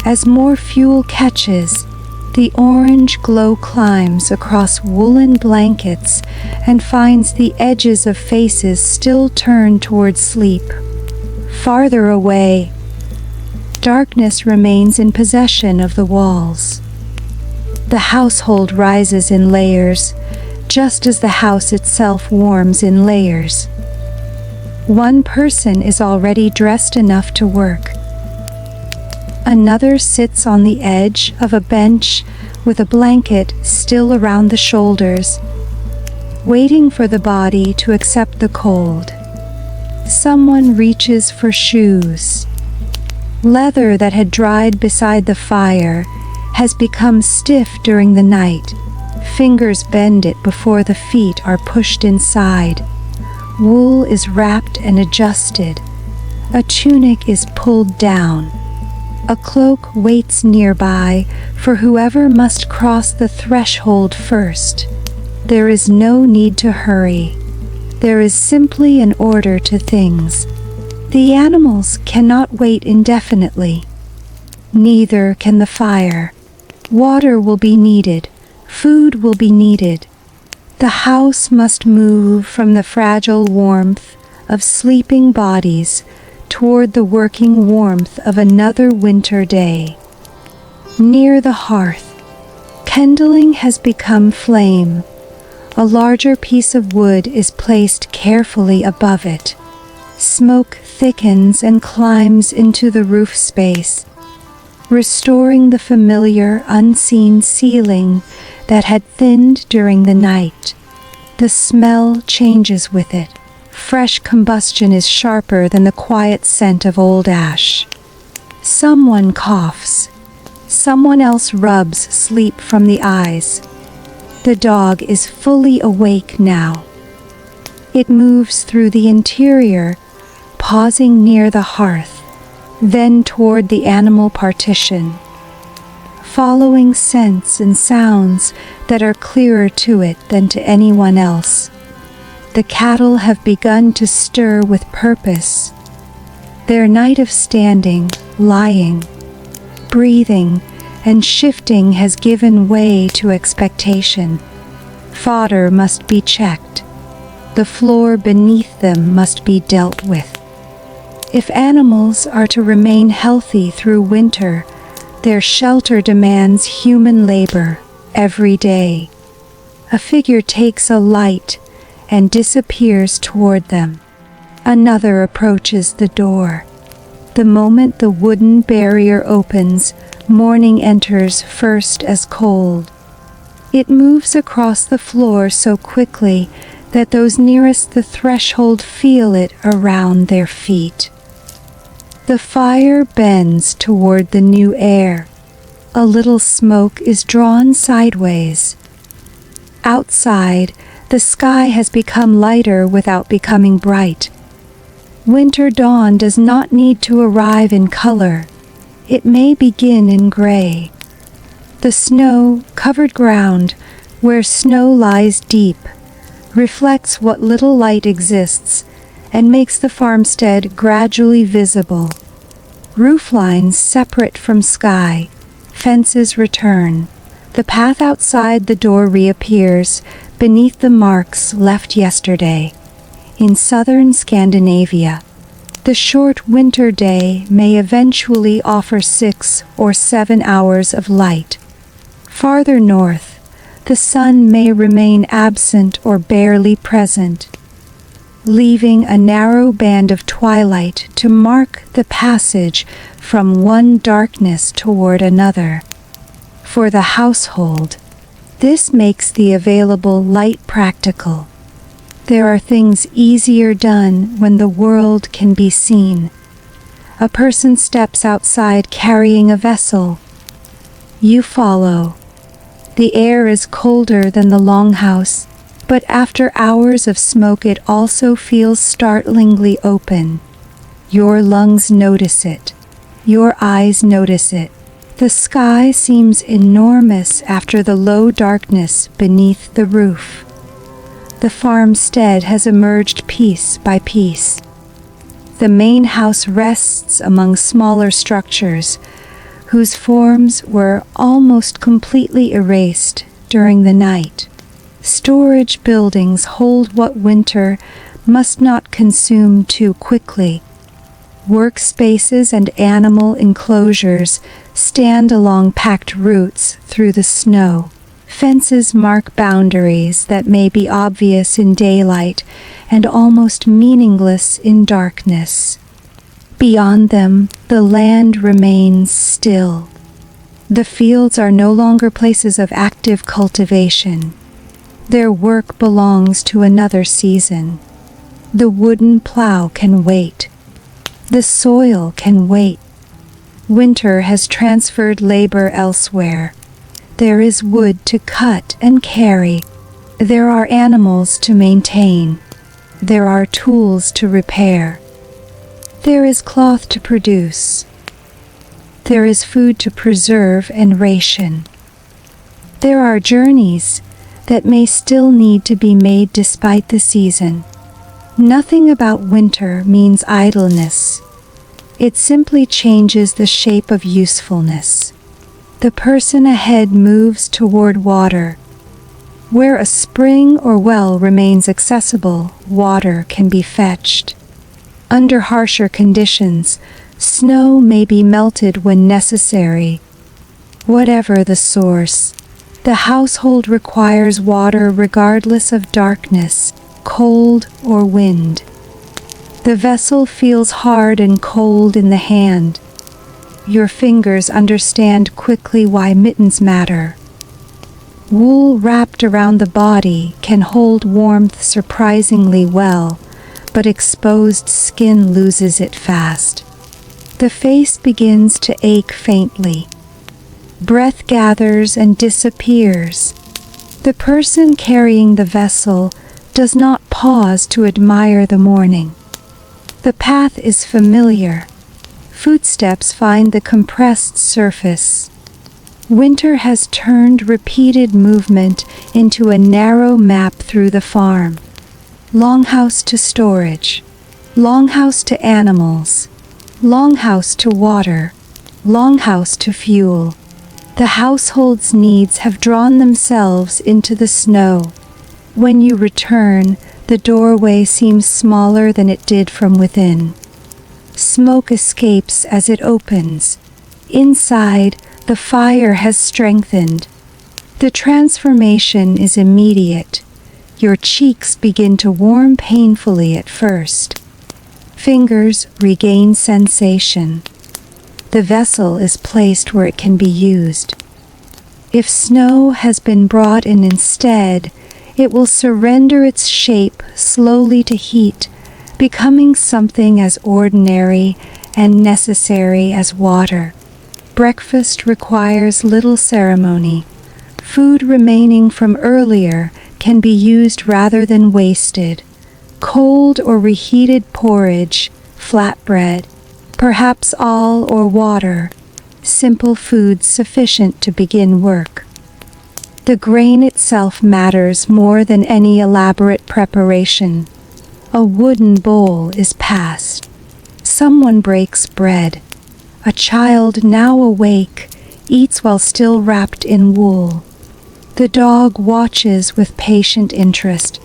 As more fuel catches, the orange glow climbs across woolen blankets and finds the edges of faces still turned toward sleep. Farther away, darkness remains in possession of the walls. The household rises in layers, just as the house itself warms in layers. One person is already dressed enough to work. Another sits on the edge of a bench with a blanket still around the shoulders, waiting for the body to accept the cold. Someone reaches for shoes. Leather that had dried beside the fire has become stiff during the night. Fingers bend it before the feet are pushed inside. Wool is wrapped and adjusted. A tunic is pulled down. A cloak waits nearby for whoever must cross the threshold first. There is no need to hurry. There is simply an order to things. The animals cannot wait indefinitely. Neither can the fire. Water will be needed. Food will be needed. The house must move from the fragile warmth of sleeping bodies toward the working warmth of another winter day. Near the hearth, kindling has become flame. A larger piece of wood is placed carefully above it. Smoke thickens and climbs into the roof space, restoring the familiar, unseen ceiling that had thinned during the night. The smell changes with it. Fresh combustion is sharper than the quiet scent of old ash. Someone coughs. Someone else rubs sleep from the eyes. The dog is fully awake now. It moves through the interior, pausing near the hearth, then toward the animal partition, following scents and sounds that are clearer to it than to anyone else. The cattle have begun to stir with purpose. Their night of standing, lying, breathing, and shifting has given way to expectation. Fodder must be checked. The floor beneath them must be dealt with. If animals are to remain healthy through winter, their shelter demands human labor every day. A figure takes a light and disappears toward them. Another approaches the door. The moment the wooden barrier opens, morning enters first as cold. It moves across the floor so quickly that those nearest the threshold feel it around their feet. The fire bends toward the new air. A little smoke is drawn sideways. Outside, the sky has become lighter without becoming bright. Winter dawn does not need to arrive in color. It may begin in gray. The snow-covered ground, where snow lies deep, reflects what little light exists and makes the farmstead gradually visible. Roof lines separate from sky. Fences return. The path outside the door reappears beneath the marks left yesterday. In southern Scandinavia, the short winter day may eventually offer 6 or 7 hours of light. Farther north, the sun may remain absent or barely present, leaving a narrow band of twilight to mark the passage from one darkness toward another. For the household, this makes the available light practical. There are things easier done when the world can be seen. A person steps outside carrying a vessel. You follow. The air is colder than the longhouse, but after hours of smoke it also feels startlingly open. Your lungs notice it. Your eyes notice it. The sky seems enormous after the low darkness beneath the roof. The farmstead has emerged piece by piece. The main house rests among smaller structures, whose forms were almost completely erased during the night. Storage buildings hold what winter must not consume too quickly. Workspaces and animal enclosures stand along packed routes through the snow. Fences mark boundaries that may be obvious in daylight and almost meaningless in darkness. Beyond them, the land remains still. The fields are no longer places of active cultivation. Their work belongs to another season. The wooden plow can wait. The soil can wait. Winter has transferred labor elsewhere. There is wood to cut and carry. There are animals to maintain. There are tools to repair. There is cloth to produce. There is food to preserve and ration. There are journeys that may still need to be made despite the season. Nothing about winter means idleness. It simply changes the shape of usefulness. The person ahead moves toward water. Where a spring or well remains accessible, water can be fetched. Under harsher conditions, snow may be melted when necessary. Whatever the source, the household requires water regardless of darkness, cold or wind. The vessel feels hard and cold in the hand. Your fingers understand quickly why mittens matter. Wool wrapped around the body can hold warmth surprisingly well, but exposed skin loses it fast. The face begins to ache faintly. Breath gathers and disappears. The person carrying the vessel does not pause to admire the morning. The path is familiar. Footsteps find the compressed surface. Winter has turned repeated movement into a narrow map through the farm. Longhouse to storage. Longhouse to animals. Longhouse to water. Longhouse to fuel. The household's needs have drawn themselves into the snow. When you return, the doorway seems smaller than it did from within. Smoke escapes as it opens. Inside, the fire has strengthened. The transformation is immediate. Your cheeks begin to warm painfully at first. Fingers regain sensation. The vessel is placed where it can be used. If snow has been brought in instead, it will surrender its shape slowly to heat, becoming something as ordinary and necessary as water. Breakfast requires little ceremony. Food remaining from earlier can be used rather than wasted. Cold or reheated porridge, flatbread, perhaps all or water, simple food sufficient to begin work. The grain itself matters more than any elaborate preparation. A wooden bowl is passed. Someone breaks bread. A child now awake eats while still wrapped in wool. The dog watches with patient interest.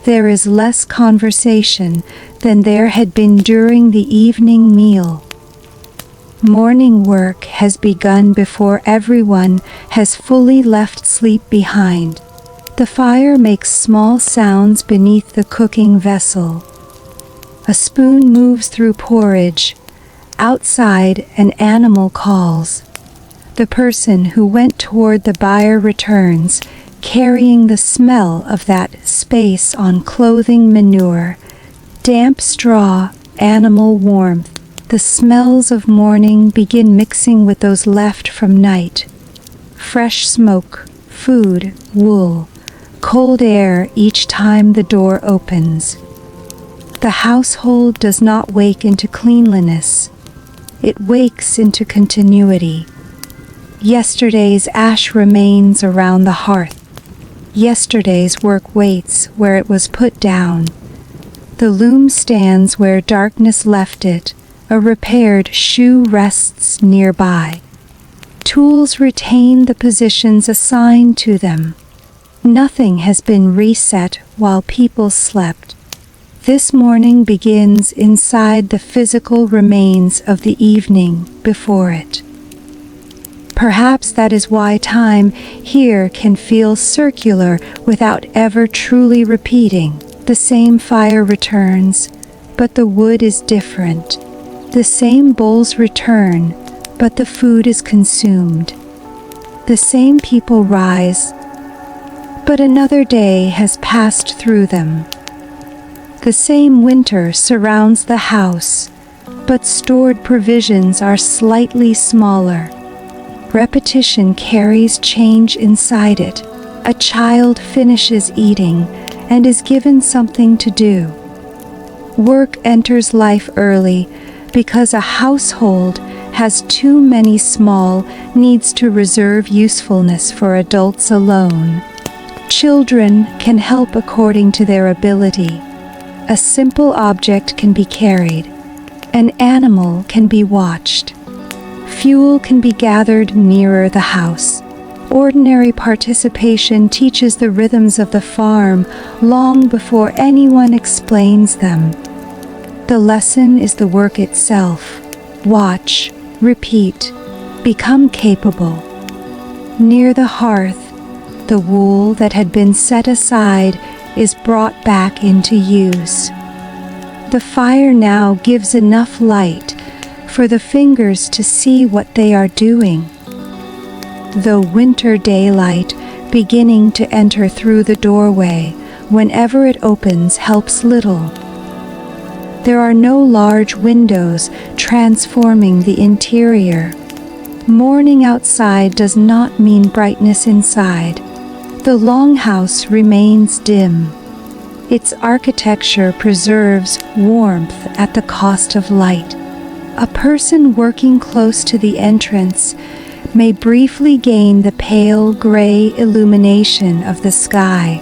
There is less conversation than there had been during the evening meal. Morning work has begun before everyone has fully left sleep behind. The fire makes small sounds beneath the cooking vessel. A spoon moves through porridge. Outside, an animal calls. The person who went toward the buyer returns, carrying the smell of that space on clothing manure, damp straw, animal warmth. The smells of morning begin mixing with those left from night. fresh smoke, food, wool, cold air each time the door opens. The household does not wake into cleanliness. It wakes into continuity. Yesterday's ash remains around the hearth. Yesterday's work waits where it was put down. The loom stands where darkness left it. A repaired shoe rests nearby. Tools retain the positions assigned to them. Nothing has been reset while people slept. This morning begins inside the physical remains of the evening before it. Perhaps that is why time here can feel circular without ever truly repeating. The same fire returns, but the wood is different. The same bowls return, but the food is consumed. The same people rise, but another day has passed through them. The same winter surrounds the house, but stored provisions are slightly smaller. Repetition carries change inside it. A child finishes eating and is given something to do. Work enters life early because a household has too many small needs to reserve usefulness for adults alone. Children can help according to their ability. A simple object can be carried. An animal can be watched. Fuel can be gathered nearer the house. Ordinary participation teaches the rhythms of the farm long before anyone explains them. The lesson is the work itself. Watch, repeat, become capable. Near the hearth, the wool that had been set aside is brought back into use. The fire now gives enough light for the fingers to see what they are doing. The winter daylight beginning to enter through the doorway whenever it opens helps little. There are no large windows transforming the interior. Morning outside does not mean brightness inside. The longhouse remains dim. Its architecture preserves warmth at the cost of light. A person working close to the entrance may briefly gain the pale gray illumination of the sky.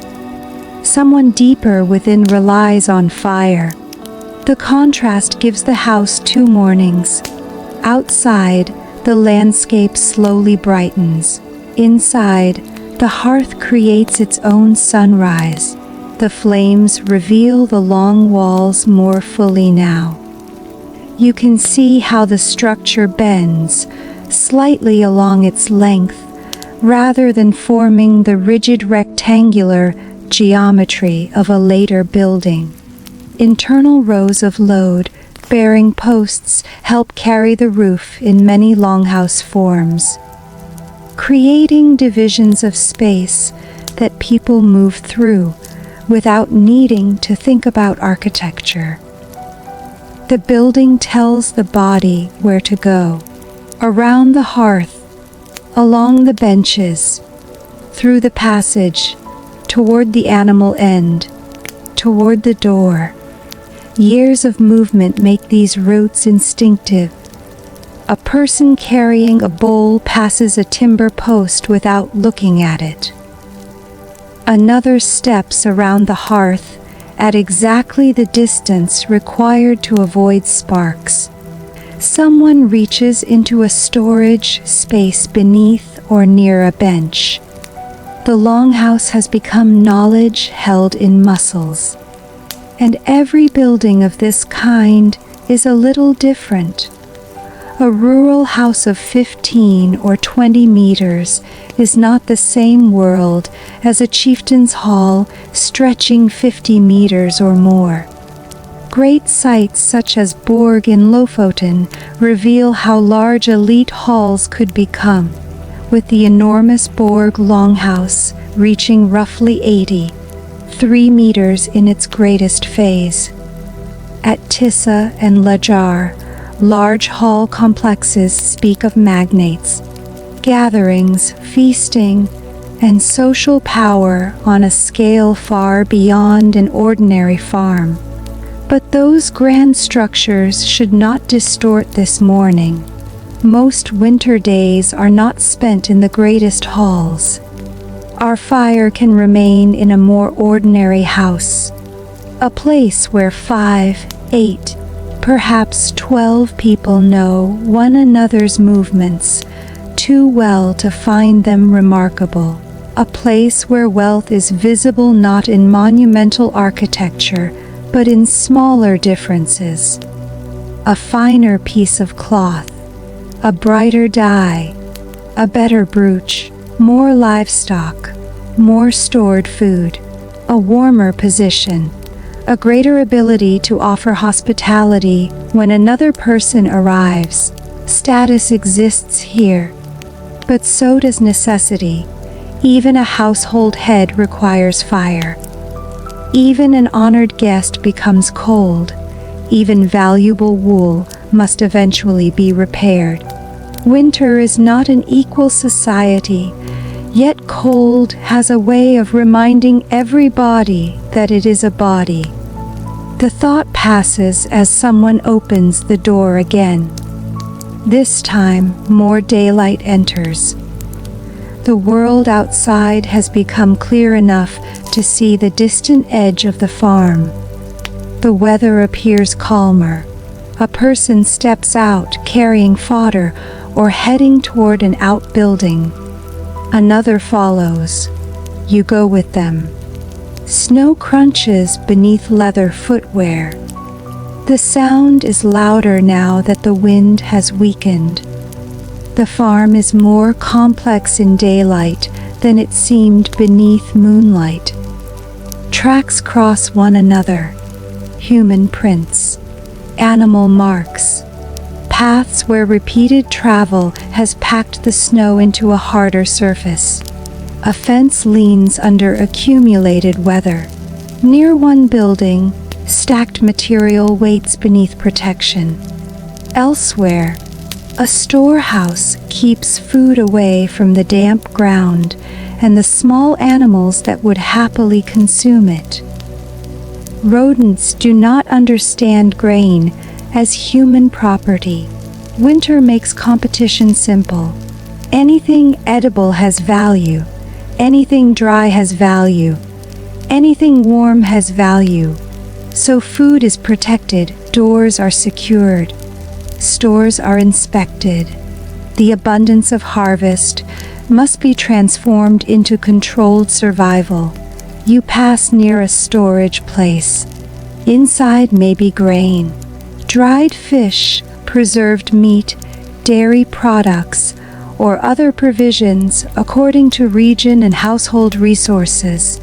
Someone deeper within relies on fire. The contrast gives the house two mornings. Outside, the landscape slowly brightens. Inside, the hearth creates its own sunrise. The flames reveal the long walls more fully now. You can see how the structure bends slightly along its length, rather than forming the rigid rectangular geometry of a later building. Internal rows of load-bearing posts help carry the roof in many longhouse forms, creating divisions of space that people move through without needing to think about architecture. The building tells the body where to go. Around the hearth, along the benches, through the passage, toward the animal end, toward the door. Years of movement make these routes instinctive. A person carrying a bowl passes a timber post without looking at it. Another steps around the hearth at exactly the distance required to avoid sparks. Someone reaches into a storage space beneath or near a bench. The longhouse has become knowledge held in muscles. And every building of this kind is a little different. A rural house of 15 or 20 meters is not the same world as a chieftain's hall stretching 50 meters or more. Great sites such as Borg in Lofoten reveal how large elite halls could become, with the enormous Borg longhouse reaching roughly 83 meters in its greatest phase. At Tissa and Lajar, large hall complexes speak of magnates. gatherings, feasting, and social power on a scale far beyond an ordinary farm. But those grand structures should not distort this morning. Most winter days are not spent in the greatest halls. Our fire can remain in a more ordinary house, a place where 5, 8, perhaps 12 people know one another's movements too well to find them remarkable, a place where wealth is visible not in monumental architecture, but in smaller differences. A finer piece of cloth, a brighter dye, a better brooch, more livestock, more stored food, a warmer position, a greater ability to offer hospitality when another person arrives. Status exists here, but so does necessity. Even a household head requires fire. Even an honored guest becomes cold. Even valuable wool must eventually be repaired. Winter is not an equal society, yet cold has a way of reminding every body that it is a body. The thought passes as someone opens the door again. This time, more daylight enters. The world outside has become clear enough to see the distant edge of the farm. The weather appears calmer. A person steps out carrying fodder or heading toward an outbuilding. Another follows. You go with them. Snow crunches beneath leather footwear. The sound is louder now that the wind has weakened. The farm is more complex in daylight than it seemed beneath moonlight. Tracks cross one another. Human prints. Animal marks. Paths where repeated travel has packed the snow into a harder surface. A fence leans under accumulated weather. Near one building, stacked material waits beneath protection. Elsewhere, a storehouse keeps food away from the damp ground and the small animals that would happily consume it. Rodents do not understand grain as human property. Winter makes competition simple. Anything edible has value. Anything dry has value. Anything warm has value. So food is protected, doors are secured, stores are inspected. The abundance of harvest must be transformed into controlled survival. You pass near a storage place. Inside may be grain, dried fish, preserved meat, dairy products, or other provisions according to region and household resources.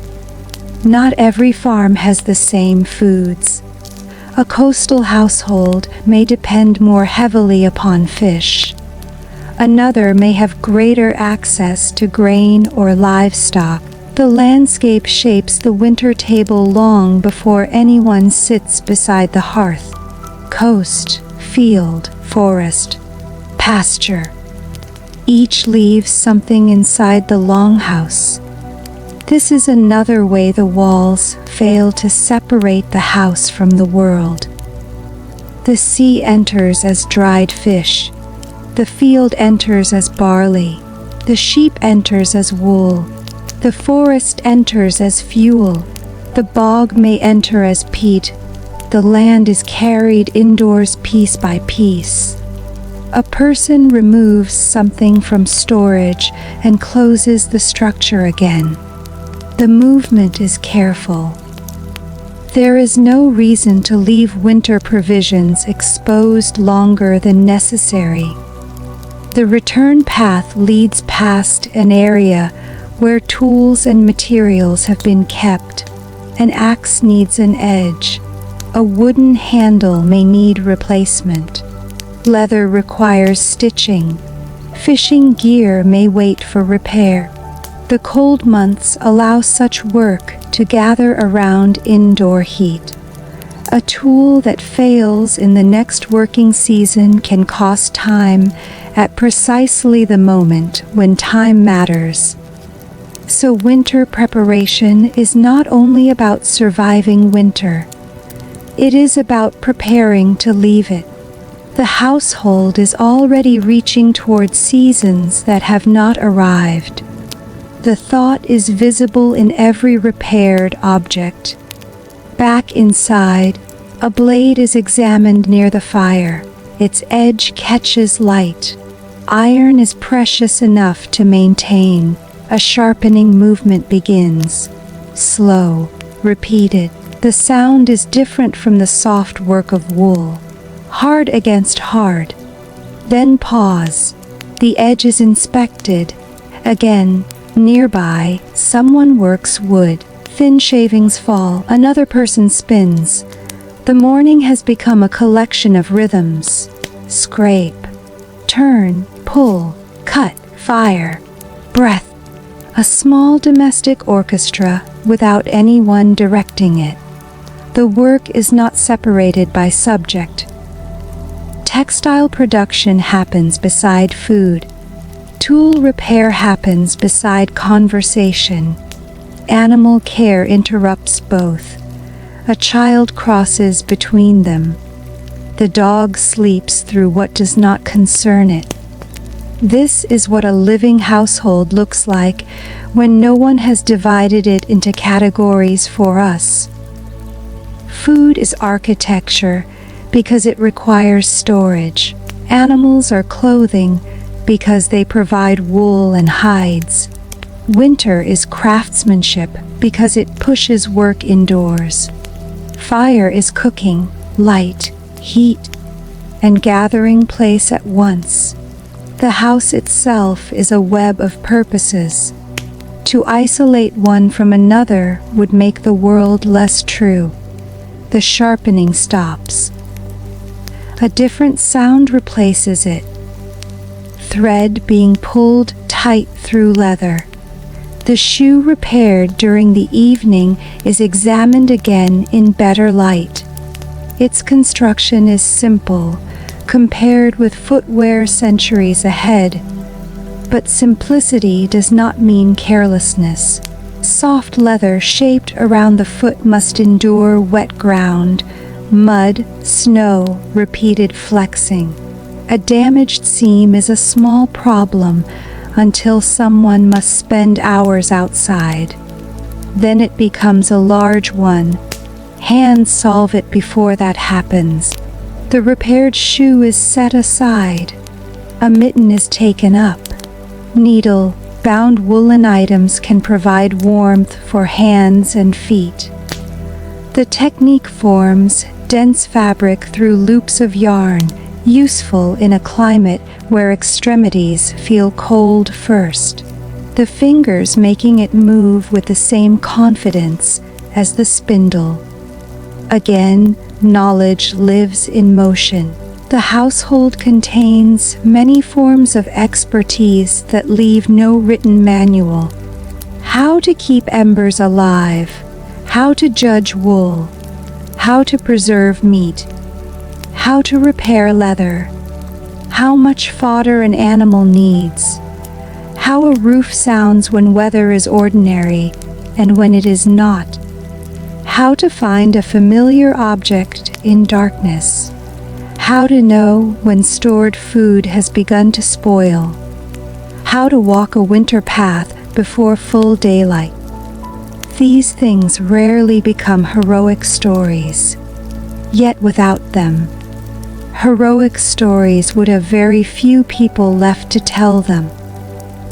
Not every farm has the same foods. A coastal household may depend more heavily upon fish. Another may have greater access to grain or livestock. The landscape shapes the winter table long before anyone sits beside the hearth. Coast, field, forest, pasture. Each leaves something inside the longhouse. This is another way the walls fail to separate the house from the world. The sea enters as dried fish. The field enters as barley. The sheep enters as wool. The forest enters as fuel. The bog may enter as peat. The land is carried indoors piece by piece. A person removes something from storage and closes the structure again. The movement is careful. There is no reason to leave winter provisions exposed longer than necessary. The return path leads past an area where tools and materials have been kept. An axe needs an edge. A wooden handle may need replacement. Leather requires stitching. Fishing gear may wait for repair. The cold months allow such work to gather around indoor heat. A tool that fails in the next working season can cost time at precisely the moment when time matters. So winter preparation is not only about surviving winter, it is about preparing to leave it. The household is already reaching toward seasons that have not arrived. The thought is visible in every repaired object. Back inside, a blade is examined near the fire. Its edge catches light. Iron is precious enough to maintain. A sharpening movement begins. Slow, repeated. The sound is different from the soft work of wool. Hard against hard. Then pause. The edge is inspected. Again, nearby, someone works wood. Thin shavings fall. Another person spins. The morning has become a collection of rhythms. Scrape. Turn. Pull. Cut. Fire. Breath. A small domestic orchestra without anyone directing it. The work is not separated by subject. Textile production happens beside food. Tool repair happens beside conversation. Animal care interrupts both. A child crosses between them. The dog sleeps through what does not concern it. This is what a living household looks like when no one has divided it into categories for us. Food is architecture because it requires storage. Animals are clothing because they provide wool and hides. Winter is craftsmanship because it pushes work indoors. Fire is cooking, light, heat, and gathering place at once. The house itself is a web of purposes. To isolate one from another would make the world less true. The sharpening stops. A different sound replaces it. Thread being pulled tight through leather. The shoe repaired during the evening is examined again in better light. Its construction is simple, compared with footwear centuries ahead. But simplicity does not mean carelessness. Soft leather shaped around the foot must endure wet ground, mud, snow, repeated flexing. A damaged seam is a small problem until someone must spend hours outside. Then it becomes a large one. Hands solve it before that happens. The repaired shoe is set aside. A mitten is taken up. Needle, bound woolen items can provide warmth for hands and feet. The technique forms dense fabric through loops of yarn, useful in a climate where extremities feel cold first. The fingers making it move with the same confidence as the spindle. Again, knowledge lives in motion. The household contains many forms of expertise that leave no written manual. How to keep embers alive, how to judge wool, how to preserve meat, how to repair leather, how much fodder an animal needs, how a roof sounds when weather is ordinary and when it is not, how to find a familiar object in darkness, how to know when stored food has begun to spoil, how to walk a winter path before full daylight. These things rarely become heroic stories, yet without them, heroic stories would have very few people left to tell them.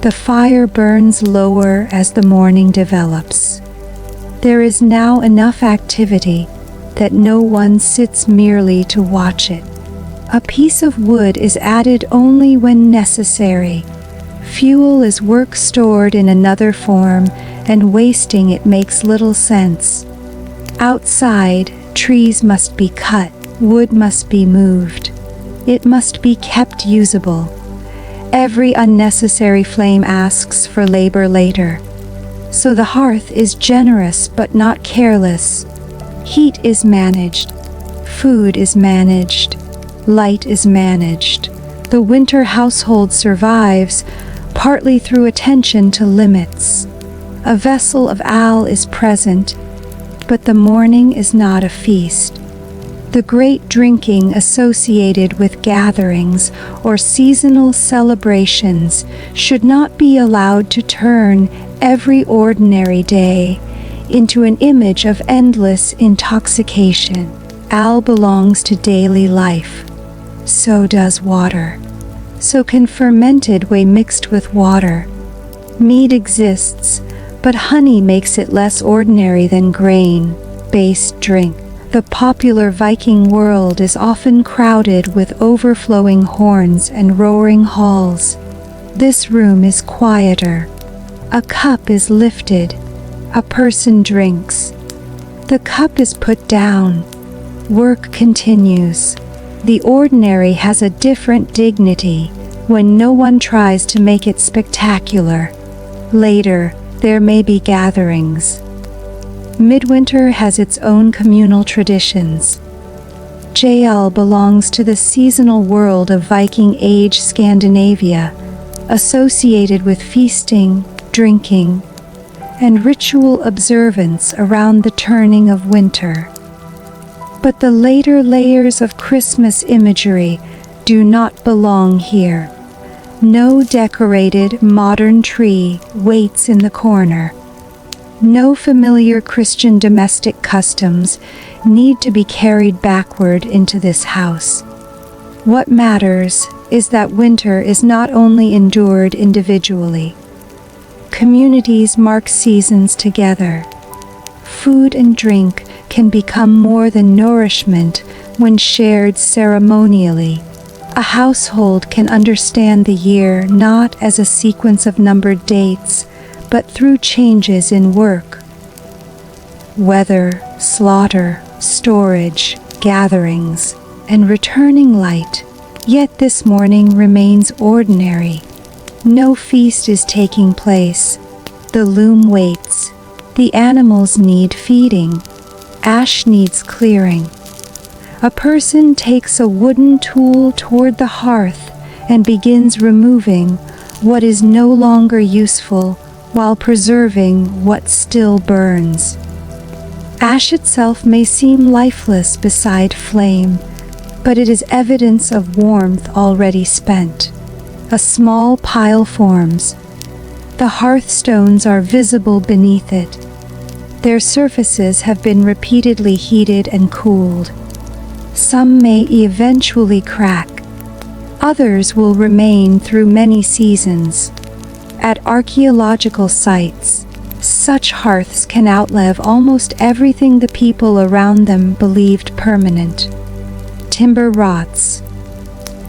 The fire burns lower as the morning develops. There is now enough activity that no one sits merely to watch it. A piece of wood is added only when necessary. Fuel is work stored in another form, and wasting it makes little sense. Outside, trees must be cut, wood must be moved. It must be kept usable. Every unnecessary flame asks for labor later. So the hearth is generous but not careless. Heat is managed. Food is managed. Light is managed. The winter household survives, partly through attention to limits. A vessel of ale is present, but the morning is not a feast. The great drinking associated with gatherings or seasonal celebrations should not be allowed to turn every ordinary day into an image of endless intoxication. Ale belongs to daily life. So does water. So can fermented whey mixed with water. Mead exists, but honey makes it less ordinary than grain-based drink. The popular Viking world is often crowded with overflowing horns and roaring halls. This room is quieter. A cup is lifted. A person drinks. The cup is put down. Work continues. The ordinary has a different dignity when no one tries to make it spectacular. Later, there may be gatherings. Midwinter has its own communal traditions. JL belongs to the seasonal world of Viking Age Scandinavia, associated with feasting, drinking, and ritual observance around the turning of winter. But the later layers of Christmas imagery do not belong here. No decorated modern tree waits in the corner. No familiar Christian domestic customs need to be carried backward into this house. What matters is that winter is not only endured individually. Communities mark seasons together. Food and drink can become more than nourishment when shared ceremonially. A household can understand the year not as a sequence of numbered dates, but through changes in work, weather, slaughter, storage, gatherings, and returning light. Yet this morning remains ordinary. No feast is taking place. The loom waits. The animals need feeding. Ash needs clearing. A person takes a wooden tool toward the hearth and begins removing what is no longer useful while preserving what still burns. Ash itself may seem lifeless beside flame, but it is evidence of warmth already spent. A small pile forms. The hearthstones are visible beneath it. Their surfaces have been repeatedly heated and cooled. Some may eventually crack. Others will remain through many seasons. At archaeological sites, such hearths can outlive almost everything the people around them believed permanent. Timber rots.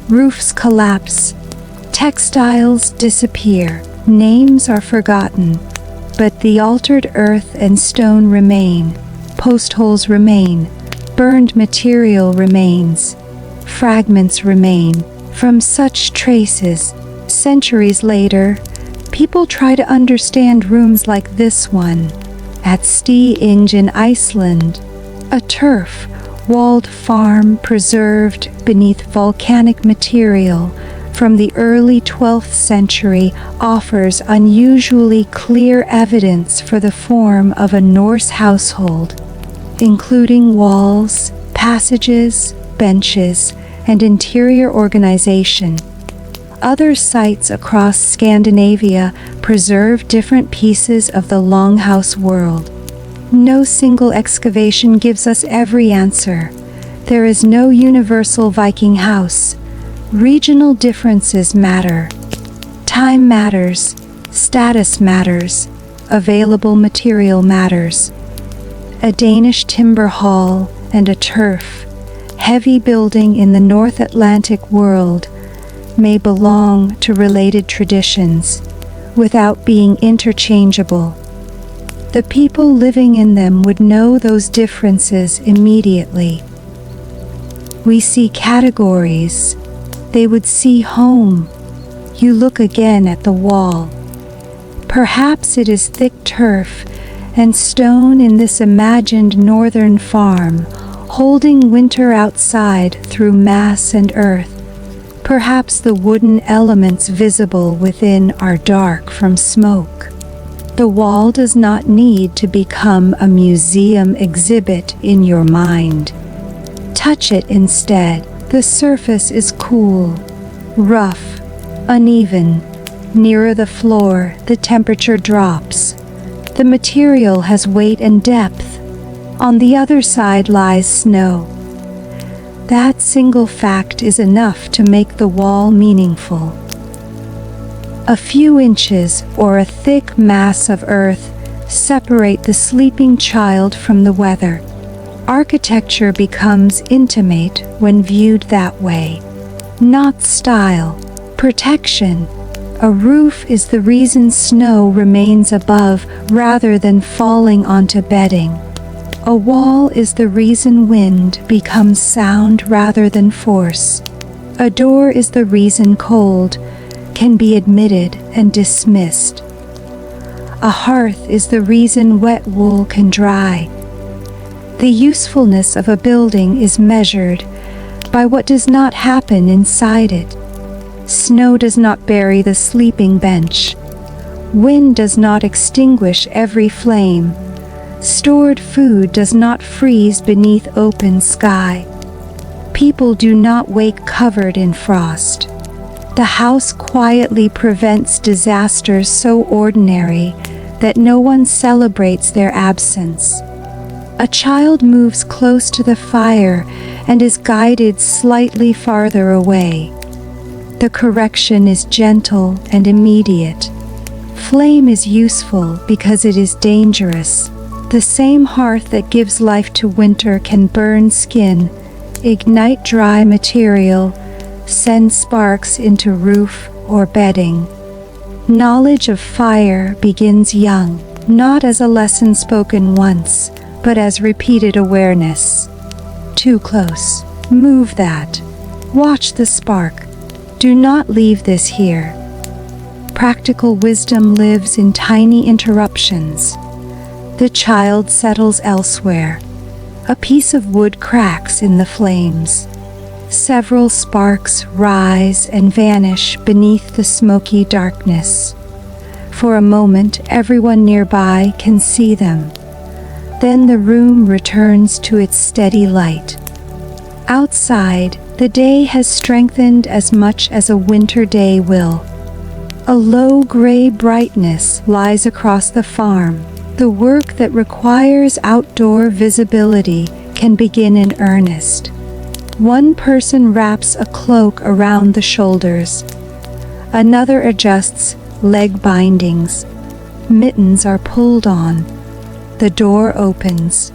Roofs collapse. Textiles disappear. Names are forgotten. But the altered earth and stone remain. Post holes remain. Burned material remains. Fragments remain. From such traces, centuries later, people try to understand rooms like this one. At Stillness in Iceland, a turf-walled farm preserved beneath volcanic material from the early 12th century offers unusually clear evidence for the form of a Norse household, including walls, passages, benches, and interior organization. Other sites across Scandinavia preserve different pieces of the longhouse world. No single excavation gives us every answer. There is no universal Viking house. Regional differences matter. Time matters. Status matters. Available material matters. A Danish timber hall and a turf-heavy building in the North Atlantic world may belong to related traditions without being interchangeable. The people living in them would know those differences immediately. We see categories. They would see home. You look again at the wall. Perhaps it is thick turf and stone in this imagined northern farm, holding winter outside through mass and earth. Perhaps the wooden elements visible within are dark from smoke. The wall does not need to become a museum exhibit in your mind. Touch it instead. The surface is cool, rough, uneven. Nearer the floor, the temperature drops. The material has weight and depth. On the other side lies snow. That single fact is enough to make the wall meaningful. A few inches or a thick mass of earth separate the sleeping child from the weather. Architecture becomes intimate when viewed that way. Not style, protection. A roof is the reason snow remains above rather than falling onto bedding. A wall is the reason wind becomes sound rather than force. A door is the reason cold can be admitted and dismissed. A hearth is the reason wet wool can dry. The usefulness of a building is measured by what does not happen inside it. Snow does not bury the sleeping bench. Wind does not extinguish every flame. Stored food does not freeze beneath open sky. People do not wake covered in frost. The house quietly prevents disasters so ordinary that no one celebrates their absence. A child moves close to the fire and is guided slightly farther away. The correction is gentle and immediate. Flame is useful because it is dangerous. The same hearth that gives life to winter can burn skin, ignite dry material, send sparks into roof or bedding. Knowledge of fire begins young, not as a lesson spoken once, but as repeated awareness. Too close. Move that. Watch the spark. Do not leave this here. Practical wisdom lives in tiny interruptions. The child settles elsewhere. A piece of wood cracks in the flames. Several sparks rise and vanish beneath the smoky darkness. For a moment, everyone nearby can see them. Then the room returns to its steady light. Outside, the day has strengthened as much as a winter day will. A low gray brightness lies across the farm. The work that requires outdoor visibility can begin in earnest. One person wraps a cloak around the shoulders. Another adjusts leg bindings. Mittens are pulled on. The door opens.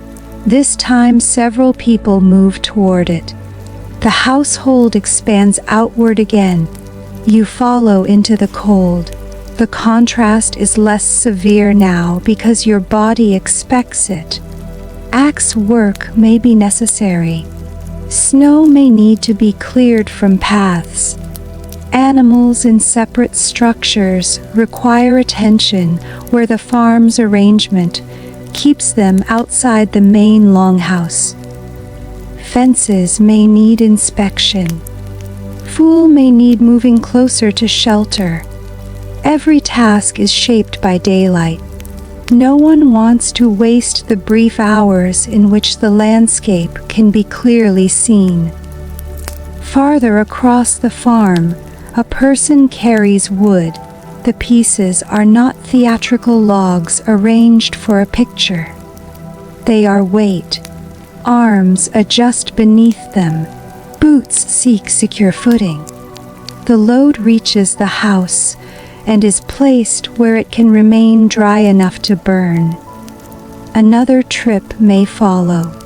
This time several people move toward it. The household expands outward again. You follow into the cold. The contrast is less severe now because your body expects it. Axe work may be necessary. Snow may need to be cleared from paths. Animals in separate structures require attention where the farm's arrangement keeps them outside the main longhouse. Fences may need inspection. Fool may need moving closer to shelter. Every task is shaped by daylight. No one wants to waste the brief hours in which the landscape can be clearly seen. Farther across the farm, a person carries wood. The pieces are not theatrical logs arranged for a picture. They are weight. Arms adjust beneath them. Boots seek secure footing. The load reaches the house and is placed where it can remain dry enough to burn. Another trip may follow.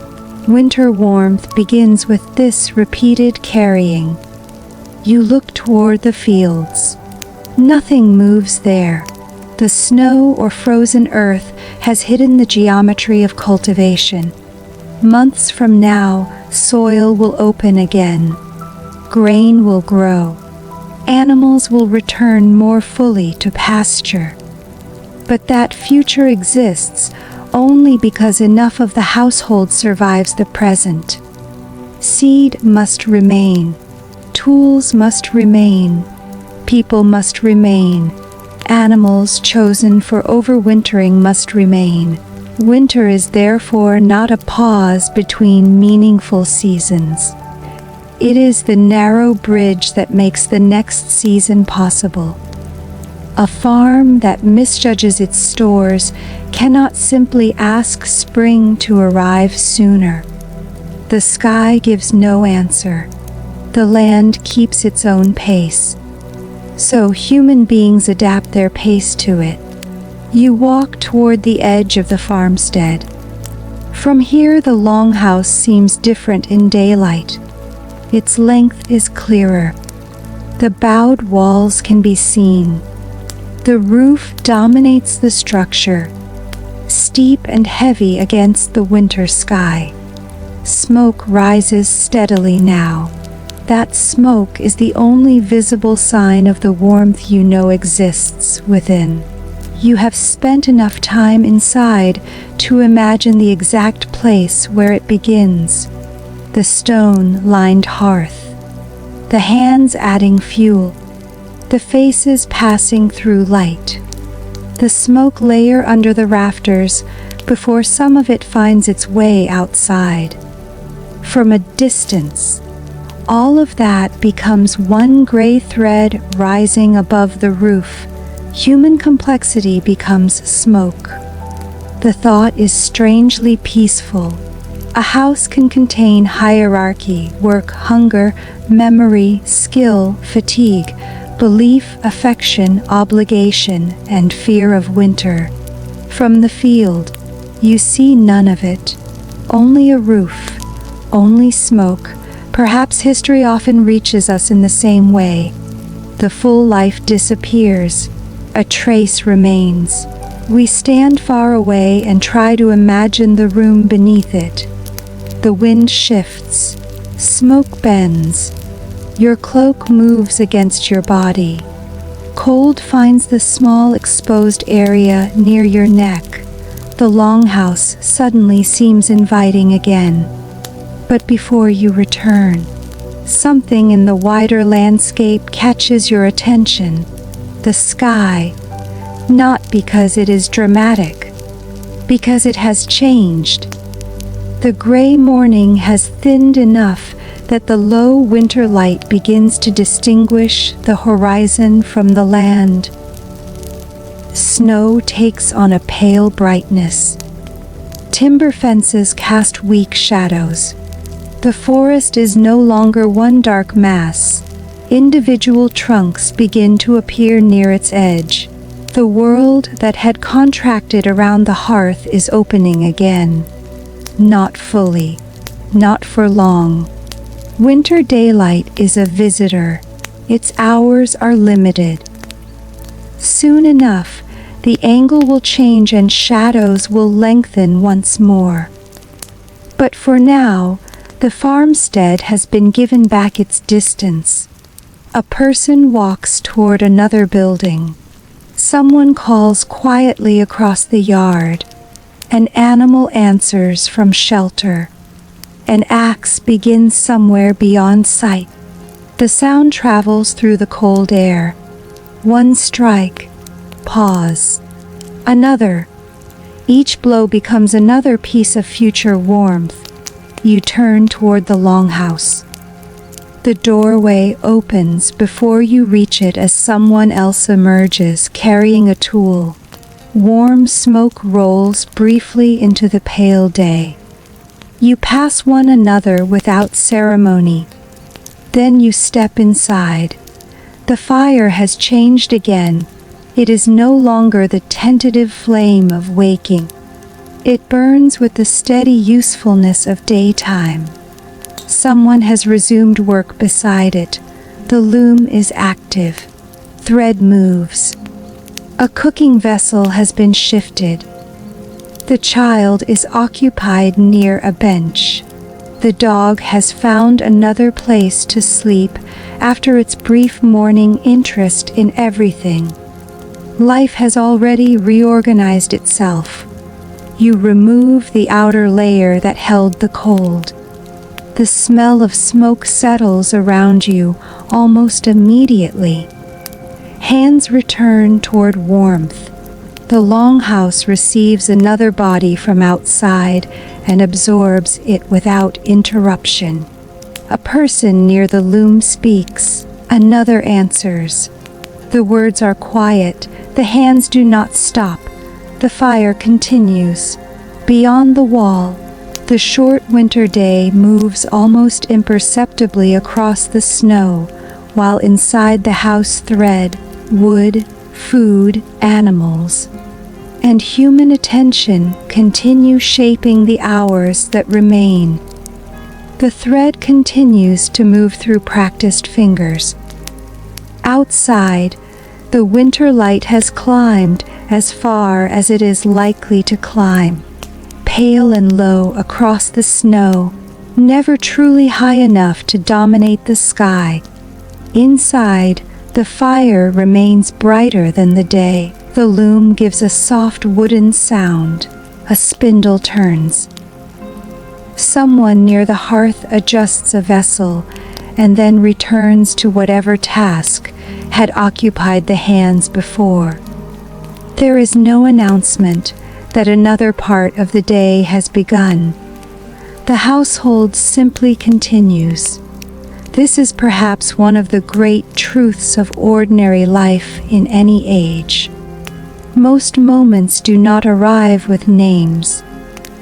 Winter warmth begins with this repeated carrying. You look toward the fields. Nothing moves there. The snow or frozen earth has hidden the geometry of cultivation. Months from now, soil will open again. Grain will grow. Animals will return more fully to pasture. But that future exists only because enough of the household survives the present. Seed must remain. Tools must remain, people must remain, animals chosen for overwintering must remain. Winter is therefore not a pause between meaningful seasons. It is the narrow bridge that makes the next season possible. A farm that misjudges its stores cannot simply ask spring to arrive sooner. The sky gives no answer. The land keeps its own pace. So human beings adapt their pace to it. You walk toward the edge of the farmstead. From here, the longhouse seems different in daylight. Its length is clearer. The bowed walls can be seen. The roof dominates the structure, steep and heavy against the winter sky. Smoke rises steadily now. That smoke is the only visible sign of the warmth you know exists within. You have spent enough time inside to imagine the exact place where it begins. The stone-lined hearth, the hands adding fuel, the faces passing through light, the smoke layer under the rafters before some of it finds its way outside. From a distance, all of that becomes one gray thread rising above the roof. Human complexity becomes smoke. The thought is strangely peaceful. A house can contain hierarchy, work, hunger, memory, skill, fatigue, belief, affection, obligation, and fear of winter. From the field, you see none of it. Only a roof, only smoke. Perhaps history often reaches us in the same way. The full life disappears. A trace remains. We stand far away and try to imagine the room beneath it. The wind shifts. Smoke bends. Your cloak moves against your body. Cold finds the small exposed area near your neck. The longhouse suddenly seems inviting again. But before you return, something in the wider landscape catches your attention. The sky, not because it is dramatic, because it has changed. The gray morning has thinned enough that the low winter light begins to distinguish the horizon from the land. Snow takes on a pale brightness. Timber fences cast weak shadows. The forest is no longer one dark mass. Individual trunks begin to appear near its edge. The world that had contracted around the hearth is opening again. Not fully, not for long. Winter daylight is a visitor. Its hours are limited. Soon enough, the angle will change and shadows will lengthen once more. But for now, the farmstead has been given back its distance. A person walks toward another building. Someone calls quietly across the yard. An animal answers from shelter. An axe begins somewhere beyond sight. The sound travels through the cold air. One strike, pause. Another. Each blow becomes another piece of future warmth. You turn toward the longhouse. The doorway opens before you reach it as someone else emerges carrying a tool. Warm smoke rolls briefly into the pale day. You pass one another without ceremony. Then you step inside. The fire has changed again. It is no longer the tentative flame of waking. It burns with the steady usefulness of daytime. Someone has resumed work beside it. The loom is active. Thread moves. A cooking vessel has been shifted. The child is occupied near a bench. The dog has found another place to sleep after its brief morning interest in everything. Life has already reorganized itself. You remove the outer layer that held the cold. The smell of smoke settles around you almost immediately. Hands return toward warmth. The longhouse receives another body from outside and absorbs it without interruption. A person near the loom speaks. Another answers. The words are quiet. The hands do not stop. The fire continues. Beyond the wall, the short winter day moves almost imperceptibly across the snow, while inside the house thread wood, food, animals, and human attention continue shaping the hours that remain. The thread continues to move through practiced fingers. Outside, the winter light has climbed as far as it is likely to climb, pale and low across the snow, never truly high enough to dominate the sky. Inside, the fire remains brighter than the day. The loom gives a soft wooden sound. A spindle turns. Someone near the hearth adjusts a vessel and then returns to whatever task had occupied the hands before. There is no announcement that another part of the day has begun. The household simply continues. This is perhaps one of the great truths of ordinary life in any age. Most moments do not arrive with names.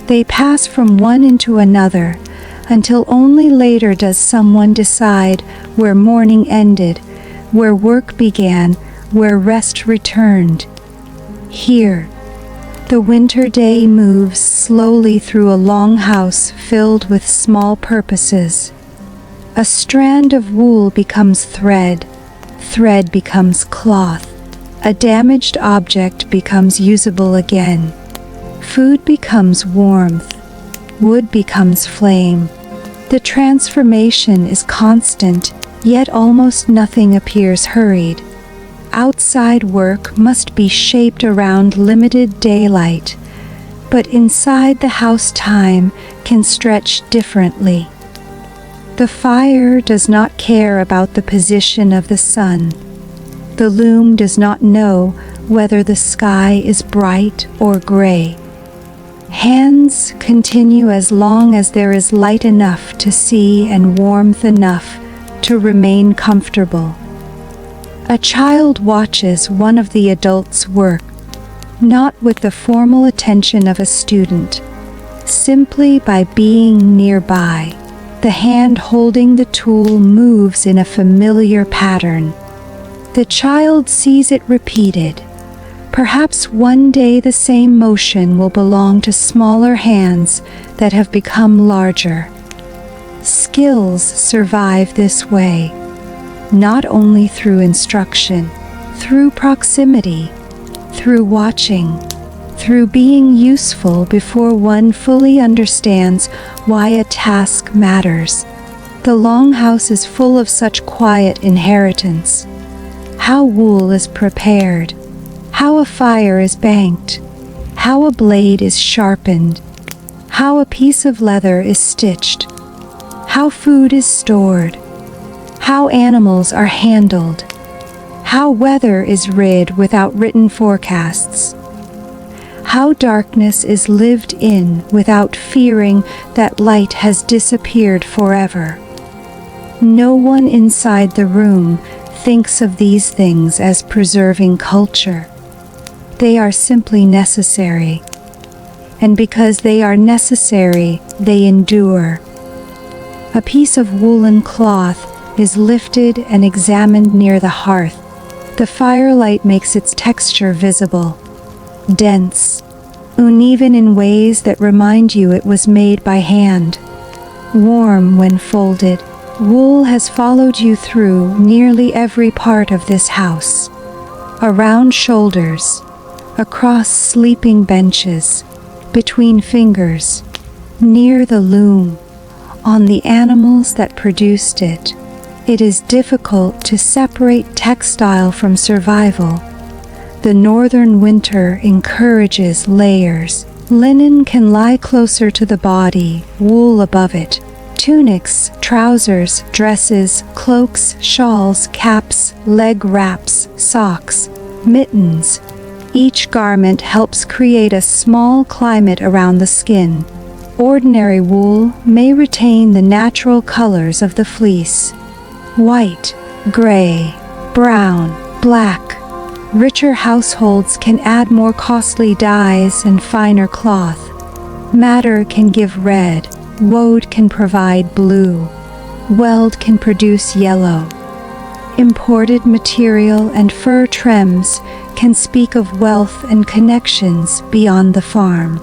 They pass from one into another, until only later does someone decide where morning ended, where work began, where rest returned. Here, the winter day moves slowly through a longhouse filled with small purposes. A strand of wool becomes thread, thread becomes cloth, a damaged object becomes usable again. Food becomes warmth, wood becomes flame. The transformation is constant, yet almost nothing appears hurried. Outside work must be shaped around limited daylight, but inside the house time can stretch differently. The fire does not care about the position of the sun. The loom does not know whether the sky is bright or gray. Hands continue as long as there is light enough to see and warmth enough to remain comfortable. A child watches one of the adults work, not with the formal attention of a student, simply by being nearby. The hand holding the tool moves in a familiar pattern. The child sees it repeated. Perhaps one day the same motion will belong to smaller hands that have become larger. Skills survive this way, not only through instruction, through proximity, through watching, through being useful before one fully understands why a task matters. The longhouse is full of such quiet inheritance. How wool is prepared, how a fire is banked, how a blade is sharpened, how a piece of leather is stitched, how food is stored, how animals are handled, how weather is rid without written forecasts, how darkness is lived in without fearing that light has disappeared forever. No one inside the room thinks of these things as preserving culture. They are simply necessary. And because they are necessary, they endure. A piece of woolen cloth is lifted and examined near the hearth. The firelight makes its texture visible, dense, uneven in ways that remind you it was made by hand. Warm when folded, wool has followed you through nearly every part of this house. Around shoulders, across sleeping benches, between fingers, near the loom, on the animals that produced it. It is difficult to separate textile from survival. The northern winter encourages layers. Linen can lie closer to the body, wool above it. Tunics, trousers, dresses, cloaks, shawls, caps, leg wraps, socks, mittens. Each garment helps create a small climate around the skin. Ordinary wool may retain the natural colors of the fleece: white, gray, brown, black. Richer households can add more costly dyes and finer cloth. Madder can give red, woad can provide blue, weld can produce yellow. Imported material and fur trims can speak of wealth and connections beyond the farm.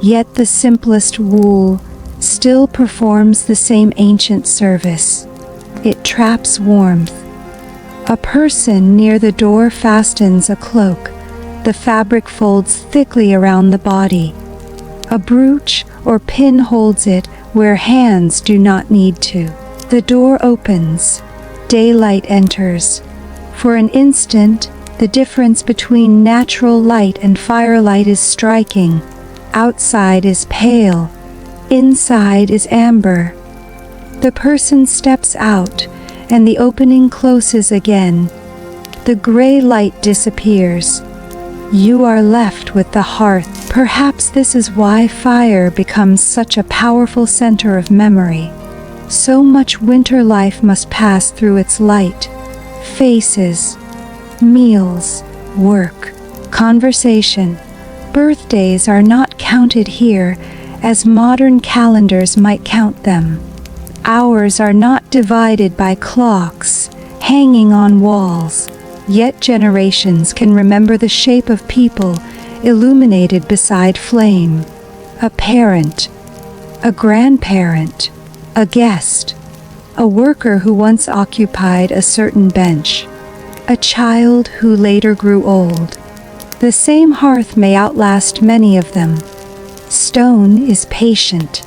Yet the simplest wool still performs the same ancient service. It traps warmth. A person near the door fastens a cloak. The fabric folds thickly around the body. A brooch or pin holds it where hands do not need to. The door opens. Daylight enters. For an instant, the difference between natural light and firelight is striking. Outside is pale. Inside is amber. The person steps out, and the opening closes again. The gray light disappears. You are left with the hearth. Perhaps this is why fire becomes such a powerful center of memory. So much winter life must pass through its light. Faces, meals, work, conversation. Birthdays are not counted here as modern calendars might count them. Hours are not divided by clocks hanging on walls, yet generations can remember the shape of people illuminated beside flame. A parent, a grandparent, a guest, a worker who once occupied a certain bench, a child who later grew old. The same hearth may outlast many of them. Stone is patient.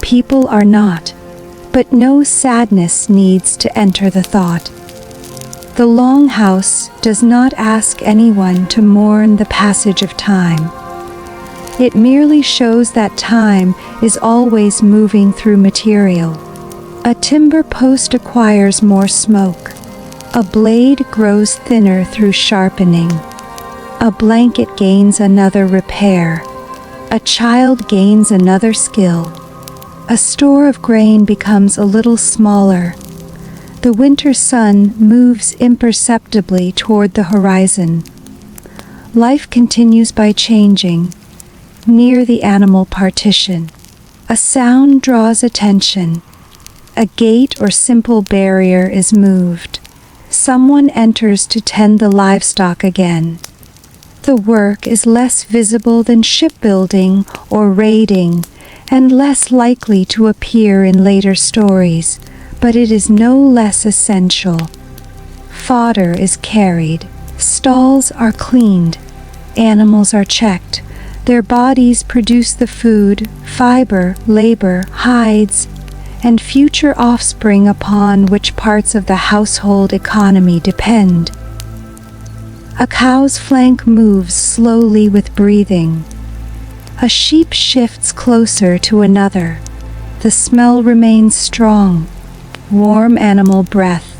People are not. But no sadness needs to enter the thought. The longhouse does not ask anyone to mourn the passage of time. It merely shows that time is always moving through material. A timber post acquires more smoke. A blade grows thinner through sharpening. A blanket gains another repair. A child gains another skill. A store of grain becomes a little smaller. The winter sun moves imperceptibly toward the horizon. Life continues by changing. Near the animal partition, a sound draws attention. A gate or simple barrier is moved. Someone enters to tend the livestock again. The work is less visible than shipbuilding or raiding, and less likely to appear in later stories, but it is no less essential. Fodder is carried, stalls are cleaned, animals are checked, their bodies produce the food, fiber, labor, hides, and future offspring upon which parts of the household economy depend. A cow's flank moves slowly with breathing. A sheep shifts closer to another. The smell remains strong. Warm animal breath,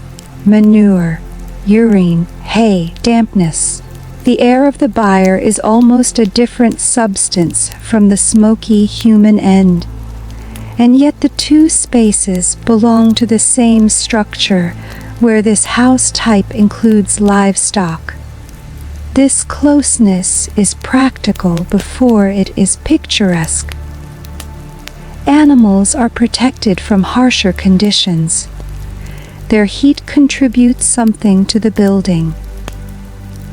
manure, urine, hay, dampness. The air of the byre is almost a different substance from the smoky human end. And yet the two spaces belong to the same structure, where this house type includes livestock. This closeness is practical before it is picturesque. Animals are protected from harsher conditions. Their heat contributes something to the building.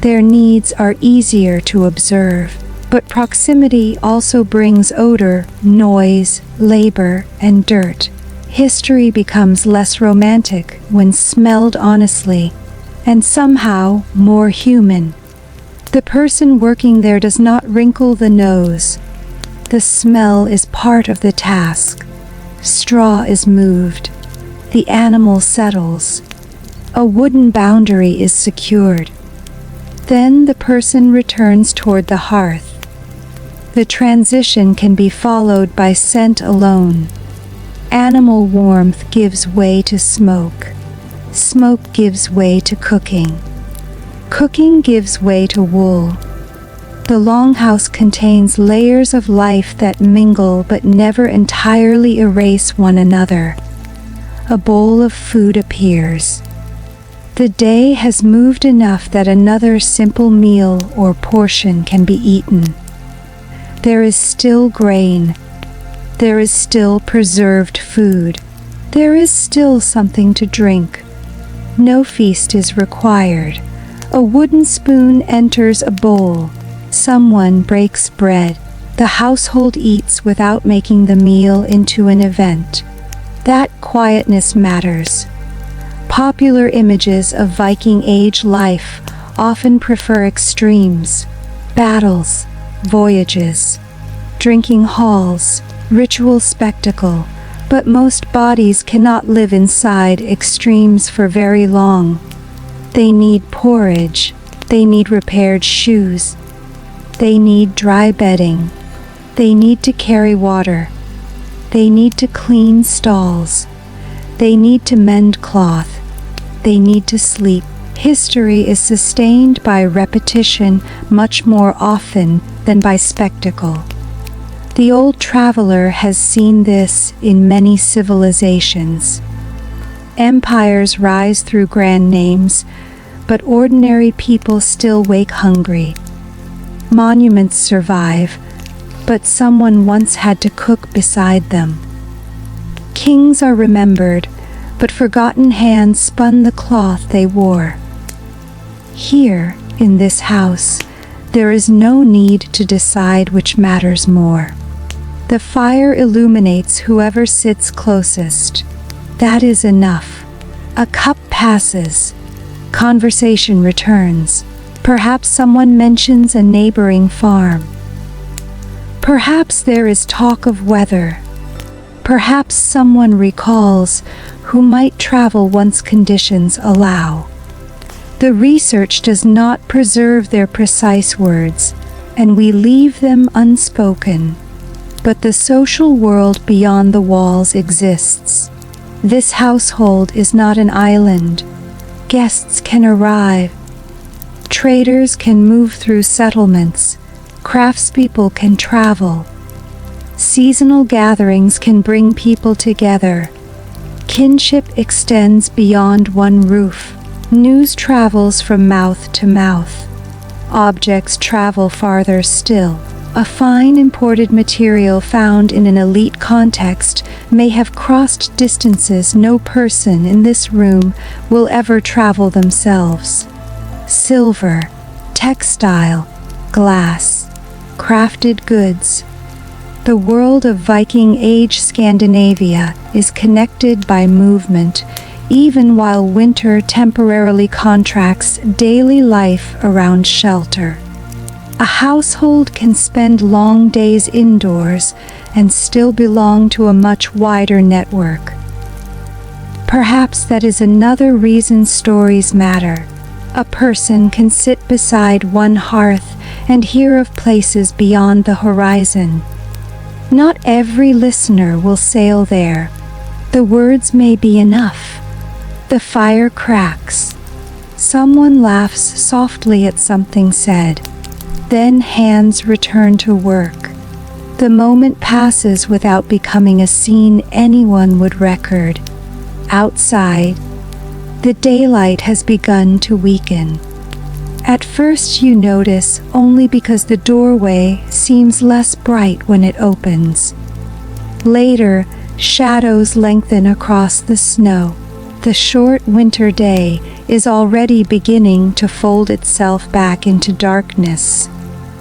Their needs are easier to observe, but proximity also brings odor, noise, labor, and dirt. History becomes less romantic when smelled honestly, and somehow more human. The person working there does not wrinkle the nose. The smell is part of the task. Straw is moved. The animal settles. A wooden boundary is secured. Then the person returns toward the hearth. The transition can be followed by scent alone. Animal warmth gives way to smoke. Smoke gives way to cooking. Cooking gives way to wool. The longhouse contains layers of life that mingle but never entirely erase one another. A bowl of food appears. The day has moved enough that another simple meal or portion can be eaten. There is still grain. There is still preserved food. There is still something to drink. No feast is required. A wooden spoon enters a bowl. Someone breaks bread. The household eats without making the meal into an event. That quietness matters. Popular images of Viking Age life often prefer extremes: battles, voyages, drinking halls, ritual spectacle, but most bodies cannot live inside extremes for very long. They need porridge, they need repaired shoes, they need dry bedding, they need to carry water, they need to clean stalls, they need to mend cloth, they need to sleep. History is sustained by repetition much more often than by spectacle. The old traveler has seen this in many civilizations. Empires rise through grand names, but ordinary people still wake hungry. Monuments survive, but someone once had to cook beside them. Kings are remembered, but forgotten hands spun the cloth they wore. Here, in this house, there is no need to decide which matters more. The fire illuminates whoever sits closest. That is enough. A cup passes. Conversation returns. Perhaps someone mentions a neighboring farm. Perhaps there is talk of weather. Perhaps someone recalls who might travel once conditions allow. The research does not preserve their precise words, and we leave them unspoken. But the social world beyond the walls exists. This household is not an island. Guests can arrive. Traders can move through settlements. Craftspeople can travel. Seasonal gatherings can bring people together. Kinship extends beyond one roof. News travels from mouth to mouth. Objects travel farther still. A fine imported material found in an elite context may have crossed distances no person in this room will ever travel themselves. Silver, textile, glass, crafted goods. The world of Viking Age Scandinavia is connected by movement, even while winter temporarily contracts daily life around shelter. A household can spend long days indoors and still belong to a much wider network. Perhaps that is another reason stories matter. A person can sit beside one hearth and hear of places beyond the horizon. Not every listener will sail there. The words may be enough. The fire cracks. Someone laughs softly at something said. Then hands return to work. The moment passes without becoming a scene anyone would record. Outside, the daylight has begun to weaken. At first you notice only because the doorway seems less bright when it opens. Later, shadows lengthen across the snow. The short winter day is already beginning to fold itself back into darkness.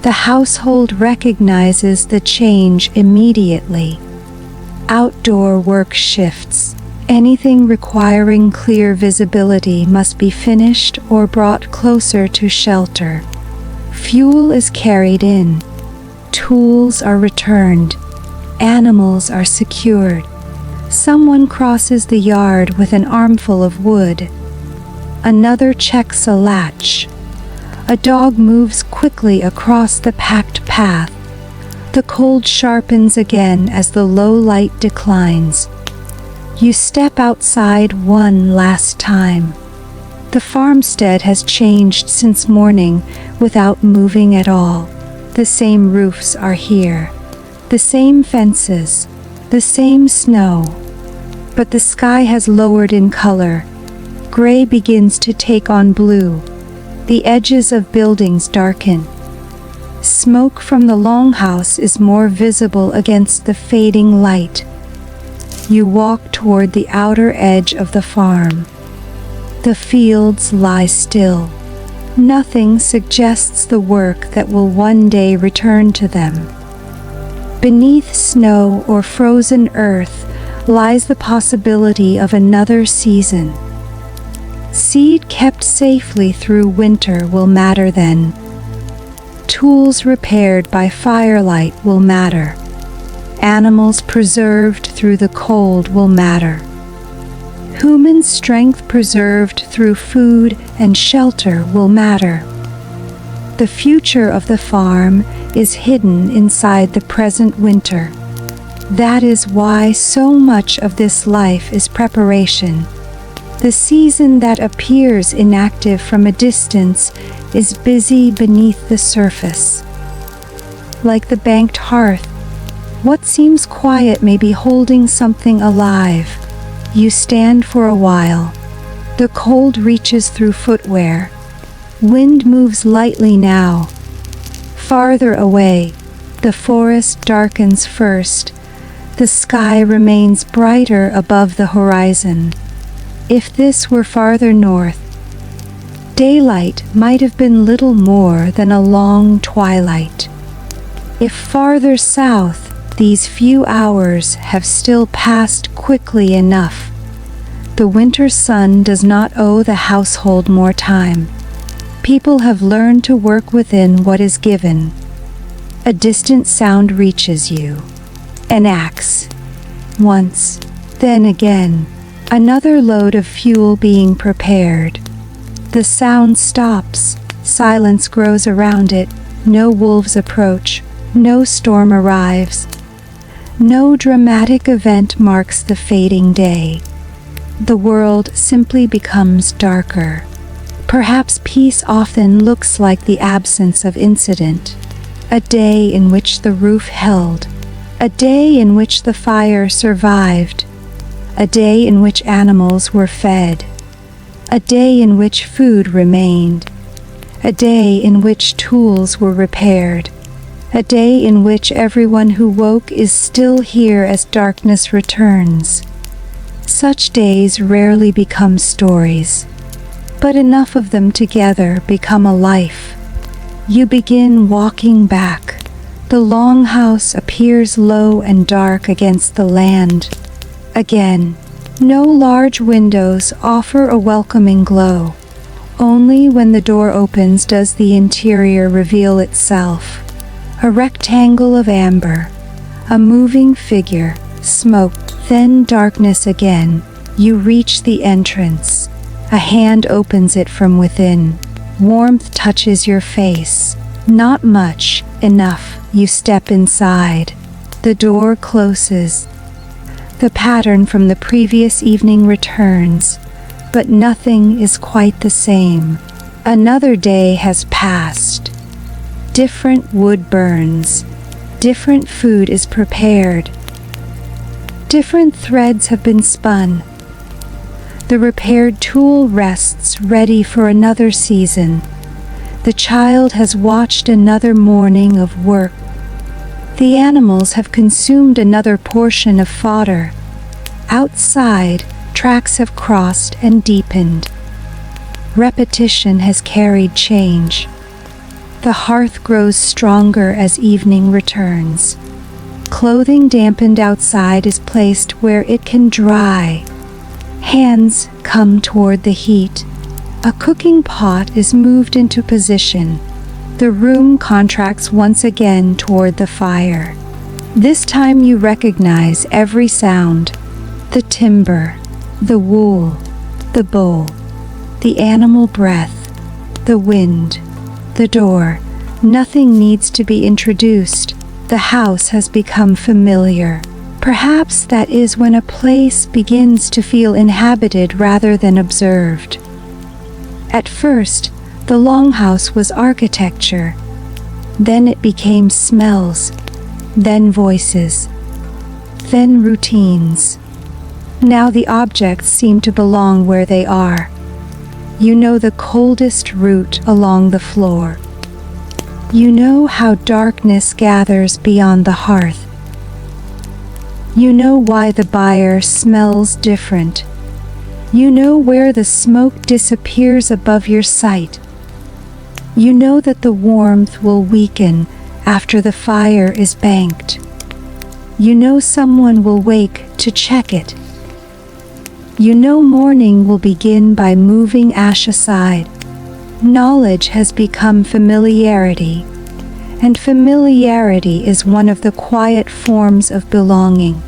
The household recognizes the change immediately. Outdoor work shifts. Anything requiring clear visibility must be finished or brought closer to shelter. Fuel is carried in. Tools are returned. Animals are secured. Someone crosses the yard with an armful of wood. Another checks a latch. A dog moves quickly across the packed path. The cold sharpens again as the low light declines. You step outside one last time. The farmstead has changed since morning without moving at all. The same roofs are here, the same fences, the same snow. But the sky has lowered in color. Gray begins to take on blue. The edges of buildings darken. Smoke from the longhouse is more visible against the fading light. You walk toward the outer edge of the farm. The fields lie still. Nothing suggests the work that will one day return to them. Beneath snow or frozen earth lies the possibility of another season. Seed kept safely through winter will matter then. Tools repaired by firelight will matter. Animals preserved through the cold will matter. Human strength preserved through food and shelter will matter. The future of the farm is hidden inside the present winter. That is why so much of this life is preparation. The season that appears inactive from a distance is busy beneath the surface. Like the banked hearth, what seems quiet may be holding something alive. You stand for a while. The cold reaches through footwear. Wind moves lightly now. Farther away, the forest darkens first. The sky remains brighter above the horizon. If this were farther north, daylight might have been little more than a long twilight. If farther south, these few hours have still passed quickly enough. The winter sun does not owe the household more time. People have learned to work within what is given. A distant sound reaches you. An axe. Once, then again, another load of fuel being prepared. The sound stops. Silence grows around it. No wolves approach. No storm arrives. No dramatic event marks the fading day. The world simply becomes darker. Perhaps peace often looks like the absence of incident. A day in which the roof held. A day in which the fire survived. A day in which animals were fed. A day in which food remained. A day in which tools were repaired. A day in which everyone who woke is still here as darkness returns. Such days rarely become stories, but enough of them together become a life. You begin walking back. The longhouse appears low and dark against the land. Again, no large windows offer a welcoming glow. Only when the door opens does the interior reveal itself. A rectangle of amber, a moving figure, smoke, then darkness again. You reach the entrance. A hand opens it from within. Warmth touches your face. Not much, enough. You step inside. The door closes. The pattern from the previous evening returns, but nothing is quite the same. Another day has passed. Different wood burns. Different food is prepared. Different threads have been spun. The repaired tool rests ready for another season. The child has watched another morning of work. The animals have consumed another portion of fodder. Outside, tracks have crossed and deepened. Repetition has carried change. The hearth grows stronger as evening returns. Clothing dampened outside is placed where it can dry. Hands come toward the heat. A cooking pot is moved into position. The room contracts once again toward the fire. This time you recognize every sound. The timber, the wool, the bowl, the animal breath, the wind, the door. Nothing needs to be introduced. The house has become familiar. Perhaps that is when a place begins to feel inhabited rather than observed. At first, the longhouse was architecture. Then it became smells, then voices, then routines. Now the objects seem to belong where they are. You know the coldest route along the floor. You know how darkness gathers beyond the hearth. You know why the buyer smells different. You know where the smoke disappears above your sight. You know that the warmth will weaken after the fire is banked. You know someone will wake to check it. You know morning will begin by moving ash aside. Knowledge has become familiarity, and familiarity is one of the quiet forms of belonging.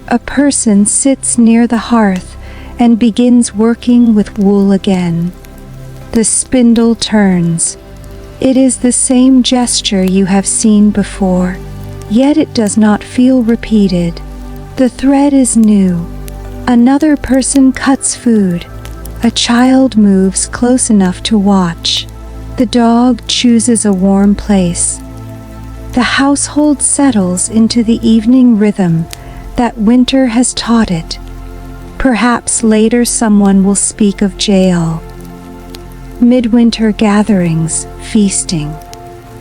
A person sits near the hearth and begins working with wool again. The spindle turns. It is the same gesture you have seen before, yet it does not feel repeated. The thread is new. Another person cuts food. A child moves close enough to watch. The dog chooses a warm place. The household settles into the evening rhythm that winter has taught it. Perhaps later someone will speak of jail. Midwinter gatherings, feasting,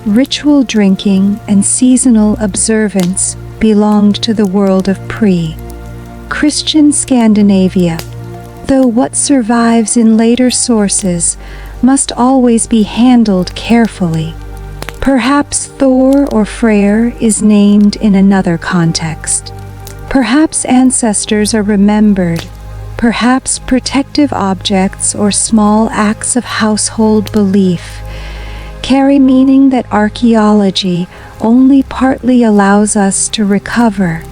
ritual drinking, and seasonal observance belonged to the world of pre-Christian Scandinavia, though what survives in later sources must always be handled carefully. Perhaps Thor or Freyr is named in another context. Perhaps ancestors are remembered. Perhaps protective objects or small acts of household belief carry meaning that archaeology only partly allows us to recover.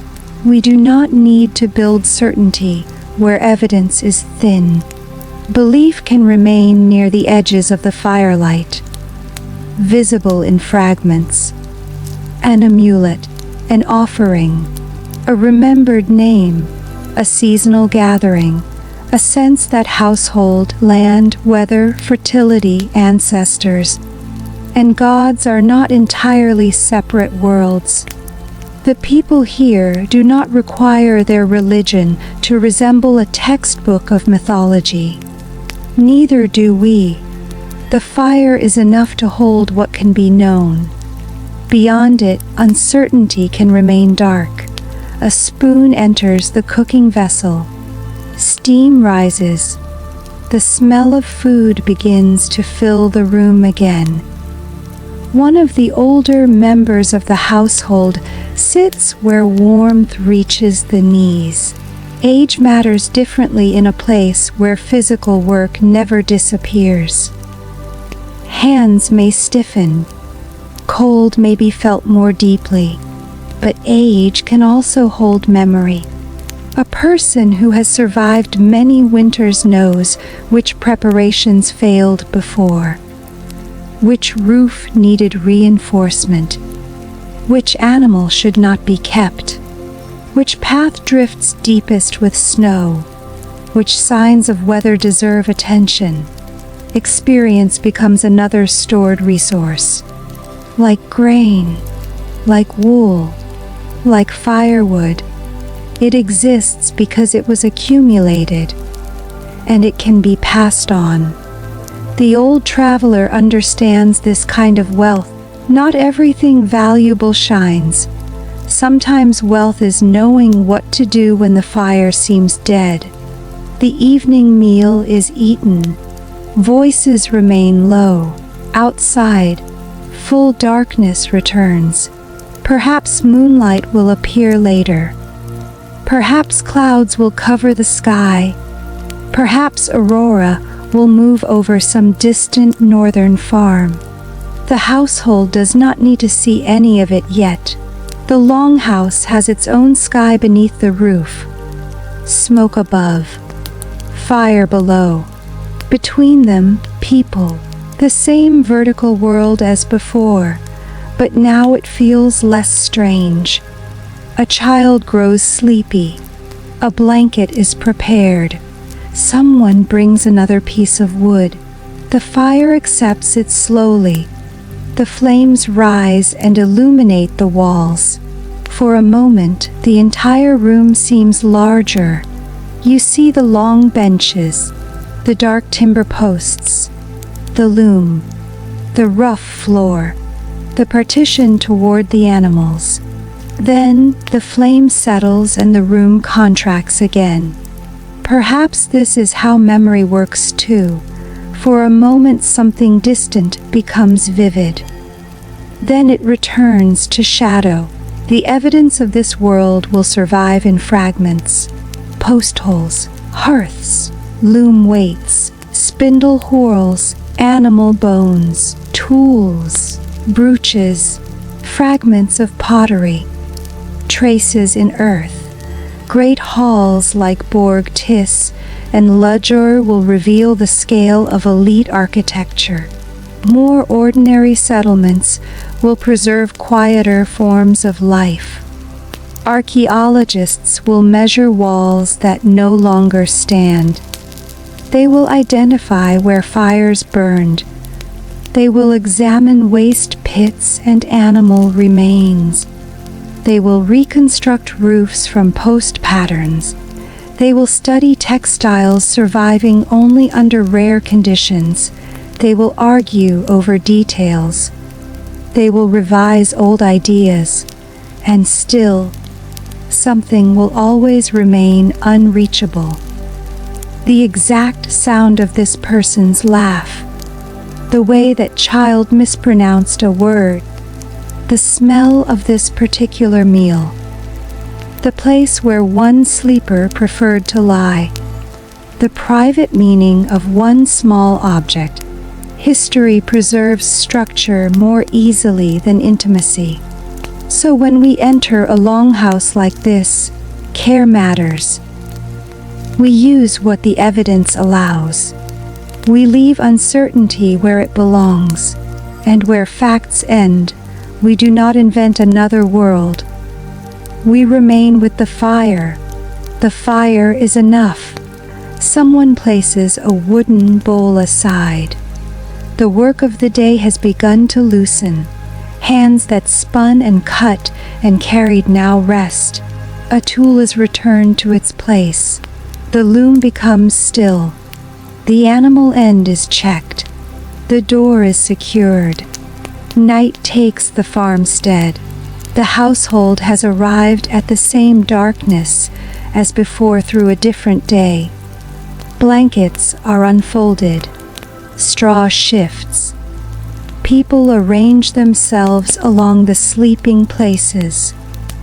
We do not need to build certainty where evidence is thin. Belief can remain near the edges of the firelight, visible in fragments. An amulet, an offering, a remembered name, a seasonal gathering, a sense that household, land, weather, fertility, ancestors, and gods are not entirely separate worlds. The people here do not require their religion to resemble a textbook of mythology. Neither do we. The fire is enough to hold what can be known. Beyond it, uncertainty can remain dark. A spoon enters the cooking vessel. Steam rises. The smell of food begins to fill the room again. One of the older members of the household sits where warmth reaches the knees. Age matters differently in a place where physical work never disappears. Hands may stiffen. Cold may be felt more deeply. But age can also hold memory. A person who has survived many winters knows which preparations failed before, which roof needed reinforcement, which animal should not be kept, which path drifts deepest with snow, which signs of weather deserve attention. Experience becomes another stored resource, like grain, like wool, like firewood. It exists because it was accumulated, and it can be passed on. The old traveler understands this kind of wealth. Not everything valuable shines. Sometimes wealth is knowing what to do when the fire seems dead. The evening meal is eaten. Voices remain low. Outside, full darkness returns. Perhaps moonlight will appear later. Perhaps clouds will cover the sky. Perhaps aurora will move over some distant northern farm. The household does not need to see any of it yet. The longhouse has its own sky beneath the roof. Smoke above. Fire below. Between them, people. The same vertical world as before, but now it feels less strange. A child grows sleepy. A blanket is prepared. Someone brings another piece of wood. The fire accepts it slowly. The flames rise and illuminate the walls. For a moment, the entire room seems larger. You see the long benches, the dark timber posts, the loom, the rough floor, the partition toward the animals. Then the flame settles and the room contracts again. Perhaps this is how memory works too. For a moment something distant becomes vivid. Then it returns to shadow. The evidence of this world will survive in fragments. Post holes, hearths, loom weights, spindle whorls, animal bones, tools, brooches, fragments of pottery, traces in earth. Great halls like Borg Tis and Lujur will reveal the scale of elite architecture. More ordinary settlements will preserve quieter forms of life. Archaeologists will measure walls that no longer stand. They will identify where fires burned. They will examine waste pits and animal remains. They will reconstruct roofs from post patterns. They will study textiles surviving only under rare conditions. They will argue over details. They will revise old ideas. And still, something will always remain unreachable. The exact sound of this person's laugh. The way that child mispronounced a word. The smell of this particular meal. The place where one sleeper preferred to lie. The private meaning of one small object. History preserves structure more easily than intimacy. So when we enter a longhouse like this, care matters. We use what the evidence allows. We leave uncertainty where it belongs, and where facts end, we do not invent another world. We remain with the fire. The fire is enough. Someone places a wooden bowl aside. The work of the day has begun to loosen. Hands that spun and cut and carried now rest. A tool is returned to its place. The loom becomes still. The animal end is checked. The door is secured. Night takes the farmstead. The household has arrived at the same darkness as before through a different day. Blankets are unfolded. Straw shifts. People arrange themselves along the sleeping places.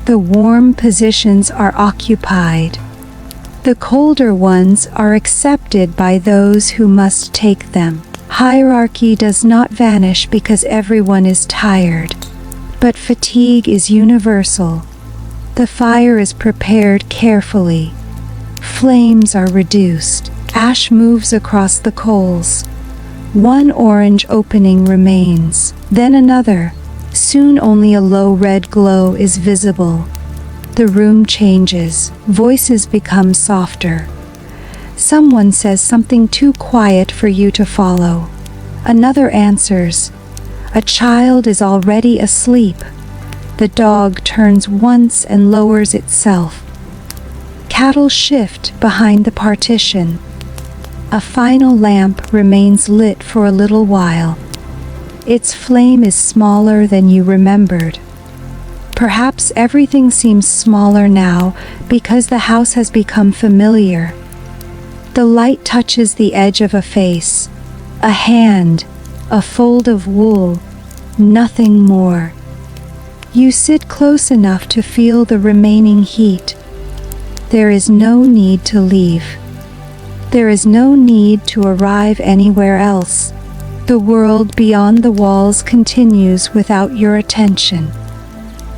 The warm positions are occupied. The colder ones are accepted by those who must take them. Hierarchy does not vanish because everyone is tired, but fatigue is universal. The fire is prepared carefully. Flames are reduced. Ash moves across the coals. One orange opening remains, then another. Soon only a low red glow is visible. The room changes. Voices become softer. Someone says something too quiet for you to follow. Another answers. A child is already asleep. The dog turns once and lowers itself. Cattle shift behind the partition. A final lamp remains lit for a little while. Its flame is smaller than you remembered. Perhaps everything seems smaller now because the house has become familiar. The light touches the edge of a face, a hand, a fold of wool, nothing more. You sit close enough to feel the remaining heat. There is no need to leave. There is no need to arrive anywhere else. The world beyond the walls continues without your attention.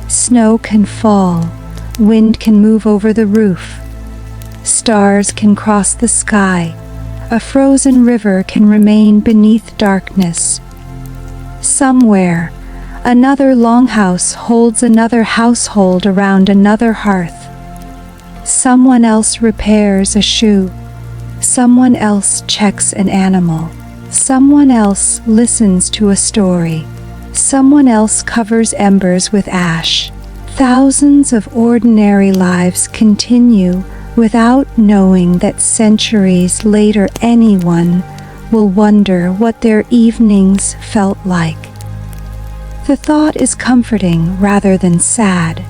Snow can fall, wind can move over the roof. Stars can cross the sky. A frozen river can remain beneath darkness. Somewhere, Another longhouse holds another household around another hearth. Someone else repairs a shoe. Someone else checks an animal. Someone else listens to a story. Someone else covers embers with ash. Thousands of ordinary lives continue without knowing that centuries later anyone will wonder what their evenings felt like. The thought is comforting rather than sad.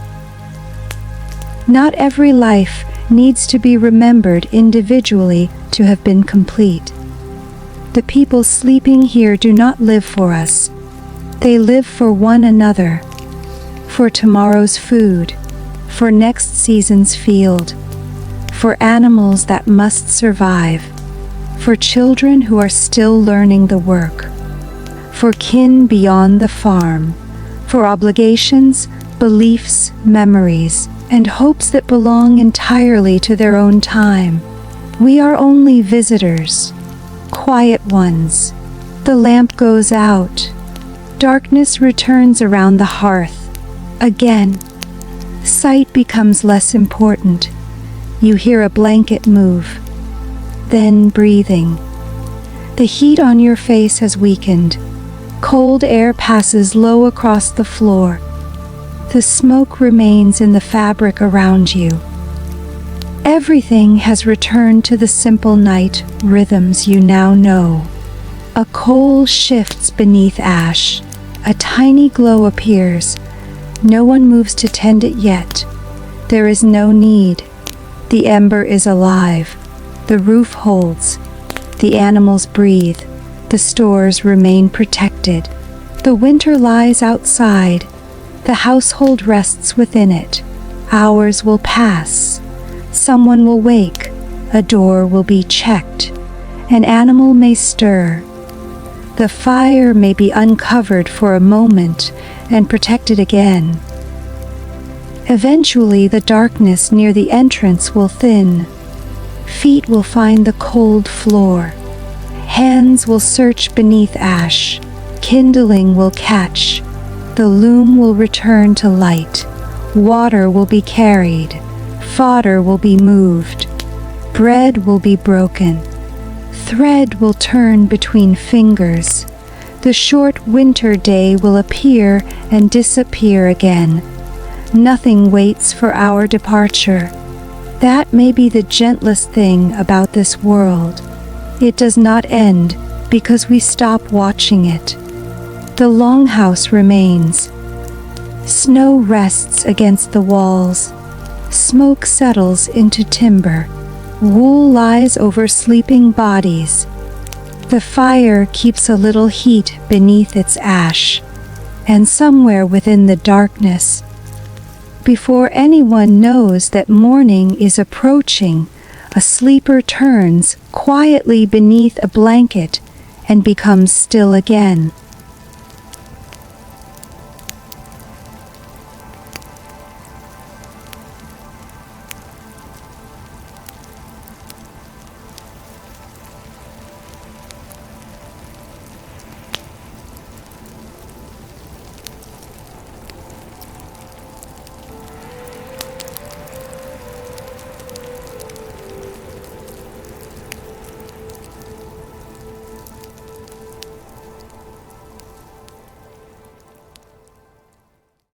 Not every life needs to be remembered individually to have been complete. The people sleeping here do not live for us. They live for one another, for tomorrow's food, for next season's field, for animals that must survive, for children who are still learning the work, for kin beyond the farm, for obligations, beliefs, memories, and hopes that belong entirely to their own time. We are only visitors, quiet ones. The lamp goes out. Darkness returns around the hearth. Again, sight becomes less important. You hear a blanket move, then breathing. The heat on your face has weakened. Cold air passes low across the floor. The smoke remains in the fabric around you. Everything has returned to the simple night rhythms you now know. A coal shifts beneath ash. A tiny glow appears. No one moves to tend it yet. There is no need. The ember is alive. The roof holds. The animals breathe. The stores remain protected. The winter lies outside. The household rests within it. Hours will pass. Someone will wake. A door will be checked. An animal may stir. The fire may be uncovered for a moment and protected again. Eventually, the darkness near the entrance will thin. Feet will find the cold floor. Hands will search beneath ash. Kindling will catch. The loom will return to light. Water will be carried. Fodder will be moved. Bread will be broken. Thread will turn between fingers. The short winter day will appear and disappear again. Nothing waits for our departure. That may be the gentlest thing about this world. It does not end because we stop watching it. The longhouse remains. Snow rests against the walls. Smoke settles into timber. Wool lies over sleeping bodies. The fire keeps a little heat beneath its ash. And somewhere within the darkness, before anyone knows that morning is approaching, a sleeper turns quietly beneath a blanket and becomes still again.